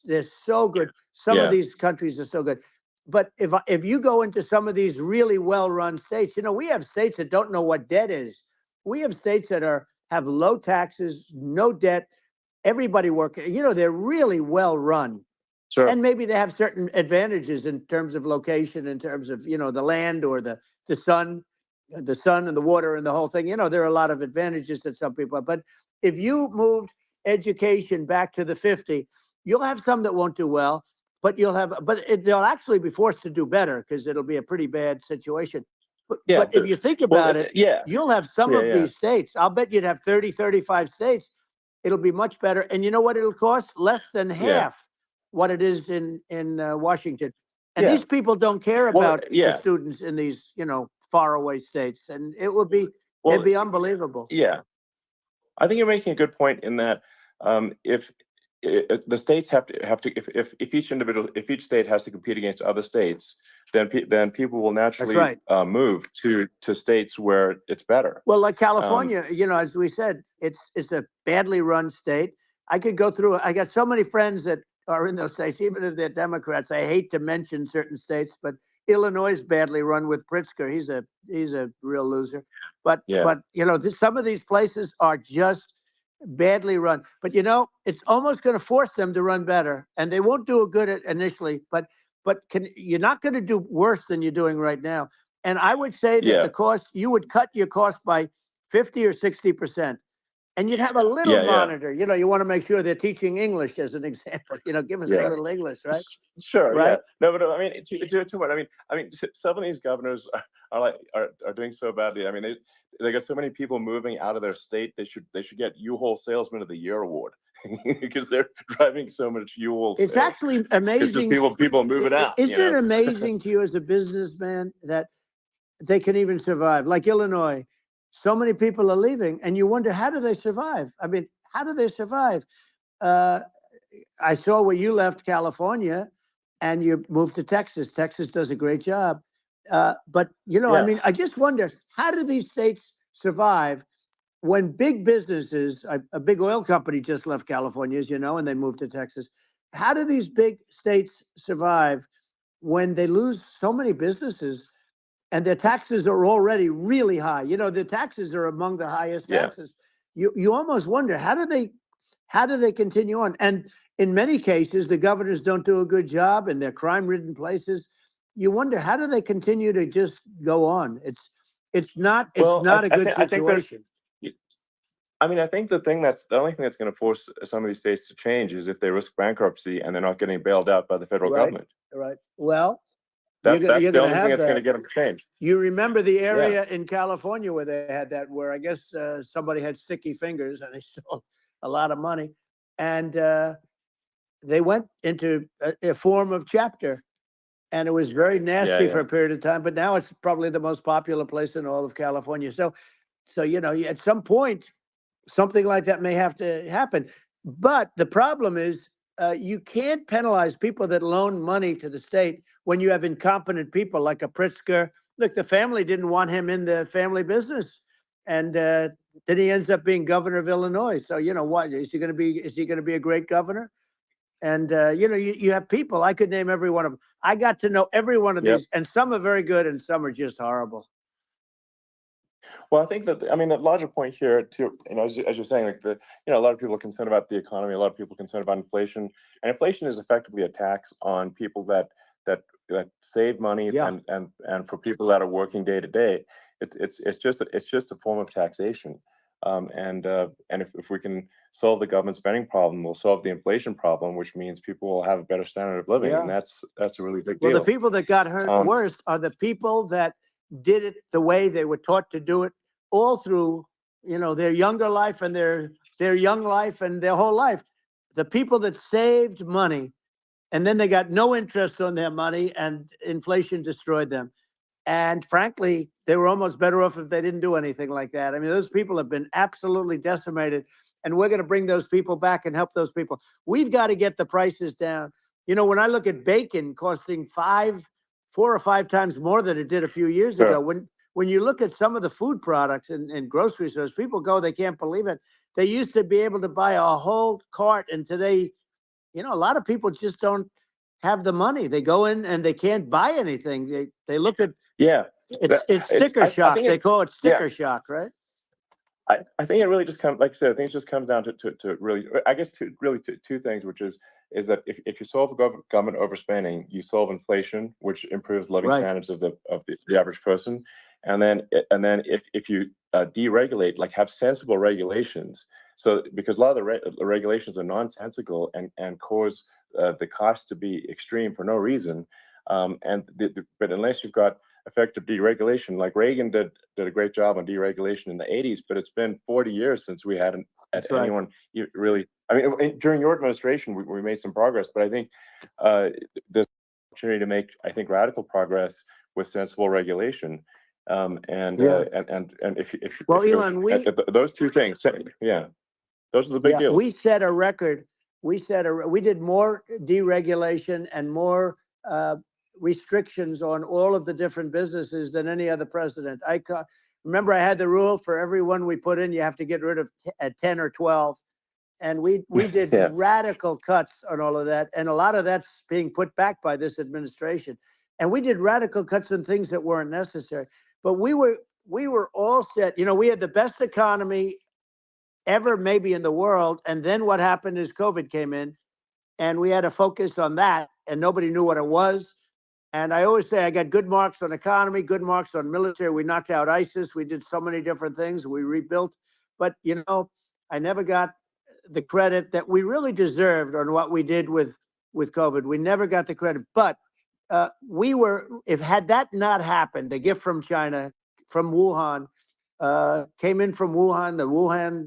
they're so good. Some of these countries are so good. But if you go into some of these really well-run states, we have states that don't know what debt is. We have states that have low taxes, no debt, everybody working. They're really well-run. Sure. And maybe they have certain advantages in terms of location, in terms of, the land or the sun and the water and the whole thing. There are a lot of advantages that some people have. But if you moved education back to the 50, you'll have some that won't do well, but they'll actually be forced to do better, because it'll be a pretty bad situation. But if you think about it, you'll have some of these states. I'll bet you'd have 30, 35 states. It'll be much better. And you know what it'll cost? Less than half what it is in Washington. And these people don't care about the students in these, faraway states. And it'd be unbelievable. Yeah. I think you're making a good point in that if the states have to if each state has to compete against other states, then people will naturally move to states where it's better. Well, like California, as we said, it's a badly run state. I could go through. I got so many friends that are in those states, even if they're Democrats. I hate to mention certain states, but Illinois is badly run with Pritzker. He's a real loser. But some of these places are just badly run. But it's almost going to force them to run better, and they won't do good initially. But you're not going to do worse than you're doing right now. And I would say that the cost, you would cut your cost by 50 or 60%. And you'd have a little monitor. You want to make sure they're teaching English, as an example. Give us a little English, right? Sure. Right? Yeah. No, but I mean, too much. I mean, some of these governors are doing so badly. I mean, they got so many people moving out of their state. They should get U-Haul Salesman of the Year award because they're driving so much U-Haul. It's actually amazing. It's just people moving out. Isn't it amazing to you as a businessman that they can even survive? Like Illinois. So many people are leaving, and you wonder, how do they survive? I mean, how do they survive? I saw where you left California and you moved to Texas. Texas does a great job. But, I mean, I just wonder, how do these states survive when big businesses, a big oil company just left California, as you know, and they moved to Texas. How do these big states survive when they lose so many businesses? And their taxes are already really high. The taxes are among the highest taxes. You almost wonder, how do they continue on? And in many cases, the governors don't do a good job, and they're crime-ridden places. You wonder, how do they continue to just go on? It's not a good situation. I think the only thing that's going to force some of these states to change is if they risk bankruptcy and they're not getting bailed out by the federal government. Right. Well, that's the only thing that's going to get them to change. You remember the area in California where they had that, where I guess somebody had sticky fingers and they stole a lot of money, and they went into a form of chapter, and it was very nasty for a period of time. But now it's probably the most popular place in all of California. So at some point, something like that may have to happen. But the problem is, you can't penalize people that loan money to the state when you have incompetent people like a Pritzker. Look, the family didn't want him in the family business, and then he ends up being governor of Illinois. So what is he going to be? Is he going to be a great governor? And you have people. I could name every one of them. I got to know every one of Yep. these, and some are very good, and some are just horrible. Well, I think that the larger point here, too, as you're saying, like a lot of people are concerned about the economy, a lot of people are concerned about inflation, and inflation is effectively a tax on people that save money, Yeah. and for people that are working day to day, it's just a form of taxation. And if we can solve the government spending problem, we'll solve the inflation problem, which means people will have a better standard of living, and Yeah. that's a really big Well, deal. the people that got hurt worst are the people that did it the way they were taught to do it all through, their younger life and their young life and their whole life. The people that saved money and then they got no interest on their money and inflation destroyed them. And frankly, they were almost better off if they didn't do anything like that. I mean, those people have been absolutely decimated, and we're going to bring those people back and help those people. We've got to get the prices down. When I look at bacon costing 4 or 5 times more than it did a few years ago, when you look at some of the food products in grocery stores, people go, they can't believe it. They used to be able to buy a whole cart, and today, a lot of people just don't have the money. They go in and they can't buy anything. They look at it's sticker shock. They call it sticker shock, right? I think it really just comes, like I said, I think it just comes down to really, I guess, two things, which is that if you solve government overspending, you solve inflation, which improves living standards of the average person, and then if you deregulate, like have sensible regulations, so because a lot of the regulations are nonsensical and cause the cost to be extreme for no reason, but unless you've got effective deregulation, like Reagan did a great job on deregulation in the 80s, but it's been 40 years since we had anyone really. I mean, during your administration, we made some progress, but I think there's opportunity to make, I think, radical progress with sensible regulation. And if Elon, those two things, those are the big deals. We set a record. We did more deregulation and more restrictions on all of the different businesses than any other president. Remember, I had the rule for every one we put in, you have to get rid of 10 or 12. And we did radical cuts on all of that. And a lot of that's being put back by this administration. And we did radical cuts on things that weren't necessary. But we were all set. We had the best economy ever maybe in the world. And then what happened is COVID came in, and we had to focus on that, and nobody knew what it was. And I always say I got good marks on economy, good marks on military. We knocked out ISIS. We did so many different things. We rebuilt. But, I never got the credit that we really deserved on what we did with COVID. We never got the credit. But had that not happened, a gift from China, from Wuhan, came in from Wuhan, the Wuhan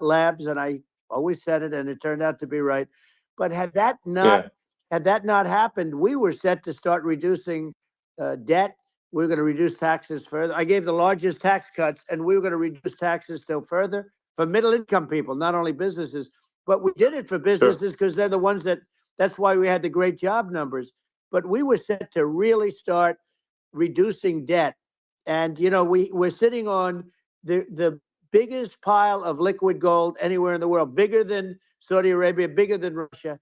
labs, and I always said it, and it turned out to be right. But had that not happened, we were set to start reducing debt. We were going to reduce taxes further. I gave the largest tax cuts, and we were going to reduce taxes still further for middle-income people, not only businesses. But we did it for businesses because they're the ones that's why we had the great job numbers. But we were set to really start reducing debt. And, we're sitting on the biggest pile of liquid gold anywhere in the world, bigger than Saudi Arabia, bigger than Russia.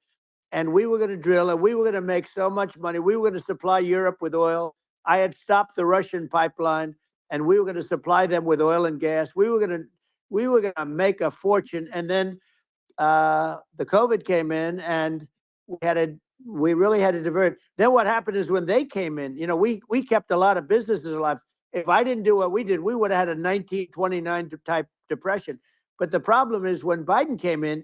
And we were going to drill, and we were going to make so much money. We were going to supply Europe with oil. I had stopped the Russian pipeline, and we were going to supply them with oil and gas. We were going to make a fortune. And then the COVID came in, and we really had to divert. Then what happened is when they came in, we kept a lot of businesses alive. If I didn't do what we did, we would have had a 1929 type depression. But the problem is when Biden came in,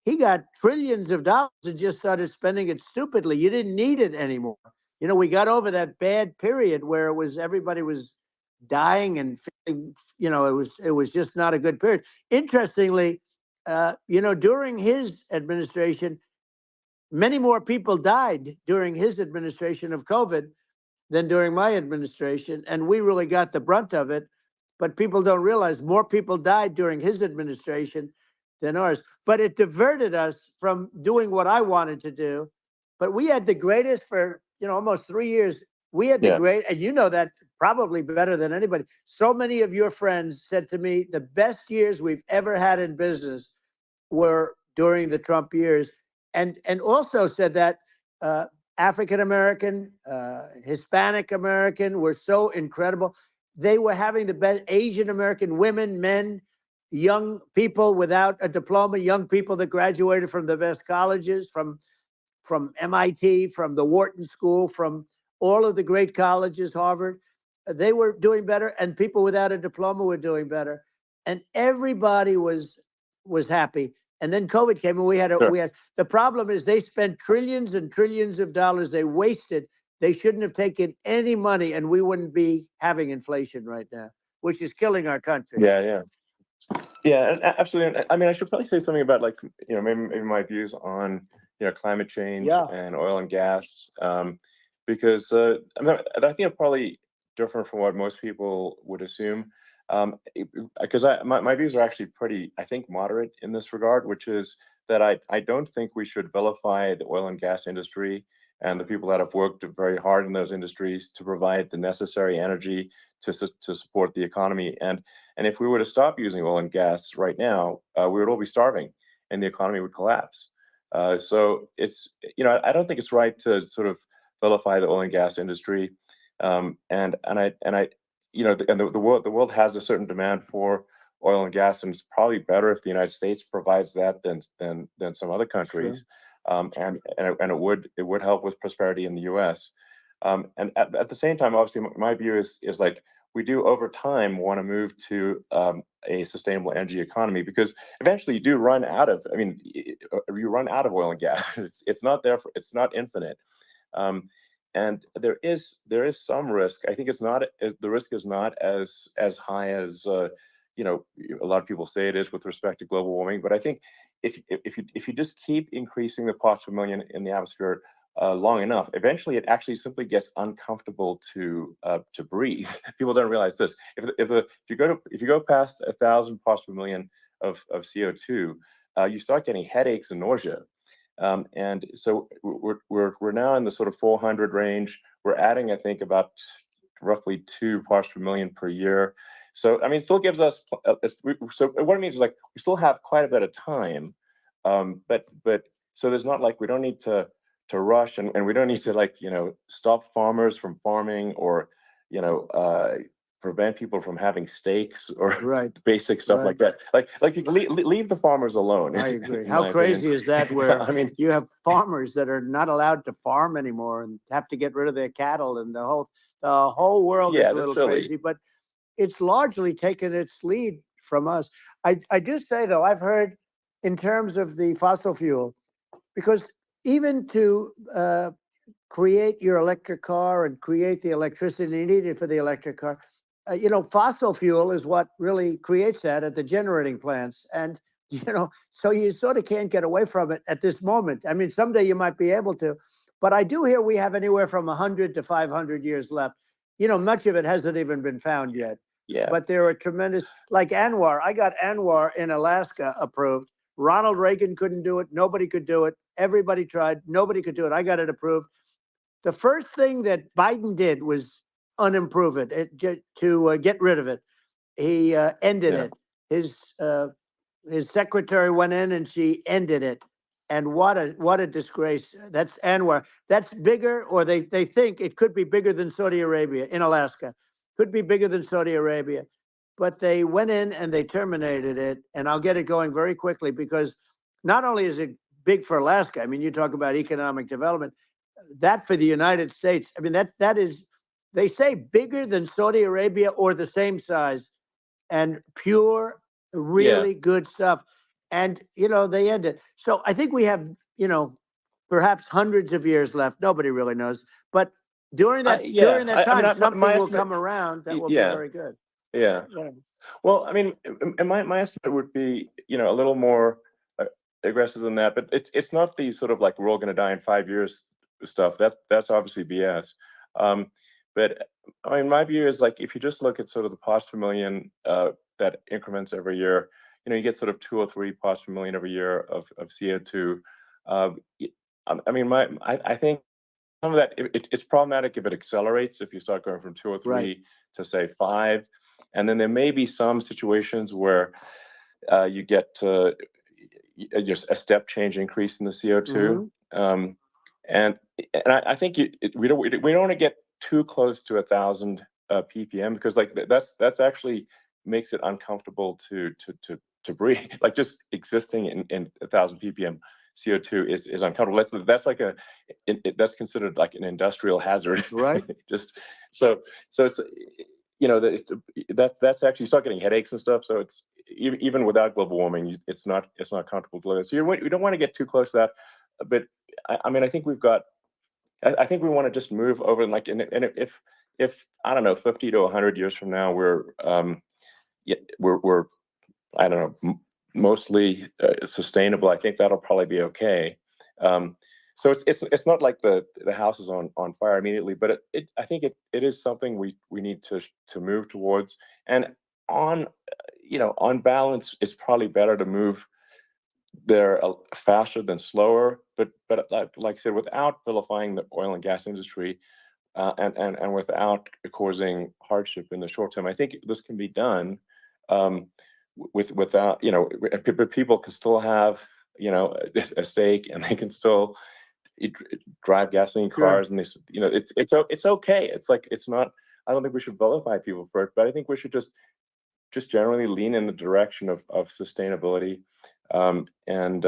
he got trillions of dollars and just started spending it stupidly. You didn't need it anymore. We got over that bad period where everybody was dying and feeling, it was just not a good period. Interestingly, during his administration, many more people died during his administration of COVID than during my administration. And we really got the brunt of it. But people don't realize more people died during his administration than ours. But it diverted us from doing what I wanted to do. But we had the greatest for, almost 3 years. We had the Yeah. great, and you know that probably better than anybody. So many of your friends said to me, the best years we've ever had in business were during the Trump years, and also said that African American, Hispanic American were so incredible. They were having the best. Asian American women, men, young people without a diploma, young people that graduated from the best colleges, from MIT, from the Wharton School, from all of the great colleges, Harvard. They were doing better, and people without a diploma were doing better, and everybody was happy. And then COVID came, and we had Sure. the problem is they spent trillions and trillions of dollars. They wasted. They shouldn't have taken any money, and we wouldn't be having inflation right now, which is killing our country. Yeah. Yeah, and absolutely. And I mean, I should probably say something about, like, maybe my views on, climate change Yeah. and oil and gas, because I mean, I think it's probably different from what most people would assume. Because my views are actually pretty, I think, moderate in this regard, which is that I don't think we should vilify the oil and gas industry and the people that have worked very hard in those industries to provide the necessary energy to support the economy. And if we were to stop using oil and gas right now, we would all be starving, and the economy would collapse. So it's, I don't think it's right to sort of vilify the oil and gas industry. And I, the world has a certain demand for oil and gas, and it's probably better if the United States provides that than some other countries. And it would help with prosperity in the U.S. And at the same time, obviously, my view is like, we do over time want to move to a sustainable energy economy, because eventually you do run out of. I mean, you run out of oil and gas. It's not there. It's not infinite. And there is some risk. I think the risk is not as high as a lot of people say it is with respect to global warming. But I think if you just keep increasing the parts per million in the atmosphere long enough, eventually it actually simply gets uncomfortable to breathe. People don't realize this. If you go past 1,000 parts per million of CO2, you start getting headaches and nausea. And so we're now in the sort of 400 range. We're adding, I think, about roughly 2 parts per million per year. So I mean, it still gives us. So what it means is, like, we still have quite a bit of time, but so there's not, like, we don't need to rush, and we don't need to, like, stop farmers from farming, or prevent people from having steaks, or Right. basic stuff like that. Like you can leave the farmers alone. I agree. in How my crazy opinion. is that? Where I mean, you have farmers that are not allowed to farm anymore and have to get rid of their cattle, and the whole world is yeah, a that's little silly. crazy. But it's largely taken its lead from us. I just say, though, I've heard in terms of the fossil fuel, because even to create your electric car and create the electricity needed for the electric car, fossil fuel is what really creates that at the generating plants. And, so you sort of can't get away from it at this moment. I mean, someday you might be able to, but I do hear we have anywhere from 100 to 500 years left. Much of it hasn't even been found yet. Yeah. But there are tremendous, like Anwar. I got Anwar in Alaska approved. Ronald Reagan couldn't do it. Nobody could do it. Everybody tried. Nobody could do it. I got it approved. The first thing that Biden did was unimprove it, to get rid of it. He ended it. His secretary went in and she ended it. And what a disgrace. That's Anwar. That's bigger, or they think it could be bigger than Saudi Arabia in Alaska. Could be bigger than Saudi Arabia. But they went in and they terminated it. And I'll get it going very quickly, because not only is it big for Alaska, I mean, you talk about economic development, that for the United States, I mean, that is, they say, bigger than Saudi Arabia or the same size, and pure, really good stuff. And, they end it. So I think we have, perhaps hundreds of years left. Nobody really knows. But during that time, something will come around that will be very good. Yeah. Well, I mean, and my estimate would be, a little more aggressive than that. But it's not the sort of, like, we're all going to die in 5 years stuff. That's obviously BS. But I mean, my view is, like, if you just look at sort of the parts per million that increments every year, you get sort of 2 or 3 parts per million every year of CO2. I mean, I think some of that it's problematic if it accelerates, if you start going from 2 or 3 Right. to say 5, and then there may be some situations where you get just a step change increase in the CO2. Um, and I think we don't want to get too close to 1,000 ppm, because like that's actually makes it uncomfortable to breathe. Like just existing in 1,000 ppm CO2 is uncomfortable. That's like that's considered like an industrial hazard. Right. Just so it's that's actually, you start getting headaches and stuff. So it's even without global warming, it's not comfortable to live. So you don't want to get too close to that. But I mean, I think we've got. I think we want to just move over, and like, and if I don't know, 50 to 100 years from now, we're I don't know, mostly sustainable. I think that'll probably be okay. So it's not like the house is on fire immediately, but I think it is something we need to move towards. And on on balance, it's probably better to move there faster than slower. But like I said, without vilifying the oil and gas industry, and without causing hardship in the short term, I think this can be done. Without people can still have a stake, and they can still drive gasoline cars, and it's okay. It's like, it's not. I don't think we should vilify people for it, but I think we should just generally lean in the direction of sustainability. And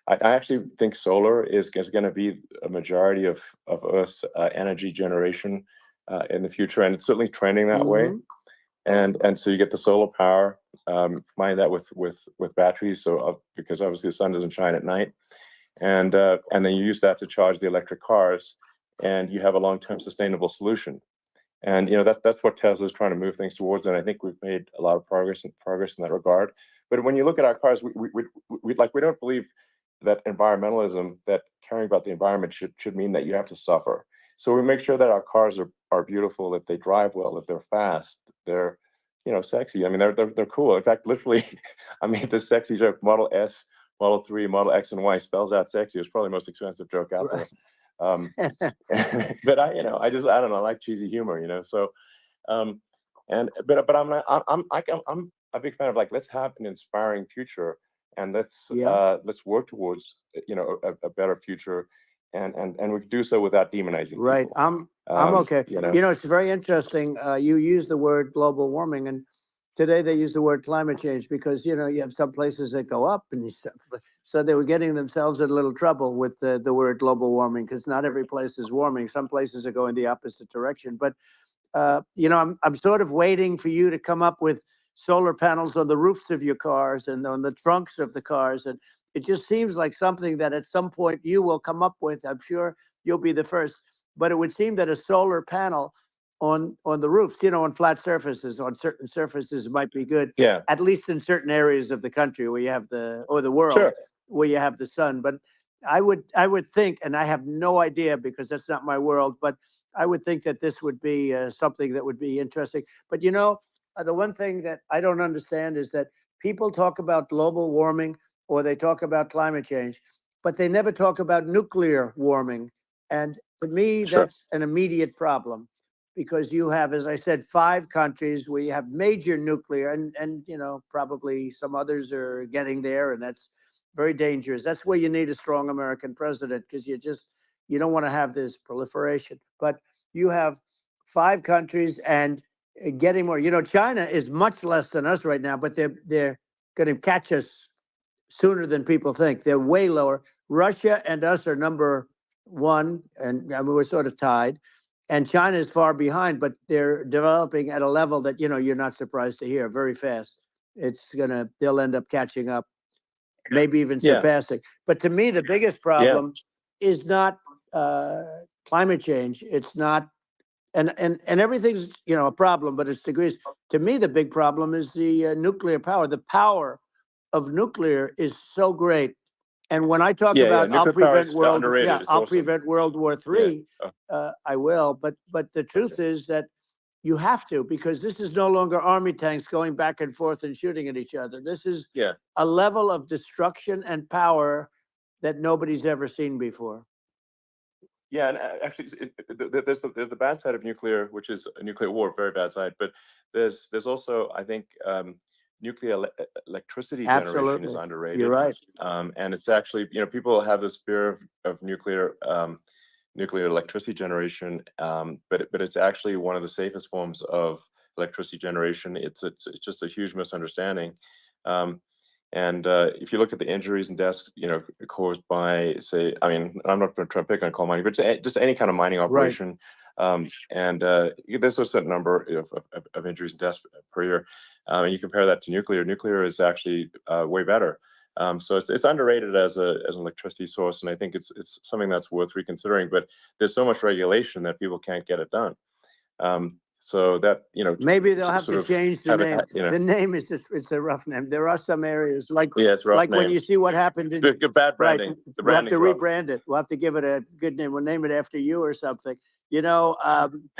I actually think solar is going to be a majority of Earth's energy generation in the future, and it's certainly trending that way. And so you get the solar power, combine that with batteries, so because obviously the sun doesn't shine at night, and then you use that to charge the electric cars, and you have a long-term sustainable solution. And that's what Tesla is trying to move things towards, and I think we've made a lot of progress in that regard. But when you look at our cars, we don't believe that environmentalism, that caring about the environment should mean that you have to suffer. So we make sure that our cars are beautiful, that they drive well, that they're fast, they're sexy. I mean, they're cool. In fact, literally, I made this sexy joke: Model S, Model 3, Model X, and Y spells out sexy. It's probably the most expensive joke out there. But I don't know, I like cheesy humor, so but I'm a big fan of, like, let's have an inspiring future, and let's work towards a better future, and we can do so without demonizing Right. people. I'm okay. It's very interesting. You use the word global warming, and today they use the word climate change, because you have some places that go up, and so they were getting themselves in a little trouble with the word global warming, because not every place is warming. Some places are going the opposite direction. But I'm sort of waiting for you to come up with solar panels on the roofs of your cars and on the trunks of the cars, and it just seems like something that at some point you will come up with. I'm sure you'll be the first. But it would seem that a solar panel on the roofs, on flat surfaces, on certain surfaces, might be good. Yeah. At least in certain areas of the country where you have the world, Sure. where you have the sun. But I would think, and I have no idea because that's not my world, but I would think that this would be something that would be interesting. But the one thing that I don't understand is that people talk about global warming, or they talk about climate change, but they never talk about nuclear warming. And to me, Sure. that's an immediate problem, because you have, as I said, 5 countries where you have major nuclear, and probably some others are getting there, and that's very dangerous. That's where you need a strong American president, because you don't want to have this proliferation. But you have 5 countries and getting more. China is much less than us right now, but they're going to catch us sooner than people think. They're way lower. Russia and us are number 1, and I mean, we're sort of tied. And China is far behind, but they're developing at a level that you're not surprised to hear, very fast. They'll end up catching up, maybe even surpassing. But to me, the biggest problem is not climate change. It's not, and everything's a problem, but it's degrees. To me, the big problem is the nuclear power. The power of nuclear is so great. And when I talk about I'll prevent World War III, I will. But the truth is that you have to, because this is no longer army tanks going back and forth and shooting at each other. This is a level of destruction and power that nobody's ever seen before. Yeah, and actually, there's the bad side of nuclear, which is a nuclear war, very bad side. But there's also, I think, nuclear electricity generation is Absolutely. You're underrated. right. And it's actually, people have this fear of nuclear electricity generation, but it's actually one of the safest forms of electricity generation. It's just a huge misunderstanding. And if you look at the injuries and deaths, caused by, say, I mean, I'm not going to try to pick on coal mining, but just any kind of mining Right. operation. And there's a certain number of injuries and deaths per year. And you compare that to nuclear. Nuclear is actually way better. So it's underrated as an electricity source, and I think it's something that's worth reconsidering. But there's so much regulation that people can't get it done. So that, Maybe they'll have sort to of change the have it, name. The name is it's a rough name. There are some areas like yeah, it's a rough like when name. you see what happened in Good bad right. branding. The We'll have to branding's rough. rebrand it. We'll have to give it a good name. We'll name it after you or something. No,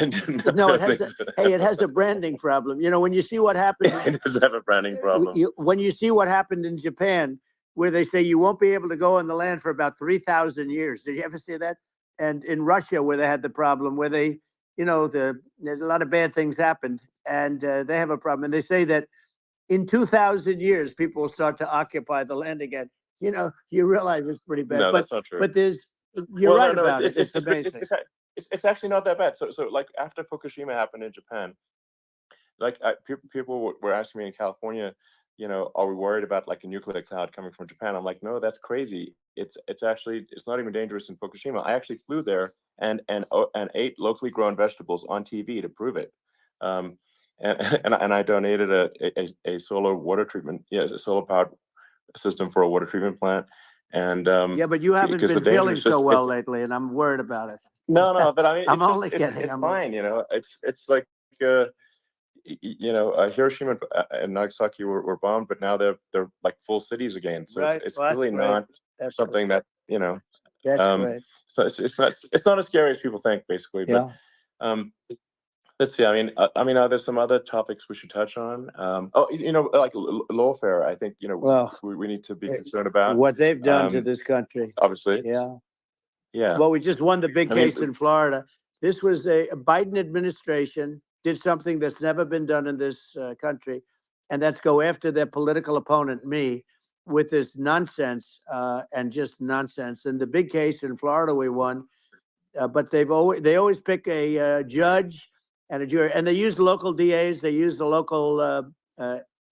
it has it has a branding problem. When you see what happened, It does have a branding problem. when you see what happened in Japan, where they say you won't be able to go on the land for about 3,000 years. Did you ever see that? And in Russia, where they had the problem, where they, there's a lot of bad things happened, and they have a problem. And they say that in 2,000 years, people will start to occupy the land again. You realize it's pretty bad. No, that's not true. But you're right about it. It's It's amazing. it's actually not that bad. So like after Fukushima happened in Japan, like people were asking me in California, are we worried about like a nuclear cloud coming from Japan? I'm like, no, that's crazy. It's not even dangerous in Fukushima. I actually flew there and ate locally grown vegetables on TV to prove it. And I donated a solar water treatment, a solar powered system for a water treatment plant. And Yeah, but you haven't because the been danger feeling is so just well lately, and I'm worried about it. no, but I mean, I'm it's only just kidding. it's fine, It's like Hiroshima and Nagasaki were bombed, but now they're like full cities again. So Right. it's Well, that's really great. not That's something great. that That's um great. so it's not as scary as people think, basically. Yeah. But let's see. I mean, are there some other topics we should touch on? Like lawfare. I think Well, we need to be concerned about what they've done to this country. obviously. Yeah. Yeah. Well, we just won the big I mean, case in Florida. This was a Biden administration did something that's never been done in this country, and that's go after their political opponent, me, with this nonsense and just nonsense. And the big case in Florida we won, but they always pick a judge and a jury, and they use local DAs, they use the local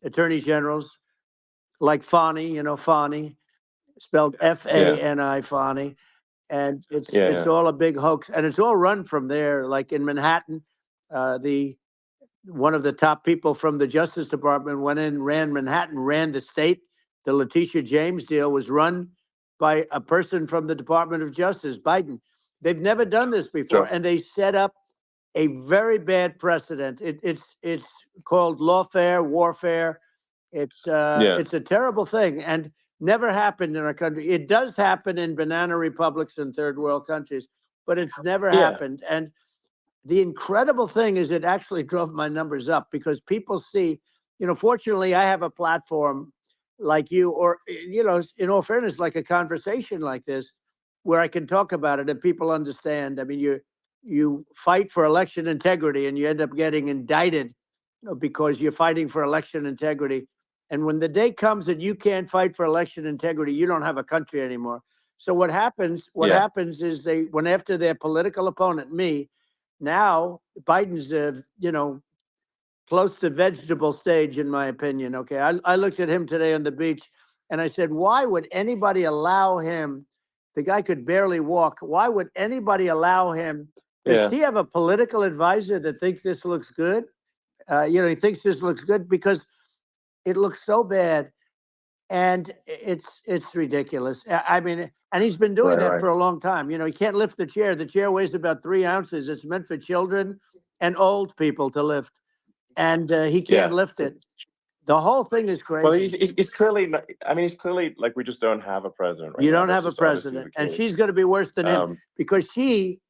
attorney generals, like Fani, Fani, spelled Fani, Fani. And it's all a big hoax, and it's all run from there. Like in Manhattan, one of the top people from the Justice Department went in, ran Manhattan, ran the state. The Letitia James deal was run by a person from the Department of Justice, Biden. They've never done this before, and they set up a very bad precedent. It's called lawfare, warfare. It's a terrible thing, and never happened in our country. It does happen in banana republics and third world countries, but it's never happened. And the incredible thing is it actually drove my numbers up because people see, fortunately I have a platform like you, or, in all fairness, like a conversation like this, where I can talk about it and people understand. I mean, you fight for election integrity and you end up getting indicted because you're fighting for election integrity. And when the day comes that you can't fight for election integrity, you don't have a country anymore. So what happens is they went after their political opponent, me. Now Biden's, close to vegetable stage, in my opinion. Okay. I looked at him today on the beach and I said, why would anybody allow him? The guy could barely walk. Why would anybody allow him? Does he have a political advisor that thinks this looks good? He thinks this looks good because it looks so bad, and it's ridiculous. I mean, and he's been doing that for a long time. He can't lift the chair. The chair weighs about 3 ounces. It's meant for children and old people to lift, and he can't lift it. The whole thing is crazy. Well, he's clearly not, he's clearly like, we just don't have a president right You now. don't have a president, and she's going to be worse than him because she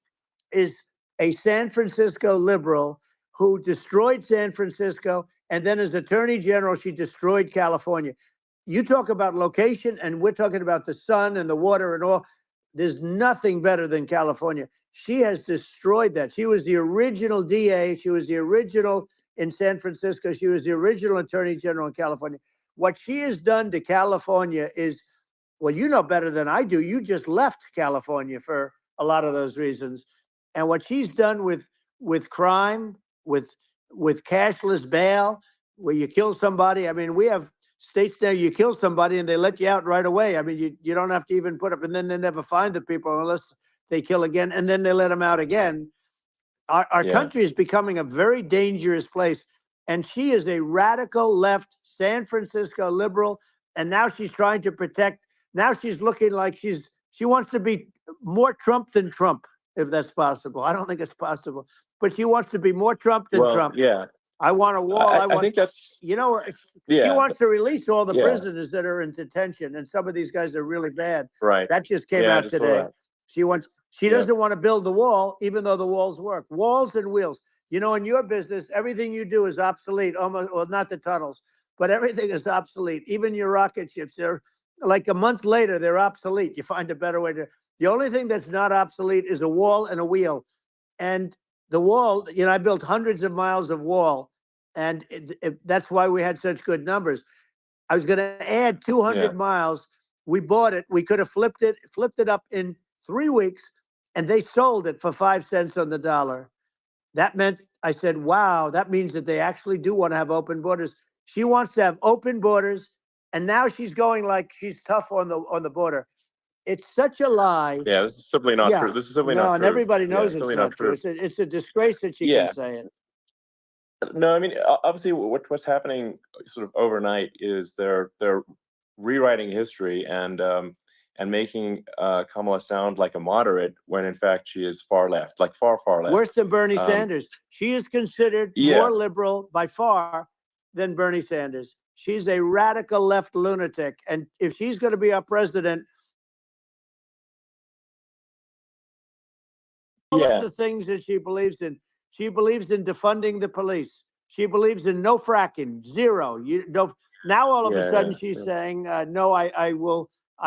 is a San Francisco liberal who destroyed San Francisco, and then as Attorney General, she destroyed California. You talk about location, and we're talking about the sun and the water and all. There's nothing better than California. She has destroyed that. She was the original DA. She was the original in San Francisco. She was the original Attorney General in California. What she has done to California is, well, you know better than I do. You just left California for a lot of those reasons. And what she's done with crime, with cashless bail, where you kill somebody. I mean, we have states there, you kill somebody and they let you out right away. I mean, you don't have to even put up, and then they never find the people unless they kill again, and then they let them out again. Our country is becoming a very dangerous place. And she is a radical left San Francisco liberal. And now she's trying to protect. Now she's looking like she wants to be more Trump than Trump, if that's possible. I don't think it's possible, but she wants to be more Trump than Trump. Yeah. I want a wall. I think that's, she wants to release all the prisoners that are in detention. And some of these guys are really bad. Right. That just came out today. She doesn't want to build the wall, even though the walls work. Walls and wheels. You know, in your business, everything you do is obsolete, almost, well, not the tunnels, but everything is obsolete. Even your rocket ships, they're like a month later, they're obsolete. You find a better way to. The only thing that's not obsolete is a wall and a wheel. And the wall, you know, I built hundreds of miles of wall, and that's why we had such good numbers. I was going to add 200 miles. We bought it. We could have flipped it up in 3 weeks, and they sold it for 5 cents on the dollar. That meant, I said, wow, that means that they actually do want to have open borders. She wants to have open borders, and now she's going like she's tough on the border. It's such a lie. Yeah, this is simply not true. This is simply not true. And everybody knows it's not true. It's a disgrace that she can say it. No, I mean, obviously, what's happening sort of overnight is they're rewriting history and making Kamala sound like a moderate when in fact she is far left, like far left. Worse than Bernie Sanders. She is considered more liberal by far than Bernie Sanders. She's a radical left lunatic, and if she's going to be our president, all of the things that she believes in. She believes in defunding the police. She believes in no fracking, zero. You don't. Now all of a sudden she's saying, no, I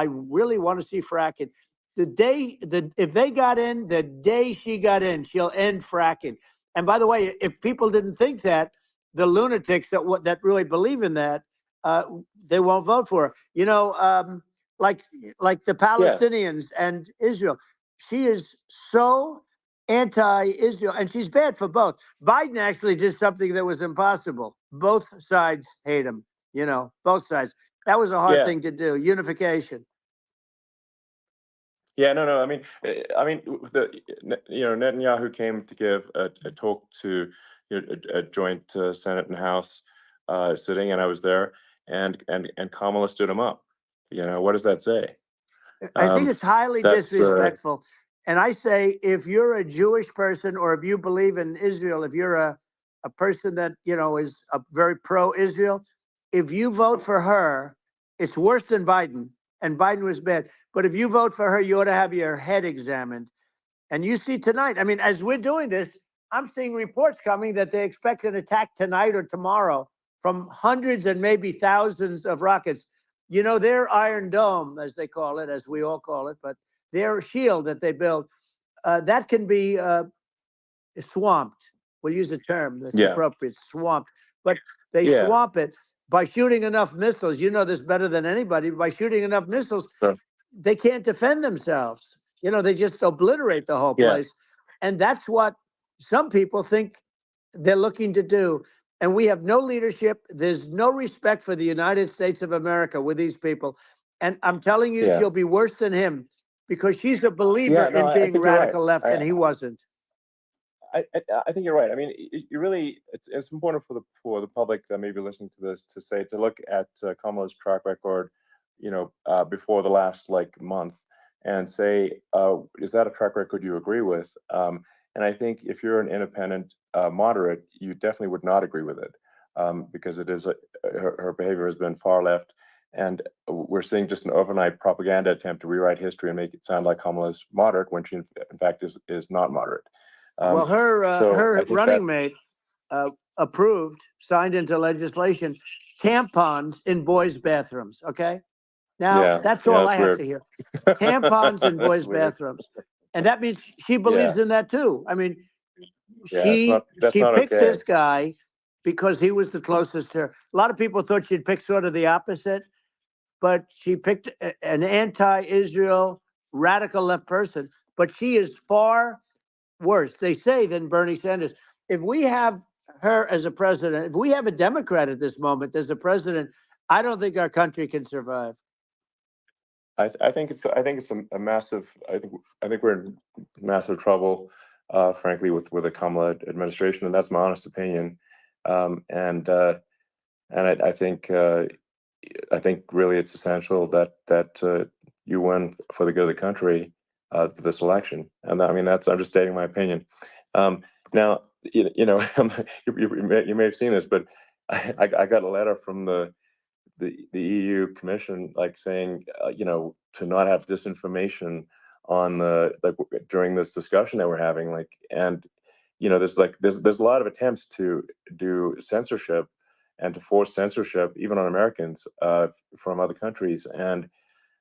really want to see fracking. If they got in, the day she got in, she'll end fracking. And by the way, if people didn't think that, the lunatics that really believe in that, they won't vote for her. You know, like the Palestinians and Israel. She is so anti-Israel, and she's bad for both. Biden actually did something that was impossible. Both sides hate him. You know, both sides. That was a hard thing to do. Unification. Yeah, no. I mean, Netanyahu came to give a talk to a joint Senate and House sitting, and I was there, and Kamala stood him up. You know, what does that say? I think it's highly disrespectful. And I say, if you're a Jewish person, or if you believe in Israel, if you're a person that, you know, is a very pro-Israel, if you vote for her, it's worse than Biden. And Biden was bad. But if you vote for her, you ought to have your head examined. And you see tonight, I mean, as we're doing this, I'm seeing reports coming that they expect an attack tonight or tomorrow from hundreds and maybe thousands of rockets. You know, their Iron Dome, as they call it, as we all call it, but their shield that they build, that can be swamped. We'll use the term that's appropriate, swamped. But they swamp it by shooting enough missiles. You know this better than anybody. By shooting enough missiles, they can't defend themselves. You know, they just obliterate the whole place. And that's what some people think they're looking to do. And we have no leadership. There's no respect for the United States of America with these people. And I'm telling you, she'll be worse than him, because she's a believer in being radical left, and he wasn't. I think you're right. I mean, you really, it's important for the public that may be listening to this to look at Kamala's track record, you know, before the last month, and say, is that a track record you agree with? And I think if you're an independent moderate, you definitely would not agree with it, because it is her behavior has been far left. And we're seeing just an overnight propaganda attempt to rewrite history and make it sound like Kamala's moderate when she, in fact, is not moderate. Well, her running mate approved, signed into legislation, tampons in boys' bathrooms. Okay, now that's all I have to hear. Tampons in boys' bathrooms. and that means she believes in that too. I mean, that's she not picked okay. this guy because he was the closest to her. A lot of people thought she'd pick sort of the opposite, but she picked an anti-Israel radical left person. But she is far worse, they say, than Bernie Sanders. If we have her as a president, if we have a Democrat at this moment as the president, I don't think our country can survive. I think it's a massive. I think we're in massive trouble, frankly, with the Kamala administration, and that's my honest opinion. And I think really it's essential that you win for the good of the country for this election. And I mean I'm just stating my opinion. Now you may have seen this, but I got a letter from the EU Commission, like saying, to not have disinformation on during this discussion that we're having, and there's a lot of attempts to do censorship and to force censorship even on Americans from other countries. And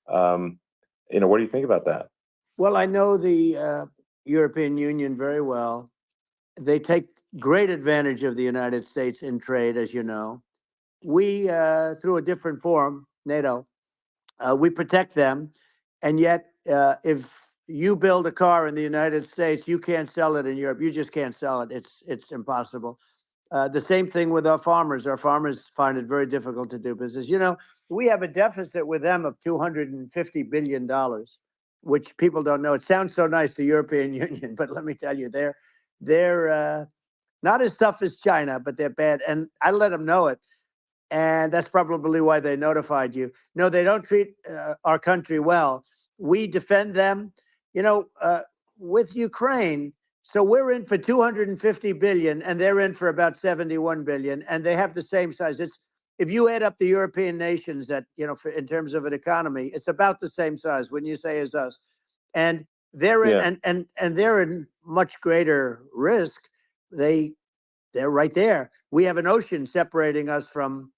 what do you think about that? Well, I know the European Union very well. They take great advantage of the United States in trade, as you know. We, through a different forum, NATO, we protect them. And yet, if you build a car in the United States, you can't sell it in Europe. You just can't sell it. It's impossible. The same thing with our farmers. Our farmers find it very difficult to do business. We have a deficit with them of $250 billion, which people don't know. It sounds so nice, the European Union, but let me tell you, they're not as tough as China, but they're bad. And I let them know it. And that's probably why they notified you. No, they don't treat our country well. We defend them, with Ukraine. So we're in for 250 billion, and they're in for about 71 billion, and they have the same size. If you add up the European nations that in terms of an economy, it's about the same size. When you say as us, and they're in, and they're in much greater risk. They're right there. We have an ocean separating us from.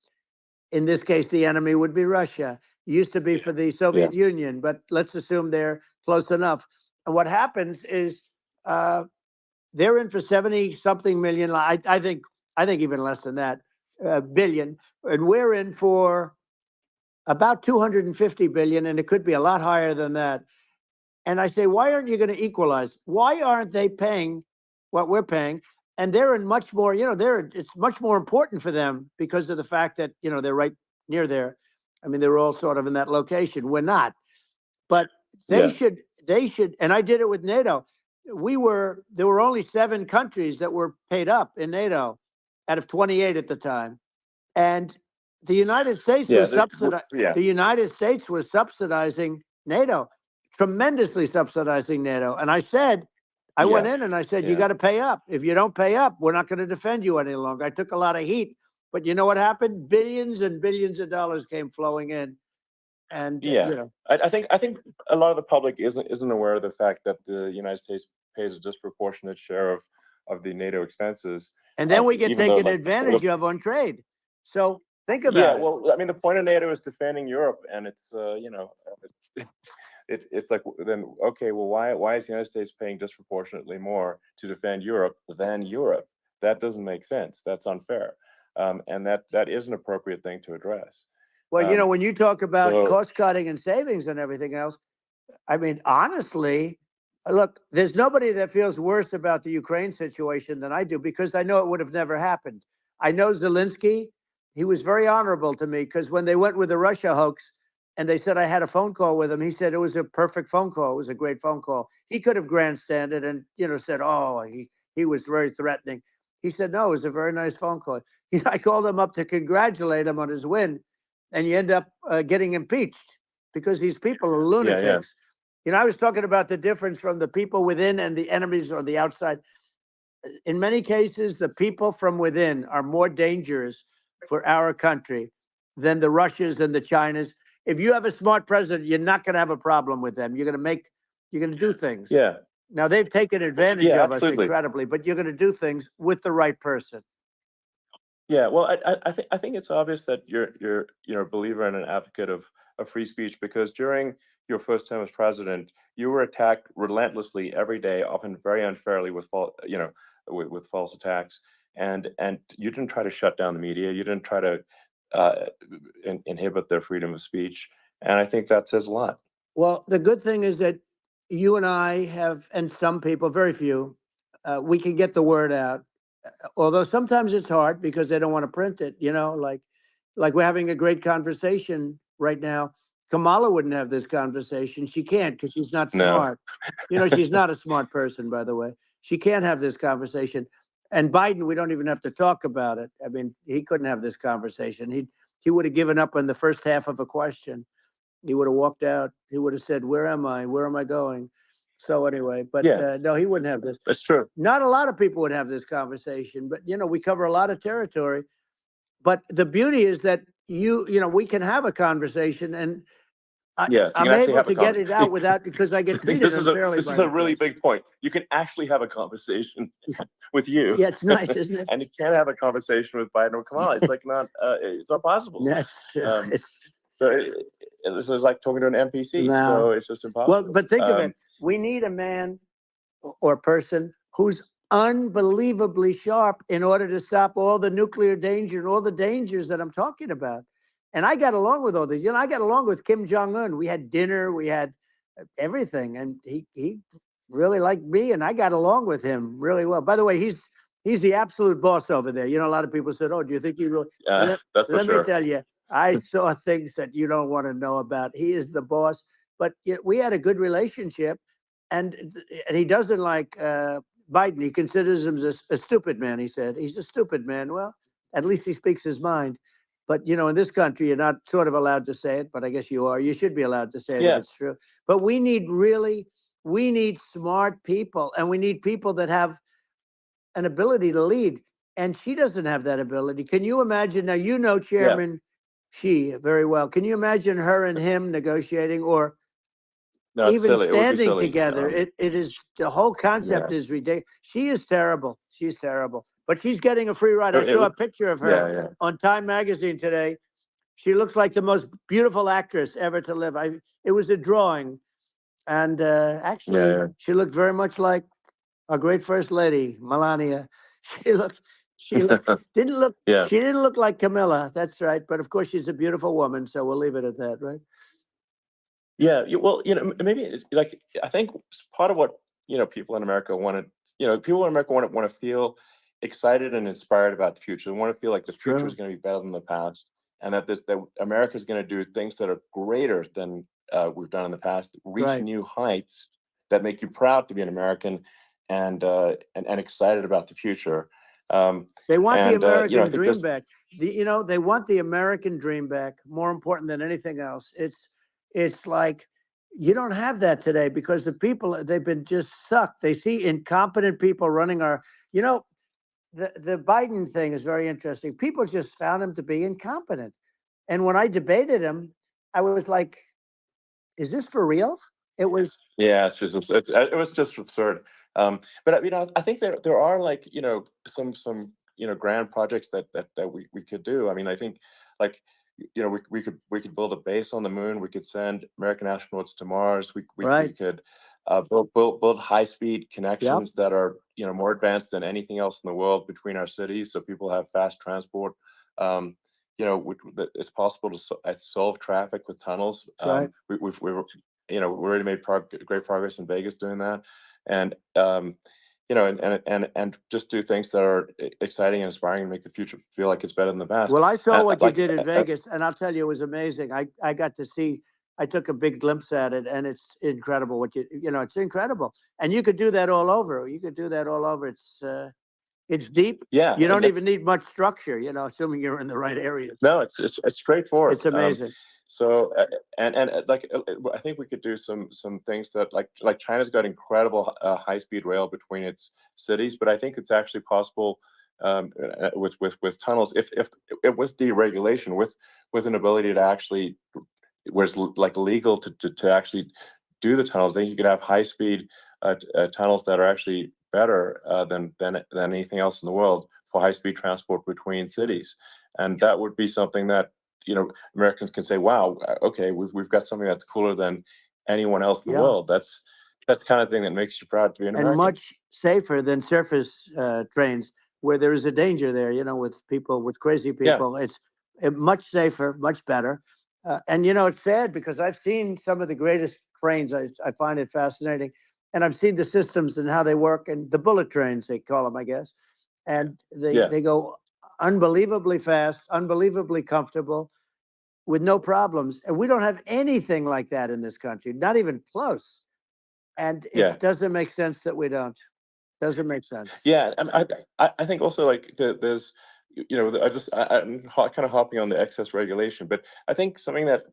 In this case, the enemy would be Russia. It used to be for the Soviet Union, but let's assume they're close enough. And what happens is they're in for 70-something million. I think even less than that, billion, and we're in for about 250 billion, and it could be a lot higher than that. And I say, why aren't you going to equalize? Why aren't they paying what we're paying? And they're in much more, it's much more important for them because of the fact that, they're right near there. I mean, they're all sort of in that location. We're not. But they should, and I did it with NATO. There were only 7 countries that were paid up in NATO out of 28 at the time. And the United States was the United States was subsidizing NATO, tremendously subsidizing NATO. And I said, I went in and I said, you got to pay up. If you don't pay up, we're not going to defend you any longer. I took a lot of heat, but you know what happened? Billions and billions of dollars came flowing in. And I think a lot of the public isn't aware of the fact that the United States pays a disproportionate share of the NATO expenses. And then we get taken advantage of on trade. So think about it. Yeah, well, I mean, the point of NATO is defending Europe, and it's it's like, then okay, well, why is the United States paying disproportionately more to defend Europe than Europe? That doesn't make sense. That's unfair, and that is an appropriate thing to address. Well, when you talk about cost cutting and savings and everything else, I mean, honestly, look, there's nobody that feels worse about the Ukraine situation than I do, because I know it would have never happened. I know Zelensky. He was very honorable to me, because when they went with the Russia hoax and they said I had a phone call with him, he said it was a perfect phone call. It was a great phone call. He could have grandstanded and, said, oh, he was very threatening. He said, no, it was a very nice phone call. I called him up to congratulate him on his win, and you end up getting impeached because these people are lunatics. I was talking about the difference from the people within and the enemies on the outside. In many cases, the people from within are more dangerous for our country than the Russias and the Chinas. If you have a smart president, you're not going to have a problem with them. You're going to do things. Yeah. Now, they've taken advantage of absolutely. us incredibly, but you're going to do things with the right person. Yeah, well, I think it's obvious that you're a believer and an advocate of free speech, because during your first term as president, you were attacked relentlessly every day, often very unfairly with with false attacks, and you didn't try to shut down the media. You didn't try to uh, inhibit their freedom of speech, and I think that says a lot. Well, the good thing is that you and I have, and some people, very few, we can get the word out. Although sometimes it's hard because they don't want to print it. Like we're having a great conversation right now. Kamala wouldn't have this conversation. She can't because she's not No. smart. She's not a smart person, by the way. She can't have this conversation. And Biden, we don't even have to talk about it. I mean, he couldn't have this conversation. He would have given up on the first half of a question. He would have walked out. He would have said, "Where am I? Where am I going?" So anyway, but Yeah, no, he wouldn't have this. that's true. Not a lot of people would have this conversation, but we cover a lot of territory. But the beauty is that we can have a conversation, and Yes, you I'm can actually able have a to get it out conversation. because I get I think treated this unfairly is by a the really press. big point. You can actually have a conversation with you. Yeah, it's nice, isn't it? And you can't have a conversation with Biden or Kamala. It's like it's not possible. That's Um, it's so this is like talking to an NPC. no. So it's just Well, impossible. but think of it. We need a man or person who's unbelievably sharp in order to stop all the nuclear danger and all the dangers that I'm talking about. And I got along with all these. I got along with Kim Jong-un. We had dinner, we had everything, and he really liked me, and I got along with him really well. By the way, he's the absolute boss over there. A lot of people said, "Oh, do you think he really?" That's for Let sure. me tell you, I saw things that you don't want to know about. He is the boss. But we had a good relationship, and he doesn't like Biden. He considers him a stupid man. He said he's a stupid man. Well, at least he speaks his mind. But in this country, you're not sort of allowed to say it, but I guess you are. You should be allowed to say it if it's true. But we need smart people, and we need people that have an ability to lead. And she doesn't have that ability. Can you imagine? Now, Chairman Xi very well. Can you imagine her and him negotiating, or No, it's even silly. It would be standing silly. together? It is, the whole concept is ridiculous. She is terrible. She's terrible. But she's getting a free ride. I saw a picture of her on Time Magazine today. She looks like the most beautiful actress ever to live. It was a drawing, and actually, she looked very much like our great first lady, Melania. She didn't look. She didn't look like Camilla. That's right. But of course, she's a beautiful woman. So we'll leave it at that, right? Yeah. Well, maybe like I think part of what people in America want to, people in America want to feel excited and inspired about the future. They want to feel like the future is going to be better than the past, and that America is going to do things that are greater than we've done in the past, reach new heights that make you proud to be an American, and excited about the future. They want the American dream this, back. They want the American dream back. More important than anything else. It's like you don't have that today because the people, they've been just sucked. They see incompetent people running our. The Biden thing is very interesting. People just found him to be incompetent, and when I debated him, I was like, "Is this for real?" It was. Yeah, it was just absurd. But I think there are like some grand projects that we could do. I mean, I think like we could build a base on the moon. We could send American astronauts to Mars. We could build high speed connections that are more advanced than anything else in the world between our cities, so people have fast transport. It's possible to solve traffic with tunnels. We've we already made great progress in Vegas doing that, and and just do things that are exciting and inspiring and make the future feel like it's better than the past. Well, I saw what you did in Vegas, and I'll tell you, it was amazing. I got to see. I took a big glimpse at it, and it's incredible. It's incredible, and you could do that all over. You could do that all over. It's deep. Yeah, you don't even need much structure. Assuming you're in the right areas. No, it's straightforward. It's amazing. So like I think we could do some things that like China's got incredible high speed rail between its cities, but I think it's actually possible with tunnels if with deregulation, with an ability to actually where it's like legal to actually do the tunnels. Then you could have high speed tunnels that are actually better than anything else in the world for high speed transport between cities, and that would be something that Americans can say, wow, okay, we've got something that's cooler than anyone else in the Yeah. world. That's the kind of thing that makes you proud to be an And American. much safer than surface trains where there is a danger there, with people, with crazy people. It's much safer, much better. And, it's sad because I've seen some of the greatest trains. I find it fascinating. And I've seen the systems and how they work, and the bullet trains, they call them, I guess. And they go unbelievably fast, unbelievably comfortable, with no problems. And we don't have anything like that in this country, not even close. And it doesn't make sense that we don't. Doesn't make sense. Yeah, and I think also, like, there's, I'm kind of hopping on the excess regulation, but I think something that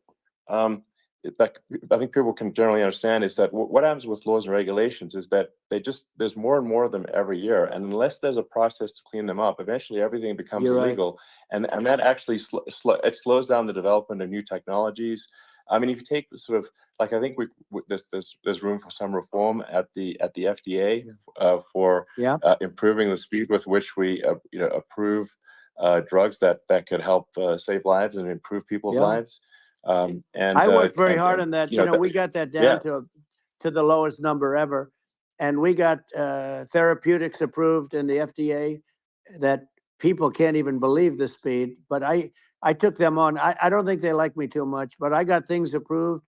that I think people can generally understand is that what happens with laws and regulations is that there's more and more of them every year, and unless there's a process to clean them up, eventually everything becomes You're right. illegal, and that actually it slows down the development of new technologies. I mean, if you take the sort of, like, I think there's room for some reform at the FDA for improving the speed with which we approve drugs that could help save lives and improve people's lives. And I worked very hard on that. We got that down to the lowest number ever, and we got therapeutics approved in the FDA that people can't even believe the speed. But I took them on. I don't think they like me too much, but I got things approved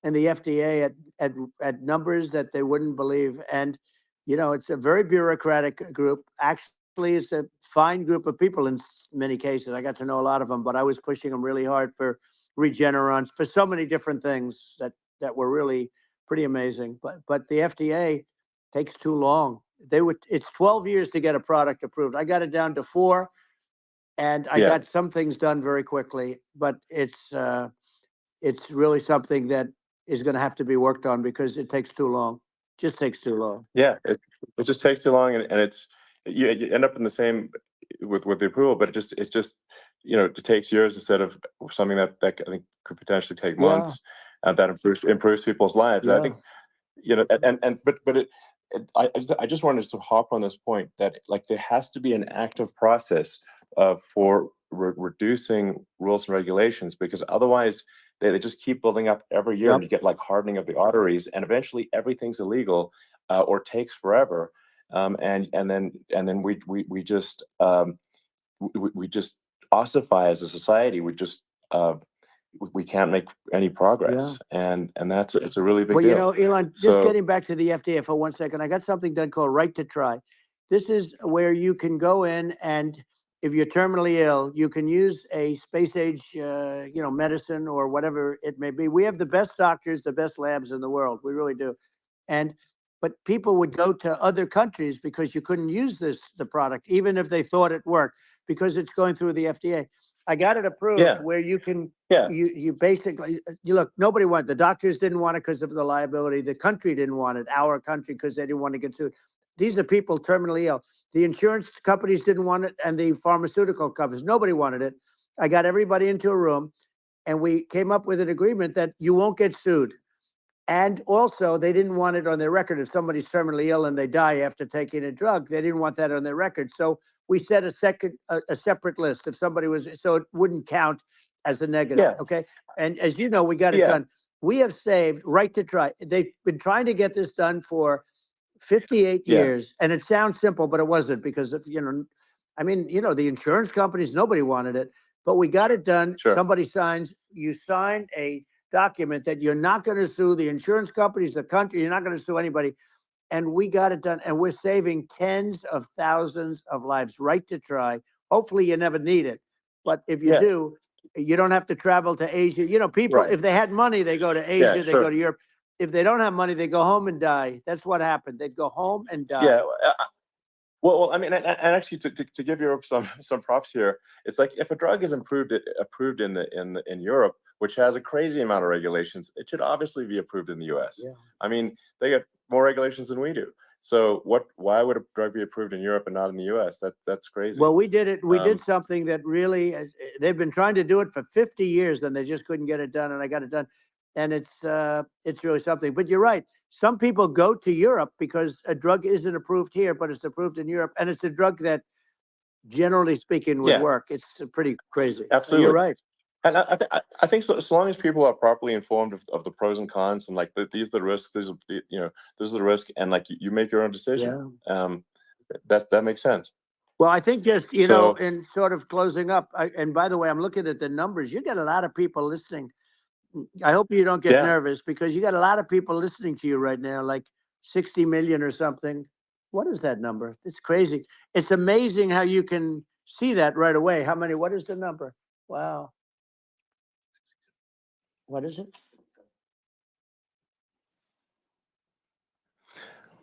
in the FDA at numbers that they wouldn't believe. And it's a very bureaucratic group. Actually, it's a fine group of people in many cases. I got to know a lot of them, but I was pushing them really hard for Regeneron, for so many different things that were really pretty amazing. But the FDA takes too long. It's 12 years to get a product approved. I got it down to 4, and I got some things done very quickly. But it's really something that is going to have to be worked on because it takes too long. Just takes too long. Yeah, it just takes too long, and it's you end up in the same with the approval, but it just it takes years instead of something that I think could potentially take months, and that improves people's lives. I think I just wanted to hop on this point that, like, there has to be an active process for reducing rules and regulations, because otherwise they just keep building up every year, and you get, like, hardening of the arteries, and eventually everything's illegal or takes forever, and then we just ossify as a society. We can't make any progress, and it's a really big deal. Elon, just getting back to the FDA for 1 second, I got something done called Right to Try. This is where you can go in, and if you're terminally ill, you can use a space age, medicine or whatever it may be. We have the best doctors, the best labs in the world. We really do. But people would go to other countries because you couldn't use the product, even if they thought it worked, because it's going through the FDA. I got it approved where you can, you basically, look, nobody wanted, the doctors didn't want it because of the liability. The country didn't want it, our country, because they didn't want to get sued. These are people terminally ill. The insurance companies didn't want it, and the pharmaceutical companies, nobody wanted it. I got everybody into a room, and we came up with an agreement that you won't get sued. And also, they didn't want it on their record. If somebody's terminally ill and they die after taking a drug, they didn't want that on their record. So we set a separate list if somebody was, so it wouldn't count as a negative. Okay. And as you know, we got it done. We have saved Right to Try. They've been trying to get this done for 58 years. And it sounds simple, but it wasn't, because the insurance companies, nobody wanted it, but we got it done. Somebody you sign a document that you're not going to sue the insurance companies, the country, you're not going to sue anybody. And we got it done, and we're saving tens of thousands of lives. Right to Try. Hopefully you never need it, but if you do, you don't have to travel to Asia. People, if they had money, they go to Asia, they go to Europe. If they don't have money, they go home and die. That's what happened. They'd go home and die. Well, I mean, and actually, to give Europe some props here, it's like, if a drug is approved in Europe, which has a crazy amount of regulations, it should obviously be approved in the U.S. I mean, they get more regulations than we do. So why would a drug be approved in Europe and not in the U.S.? That's crazy. Well, we did it. We did something that really, they've been trying to do it for 50 years, and they just couldn't get it done, and I got it done. And it's really something. But you're right. Some people go to Europe because a drug isn't approved here, but it's approved in Europe, and it's a drug that, generally speaking, would work. It's pretty crazy. Absolutely. You're right. And I think so, as long as people are properly informed of the pros and cons, and like these are the risks, these are this is the risk, and like you make your own decision. That makes sense. Well, I think just, So in sort of closing up, and by the way, I'm looking at the numbers. You got a lot of people listening. I hope you don't get yeah, nervous, because you got a lot of people listening to you right now, like 60 million or something. What is that number? It's crazy. It's amazing how you can see that right away. How many? What is the number? Wow. What is it?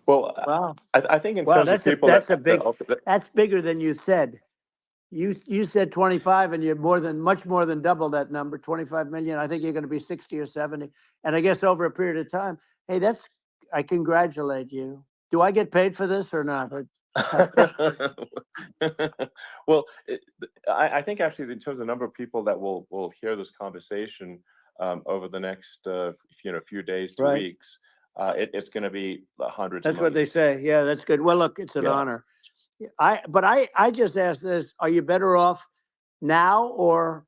well, Wow. I think in Wow, terms of people that's a big, that that's bigger than you said. You said 25, and you're much more than double that number, 25 million. I think you're going to be 60 or 70. And I guess over a period of time, hey, I congratulate you. Do I get paid for this or not? well, I think actually in terms of the number of people that will hear this conversation over the next few days to Right. weeks, it's going to be hundreds. That's of what they millions. say. Yeah, that's good. Well, look, it's an Yeah. honor. I just asked this: are you better off now, or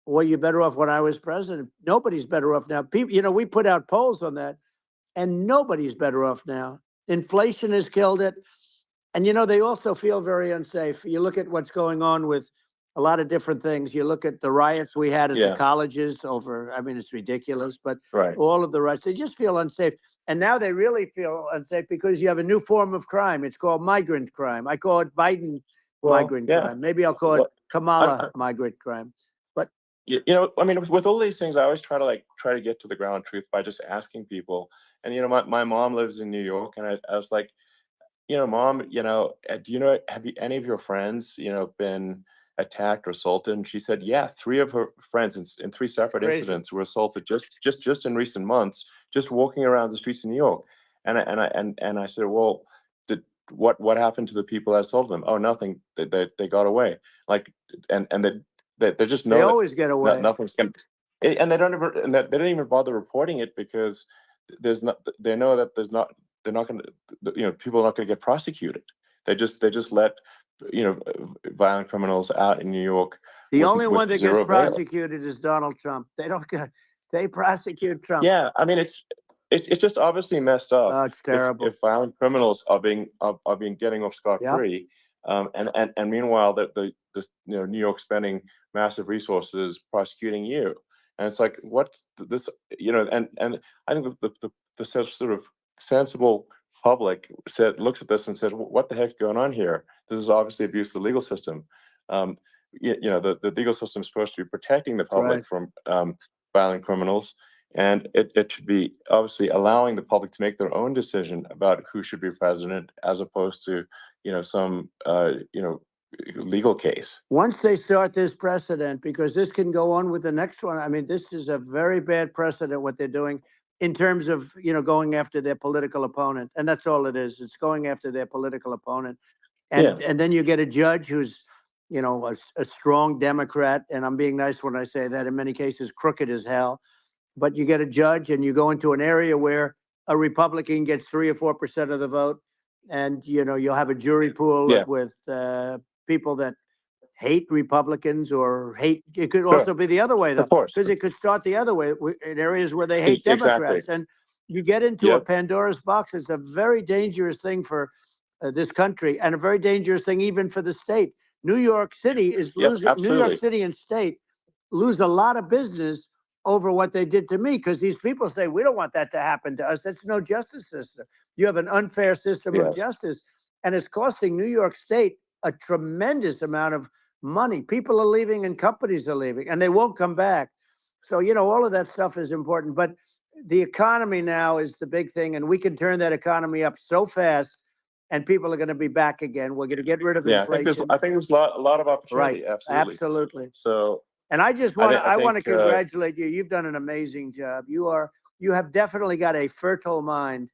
were you better off when I was president? Nobody's better off now. People, we put out polls on that, and nobody's better off now. Inflation has killed it. And they also feel very unsafe. You look at what's going on with a lot of different things. You look at the riots we had at the Yeah. colleges I mean, it's ridiculous, but Right. all of the riots, they just feel unsafe. And now they really feel unsafe because you have a new form of crime. It's called migrant crime. I call it Biden migrant Yeah. crime. Maybe I'll call it Kamala migrant crime. But I mean, with all these things, I always try to get to the ground truth by just asking people. And my mom lives in New York, and I was like, Mom, do have any of your friends, been attacked or assaulted? And she said, yeah, 3 of her friends in 3 separate Crazy. incidents were assaulted just in recent months, just walking around the streets of New York. And I said, well, what happened to the people that assaulted them? Oh, nothing. They got away. Like, and they just know they that always get away. nothing's going to, and they don't even bother reporting it, because they know that they're not going to, people are not going to get prosecuted. They just let, violent criminals out in New York. The only one that gets zero bail. prosecuted is Donald Trump. They prosecute Trump. Yeah, I mean, it's just obviously messed up. Oh, it's terrible. If violent criminals are being getting off scot-free, and meanwhile the New York spending massive resources prosecuting you, and it's like, what's this? And I think the sort of sensible public looks at this and says, what the heck's going on here? This is obviously abuse of the legal system. The legal system is supposed to be protecting the public from violent criminals, and it should be obviously allowing the public to make their own decision about who should be president, as opposed to some legal case. Once they start this precedent, because this can go on with the next one. I mean, this is a very bad precedent, what they're doing in terms of going after their political opponent, and that's all it is. It's going after their political opponent, and then you get a judge who's a strong Democrat, and I'm being nice when I say that. In many cases, crooked as hell. But you get a judge, and you go into an area where a Republican gets 3 or 4% of the vote, and you'll have a jury pool with people that hate Republicans or hate. It could also be the other way, though, because it could start the other way in areas where they hate Democrats, and you get into a Pandora's box. It's a very dangerous thing for this country, and a very dangerous thing even for the state. New York City is losing. New York City and state lose a lot of business over what they did to me, because these people say, we don't want that to happen to us. That's no justice system. You have an unfair system of justice, and it's costing New York State a tremendous amount of money. People are leaving and companies are leaving, and they won't come back. So, all of that stuff is important. But the economy now is the big thing, and we can turn that economy up so fast, and people are going to be back again. We're going to get rid of inflation. I think there's a lot of opportunity. Right. Absolutely. So. And I just want to congratulate you. You've done an amazing job. You have definitely got a fertile mind.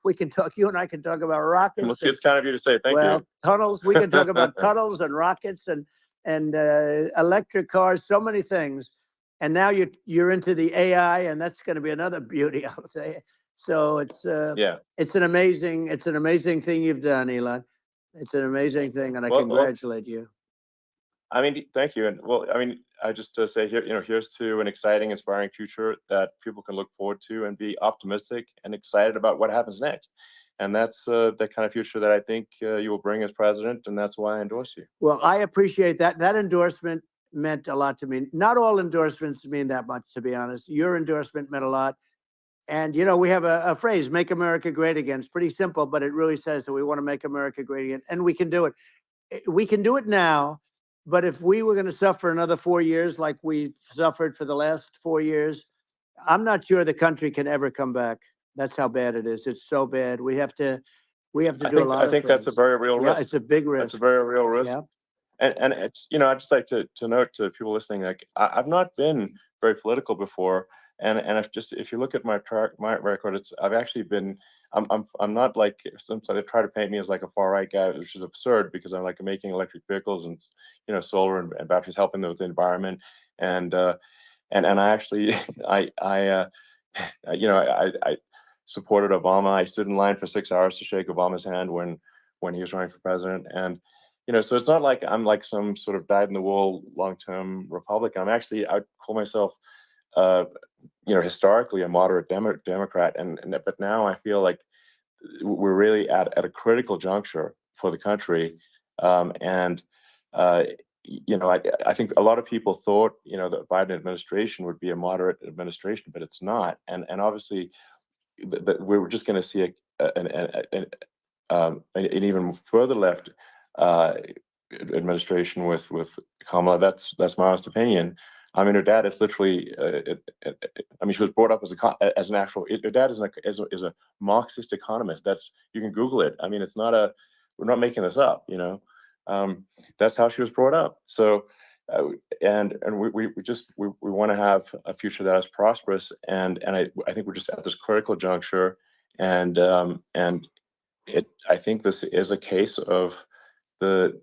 We can talk. You and I can talk about rockets. It's kind of you to say. Thank you. Tunnels. We can talk about tunnels and rockets and electric cars. So many things. And now you're into the AI, and that's going to be another beauty, I'll say. So it's an amazing thing you've done, Elon. It's an amazing thing, and I congratulate you. I mean, thank you. And I just say here, here's to an exciting, inspiring future that people can look forward to and be optimistic and excited about what happens next. And that's the kind of future that I think you will bring as president, and that's why I endorse you. Well, I appreciate that. That endorsement meant a lot to me. Not all endorsements mean that much, to be honest. Your endorsement meant a lot. And, we have a phrase, make America great again. It's pretty simple, but it really says that we want to make America great again. And we can do it. We can do it now. But if we were going to suffer another 4 years like we suffered for the last 4 years, I'm not sure the country can ever come back. That's how bad it is. It's so bad. We have to do a lot of I think things. that's a very real risk. Yeah, it's a big risk. That's a very real risk. Yeah. And it's, I'd just like to note to people listening, like I've not been very political before. And if you look at my record, I've actually been, I'm not like, sometimes they try to paint me as like a far right guy, which is absurd because I'm like making electric vehicles and, solar and batteries, helping with the environment. And I actually, I supported Obama. I stood in line for 6 hours to shake Obama's hand when he was running for president. And, so it's not like I'm like some sort of dyed in the wool long-term Republican. I'd call myself, historically a moderate Democrat. But now I feel like we're really at a critical juncture for the country. I think a lot of people thought, the Biden administration would be a moderate administration, but it's not. And obviously, we were just going to see an even further left administration with Kamala. That's my honest opinion. I mean, her dad is literally. She was brought up as an actual. Her dad is a Marxist economist. You can Google it. I mean, it's not we're not making this up. That's how she was brought up. So, and we want to have a future that is prosperous. And I think we're just at this critical juncture. And I think this is a case of the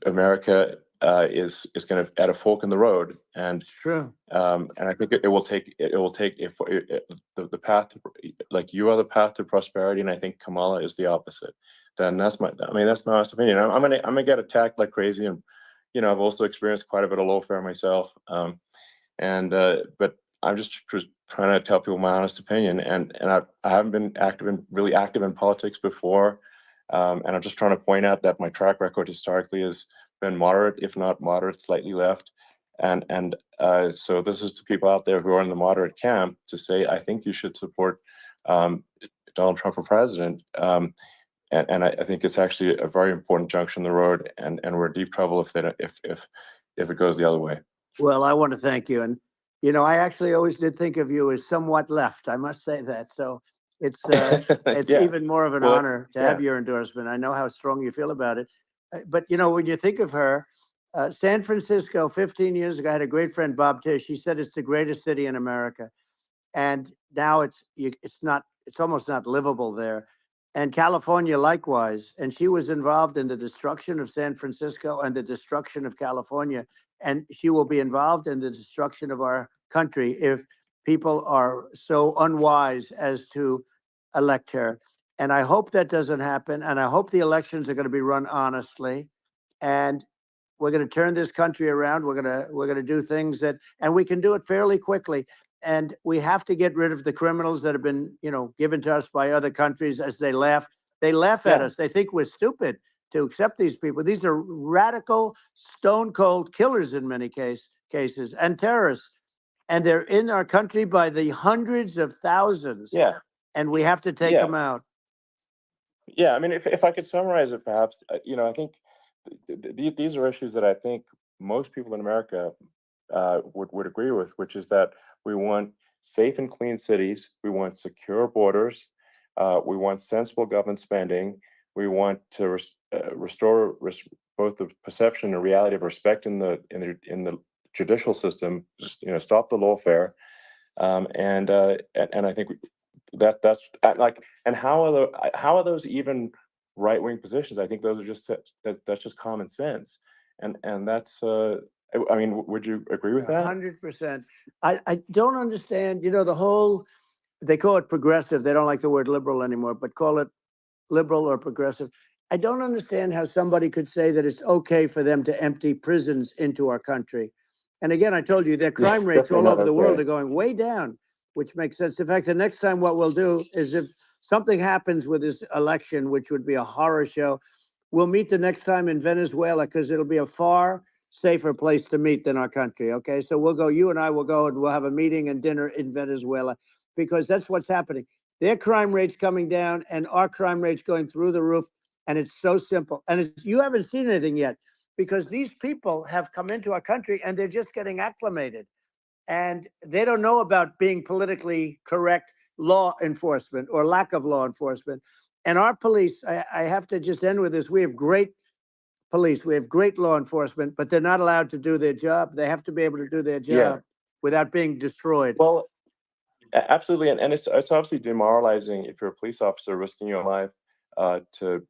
America is going to at a fork in the road, and True. And I think it will take the path to, like, you are the path to prosperity, and I think Kamala is the opposite. Then that's my honest opinion. I'm gonna get attacked like crazy, and I've also experienced quite a bit of lawfare myself, but I'm just trying to tell people my honest opinion, and I haven't been really active in politics before. And I'm just trying to point out that my track record historically has been moderate, if not moderate, slightly left. And so this is to people out there who are in the moderate camp to say, I think you should support Donald Trump for president. And I think it's actually a very important junction in the road, and we're in deep trouble if it goes the other way. Well, I want to thank you. And, I actually always did think of you as somewhat left. I must say that. So it's Yeah. even more of an honor to have your endorsement. I know how strong you feel about it. But, when you think of her, San Francisco 15 years ago, I had a great friend, Bob Tish. He said it's the greatest city in America. And now it's almost not livable there. And California likewise. And she was involved in the destruction of San Francisco and the destruction of California. And she will be involved in the destruction of our country if people are so unwise as to elect her. And I hope that doesn't happen. And I hope the elections are going to be run honestly. And we're going to turn this country around. We're going to do things and we can do it fairly quickly. And we have to get rid of the criminals that have been, given to us by other countries as they laugh. They laugh at us. They think we're stupid to accept these people. These are radical, stone cold killers in many cases and terrorists. And they're in our country by the hundreds of thousands. Yeah. And we have to take them out. Yeah. I mean, if I could summarize it, perhaps, I think these are issues that I think most people in America would agree with, which is that we want safe and clean cities, we want secure borders, we want sensible government spending, we want to restore both the perception and reality of respect in the judicial system, stop the lawfare, and I think that's like, and how are those even right-wing positions? I think those are that's just common sense, and that's I mean, would you agree with that? 100%. I don't understand, the whole, they call it progressive. They don't like the word liberal anymore, but call it liberal or progressive. I don't understand how somebody could say that it's okay for them to empty prisons into our country. And again, I told you their Yeah, crime rates all definitely not over the world okay. are going way down, which makes sense. In fact, the next time what we'll do is if something happens with this election, which would be a horror show, we'll meet the next time in Venezuela because it'll be a far safer place to meet than our country. Okay, so we'll go. You and I will go, and we'll have a meeting and dinner in Venezuela because that's what's happening. Their crime rates coming down, and our crime rates going through the roof. And it's so simple. And you haven't seen anything yet because these people have come into our country and they're just getting acclimated, and they don't know about being politically correct law enforcement or lack of law enforcement. And our police, I have to just end with this. We have great police. We have great law enforcement, but they're not allowed to do their job. They have to be able to do their Yeah. job without being destroyed. Well, absolutely, and it's obviously demoralizing if you're a police officer risking your life to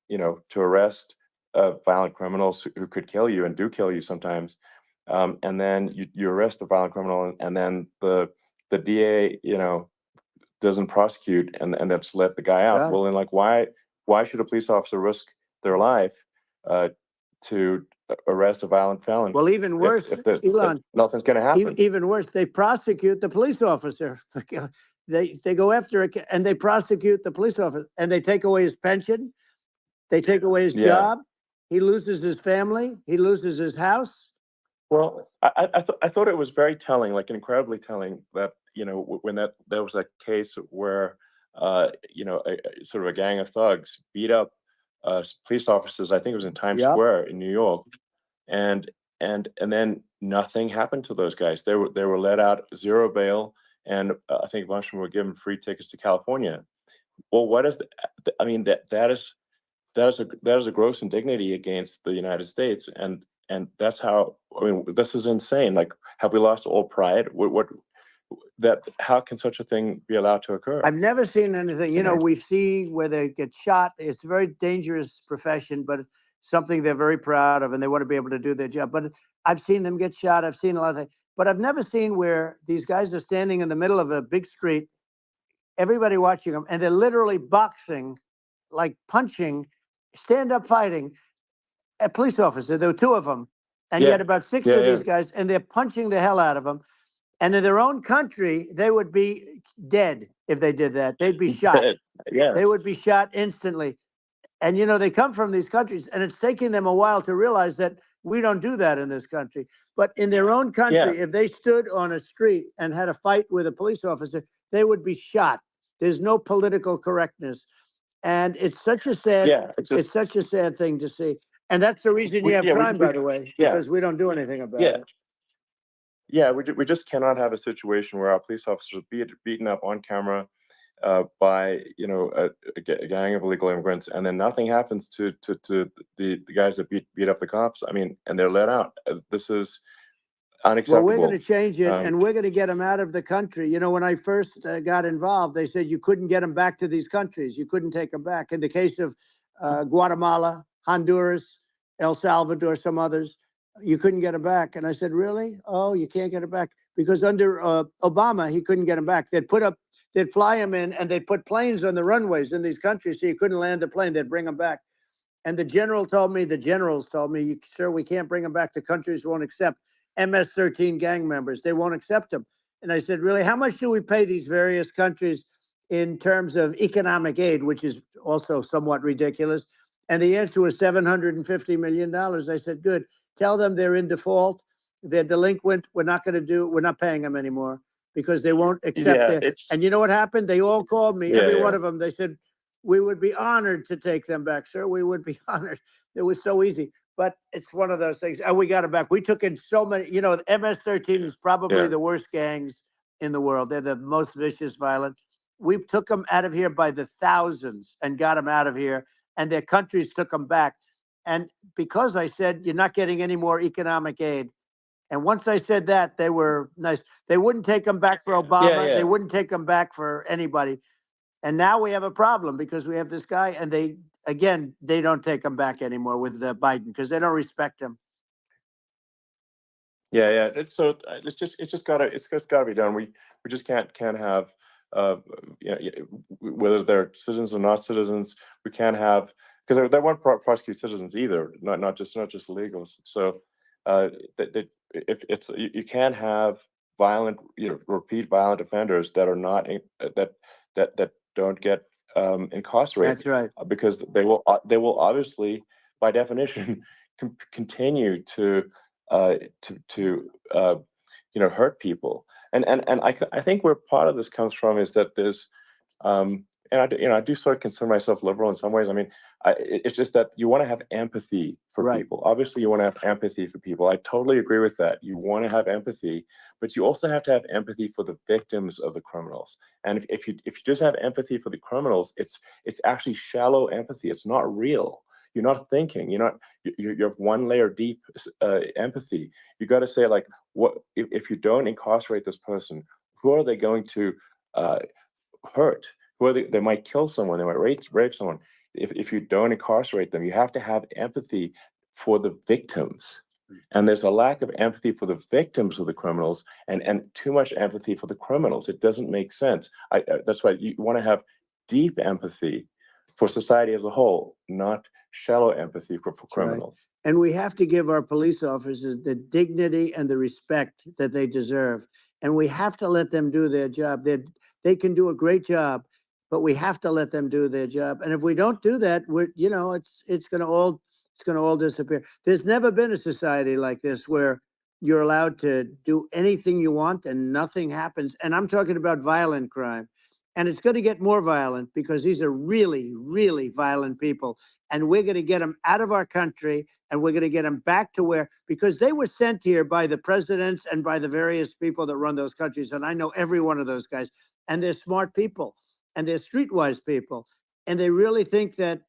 to arrest violent criminals who could kill you and do kill you sometimes, and then you arrest the violent criminal, and then the DA doesn't prosecute and that's let the guy out. Yeah. Well, then like why should a police officer risk their life to arrest a violent felon Well, even worse, if Elon, nothing's going to happen? even worse, they prosecute the police officer. They go after it and they prosecute the police officer and they take away his pension. They take away his Yeah. job. He loses his family. He loses his house. Well, I thought it was very telling, like incredibly telling, that when there was a case where sort of a gang of thugs beat up police officers. I think it was in Times Yep. Square in New York, and then nothing happened to those guys. They were let out, zero bail, and I think a bunch of them were given free tickets to California. Well, what is I mean, that is a gross indignity against the United States, and that's how, I mean, this is insane. Like, have we lost all pride? How can such a thing be allowed to occur? I've never seen anything. We see where they get shot. It's a very dangerous profession, but it's something they're very proud of, and they want to be able to do their job. But I've seen them get shot. I've seen a lot of things, but I've never seen where these guys are standing in the middle of a big street, everybody watching them, and they're literally boxing, like punching, stand up fighting a police officer. There were two of them, and Yeah. yet about six Yeah, of yeah. these guys, and they're punching the hell out of them. And in their own country, they would be dead if they did that. They'd be shot. Yeah. They would be shot instantly. And they come from these countries, and it's taking them a while to realize that we don't do that in this country. But in their own country, Yeah. if they stood on a street and had a fight with a police officer, they would be shot. There's no political correctness, and it's such a sad. Yeah, It's such a sad thing to see, and that's the reason you have crime, by the way, yeah. because we don't do anything about Yeah. it. Yeah, we just cannot have a situation where our police officers are beaten up on camera by a gang of illegal immigrants, and then nothing happens to the guys that beat up the cops. I mean, and they're let out. This is Well, unacceptable. we're going to change it, Um, and we're going to get them out of the country. When I first got involved, they said you couldn't get them back to these countries. You couldn't take them back. In the case of Guatemala, Honduras, El Salvador, some others, you couldn't get them back. And I said, really? Oh, you can't get them back? Because under Obama, he couldn't get them back. They'd fly them in, and they'd put planes on the runways in these countries so you couldn't land a plane. They'd bring them back. And the generals told me, sir, we can't bring them back. The countries won't accept MS-13 gang members. They won't accept them. And I said, really, how much do we pay these various countries in terms of economic aid, which is also somewhat ridiculous? And the answer was $750 million. I said, good. Tell them they're in default. They're delinquent. We're not paying them anymore because they won't accept it. And you know what happened? They all called me, every one of them. They said, we would be honored to take them back, sir. We would be honored. It was so easy. But it's one of those things. And we got it back. We took in so many, the MS-13 is probably the worst gangs in the world. They're the most vicious, violent. We took them out of here by the thousands and got them out of here. And their countries took them back. And because I said, you're not getting any more economic aid. And once I said that, they were nice. They wouldn't take them back for Obama. They wouldn't take them back for anybody. And now we have a problem because we have this guy, and they don't take him back anymore with Biden because they don't respect him. Yeah. It's just gotta be done. We just can't have whether they're citizens or not citizens. We can't have, because they won't prosecute citizens either, not just illegals. So if it's you can't have violent, repeat violent offenders that are not that don't get incarcerated. That's right. Because they will obviously, by definition, continue to hurt people. And I think where part of this comes from is that there's and I do sort of consider myself liberal in some ways. I mean, it's just that you want to have empathy for Right. people. Obviously, you want to have empathy for people. I totally agree with that. You want to have empathy, but you also have to have empathy for the victims of the criminals. And if you just have empathy for the criminals, it's actually shallow empathy. It's not real. You're not thinking. You have one layer deep empathy. You got to say, like, what if you don't incarcerate this person? Who are they going to hurt? Who are they might kill someone. They might rape someone. If you don't incarcerate them, you have to have empathy for the victims. And there's a lack of empathy for the victims of the criminals, and too much empathy for the criminals. It doesn't make sense. That's why you want to have deep empathy for society as a whole, not shallow empathy for Right. criminals. And we have to give our police officers the dignity and the respect that they deserve. And we have to let them do their job. They can do a great job, but we have to let them do their job. And if we don't do that, it's going to all disappear. There's never been a society like this where you're allowed to do anything you want and nothing happens. And I'm talking about violent crime. And it's going to get more violent because these are really, really violent people. And we're going to get them out of our country, and we're going to get them back to because they were sent here by the presidents and by the various people that run those countries. And I know every one of those guys. And they're smart people, and they're streetwise people. And they really think that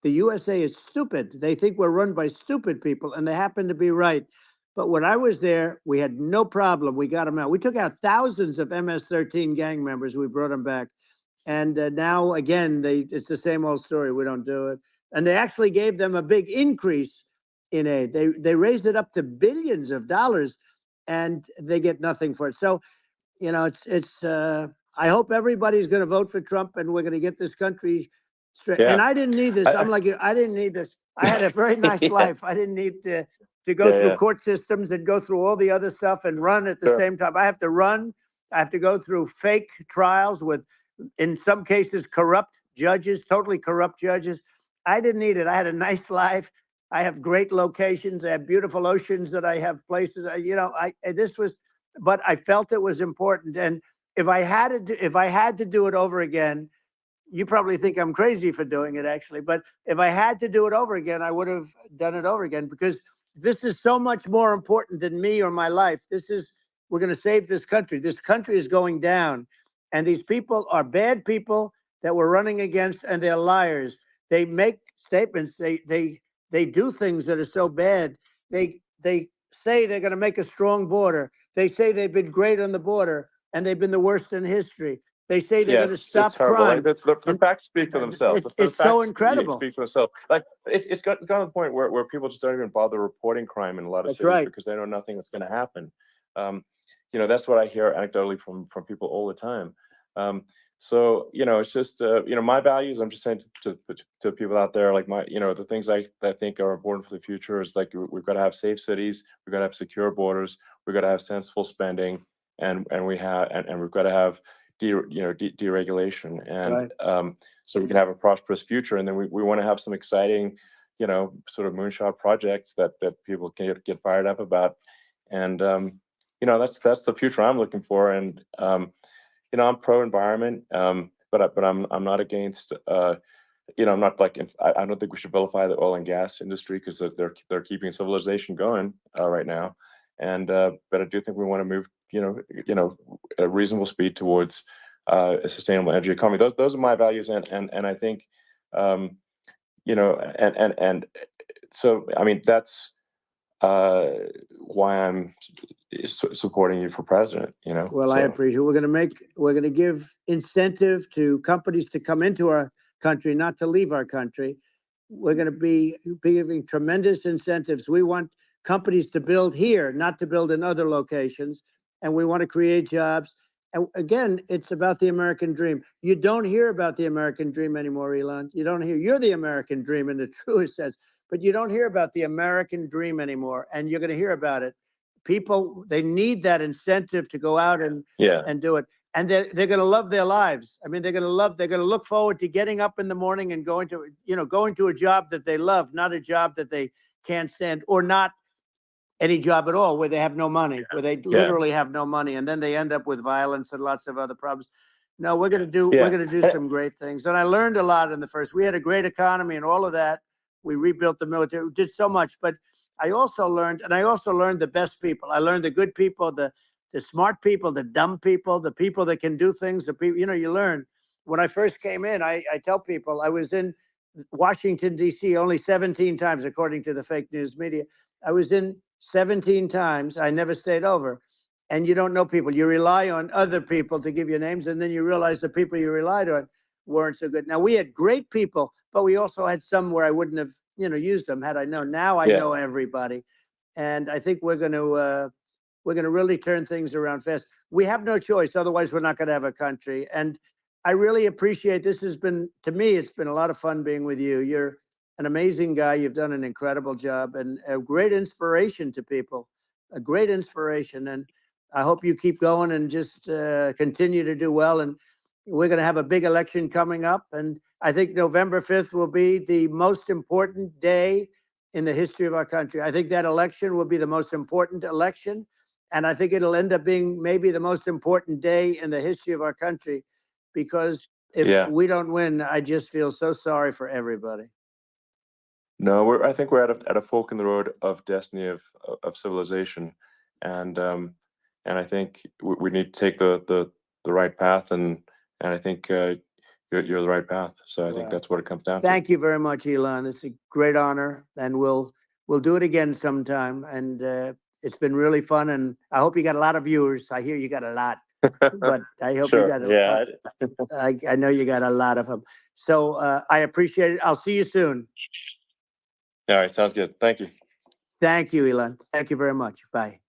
the USA is stupid. They think we're run by stupid people, and they happen to be right. But when I was there, we had no problem. We got them out. We took out thousands of MS-13 gang members. We brought them back. And now, again, it's the same old story. We don't do it. And they actually gave them a big increase in aid. They raised it up to billions of dollars, and they get nothing for it. So, I hope everybody's going to vote for Trump, and we're going to get this country straight. Yeah. And I didn't need this. I'm like you. I didn't need this. I had a very nice Yeah. life. I didn't need to go through Yeah. court systems and go through all the other stuff and run at the Sure. same time. I have to run. I have to go through fake trials with, in some cases, corrupt judges, totally corrupt judges. I didn't need it. I had a nice life. I have great locations. I have beautiful oceans that I have places. But I felt it was important. And if I had to do it over again, you probably think I'm crazy for doing it, actually. But if I had to do it over again, I would have done it over again, because this is so much more important than me or my life. We're going to save this country. This country is going down. And these people are bad people that we're running against, and they're liars. They make statements. They do things that are so bad. They say they're going to make a strong border. They say they've been great on the border, and they've been the worst in history. They say they're going to stop it's horrible. crime. Like, the facts speak for themselves. It's so incredible. Speak for themselves. Like it's gotten to the point where people just don't even bother reporting crime in a lot of That's cities, right. because they know nothing is going to happen. That's what I hear anecdotally from people all the time. So it's just my values. I'm just saying to people out there, like the things I think are important for the future is, like, we've got to have safe cities, we've got to have secure borders, we've got to have sensible spending, and we've got to have deregulation, and Right. So we can have a prosperous future. And then we want to have some exciting, sort of moonshot projects that people can get fired up about. And that's the future I'm looking for. And I'm pro environment, but I'm not against. I'm not like, I don't think we should vilify the oil and gas industry, because they're keeping civilization going right now. And but I do think we want to move at a reasonable speed towards a sustainable energy economy. Those are my values, and I think and so, I mean, that's why I'm supporting you for president. Well, I appreciate it. We're going to give incentive to companies to come into our country, not to leave our country. We're going to be giving tremendous incentives. We want companies to build here, not to build in other locations. And we want to create jobs. And again, it's about the American dream. You don't hear about the American dream anymore, Elon. You don't hear. You're the American dream in the truest sense, but you don't hear about the American dream anymore. And you're going to hear about it. people, they need that incentive to go out and Yeah. do it. And they're going to love their lives. I mean, they're going to look forward to getting up in the morning and going to a job that they love, not a job that they can't stand, or not any job at all where they have no money, where they literally have no money, and then they end up with violence and lots of other problems. No, we're going to do some great things. And I learned a lot in the first. We had a great economy and all of that. We rebuilt the military. We did so much, but I also learned the best people. I learned the good people, the smart people, the dumb people, the people that can do things. The people, you learn. When I first came in, I tell people I was in Washington, D.C. only 17 times, according to the fake news media. I was in 17 times. I never stayed over. And you don't know people. You rely on other people to give you names, and then you realize the people you relied on weren't so good. Now, we had great people, but we also had some where I wouldn't have, used them had I known. Now I know everybody. And I think we're going to really turn things around fast. We have no choice. Otherwise, we're not going to have a country. And I really appreciate this. To me, it's been a lot of fun being with you. You're an amazing guy. You've done an incredible job and a great inspiration to people, a great inspiration. And I hope you keep going and just continue to do well. And we're going to have a big election coming up. And I think November 5th will be the most important day in the history of our country. I think that election will be the most important election. And I think it'll end up being maybe the most important day in the history of our country, because if we don't win, I just feel so sorry for everybody. No, I think we're at a fork in the road of destiny of civilization, and I think we need to take the right path, and I think you're the right path. So I think that's what it comes down to. Thank you very much, Elon. It's a great honor, and we'll do it again sometime. And it's been really fun, and I hope you got a lot of viewers. I hear you got a lot, but I hope you got I know you got a lot of them. So I appreciate it. I'll see you soon. All right, sounds good. Thank you. Thank you, Elon. Thank you very much. Bye.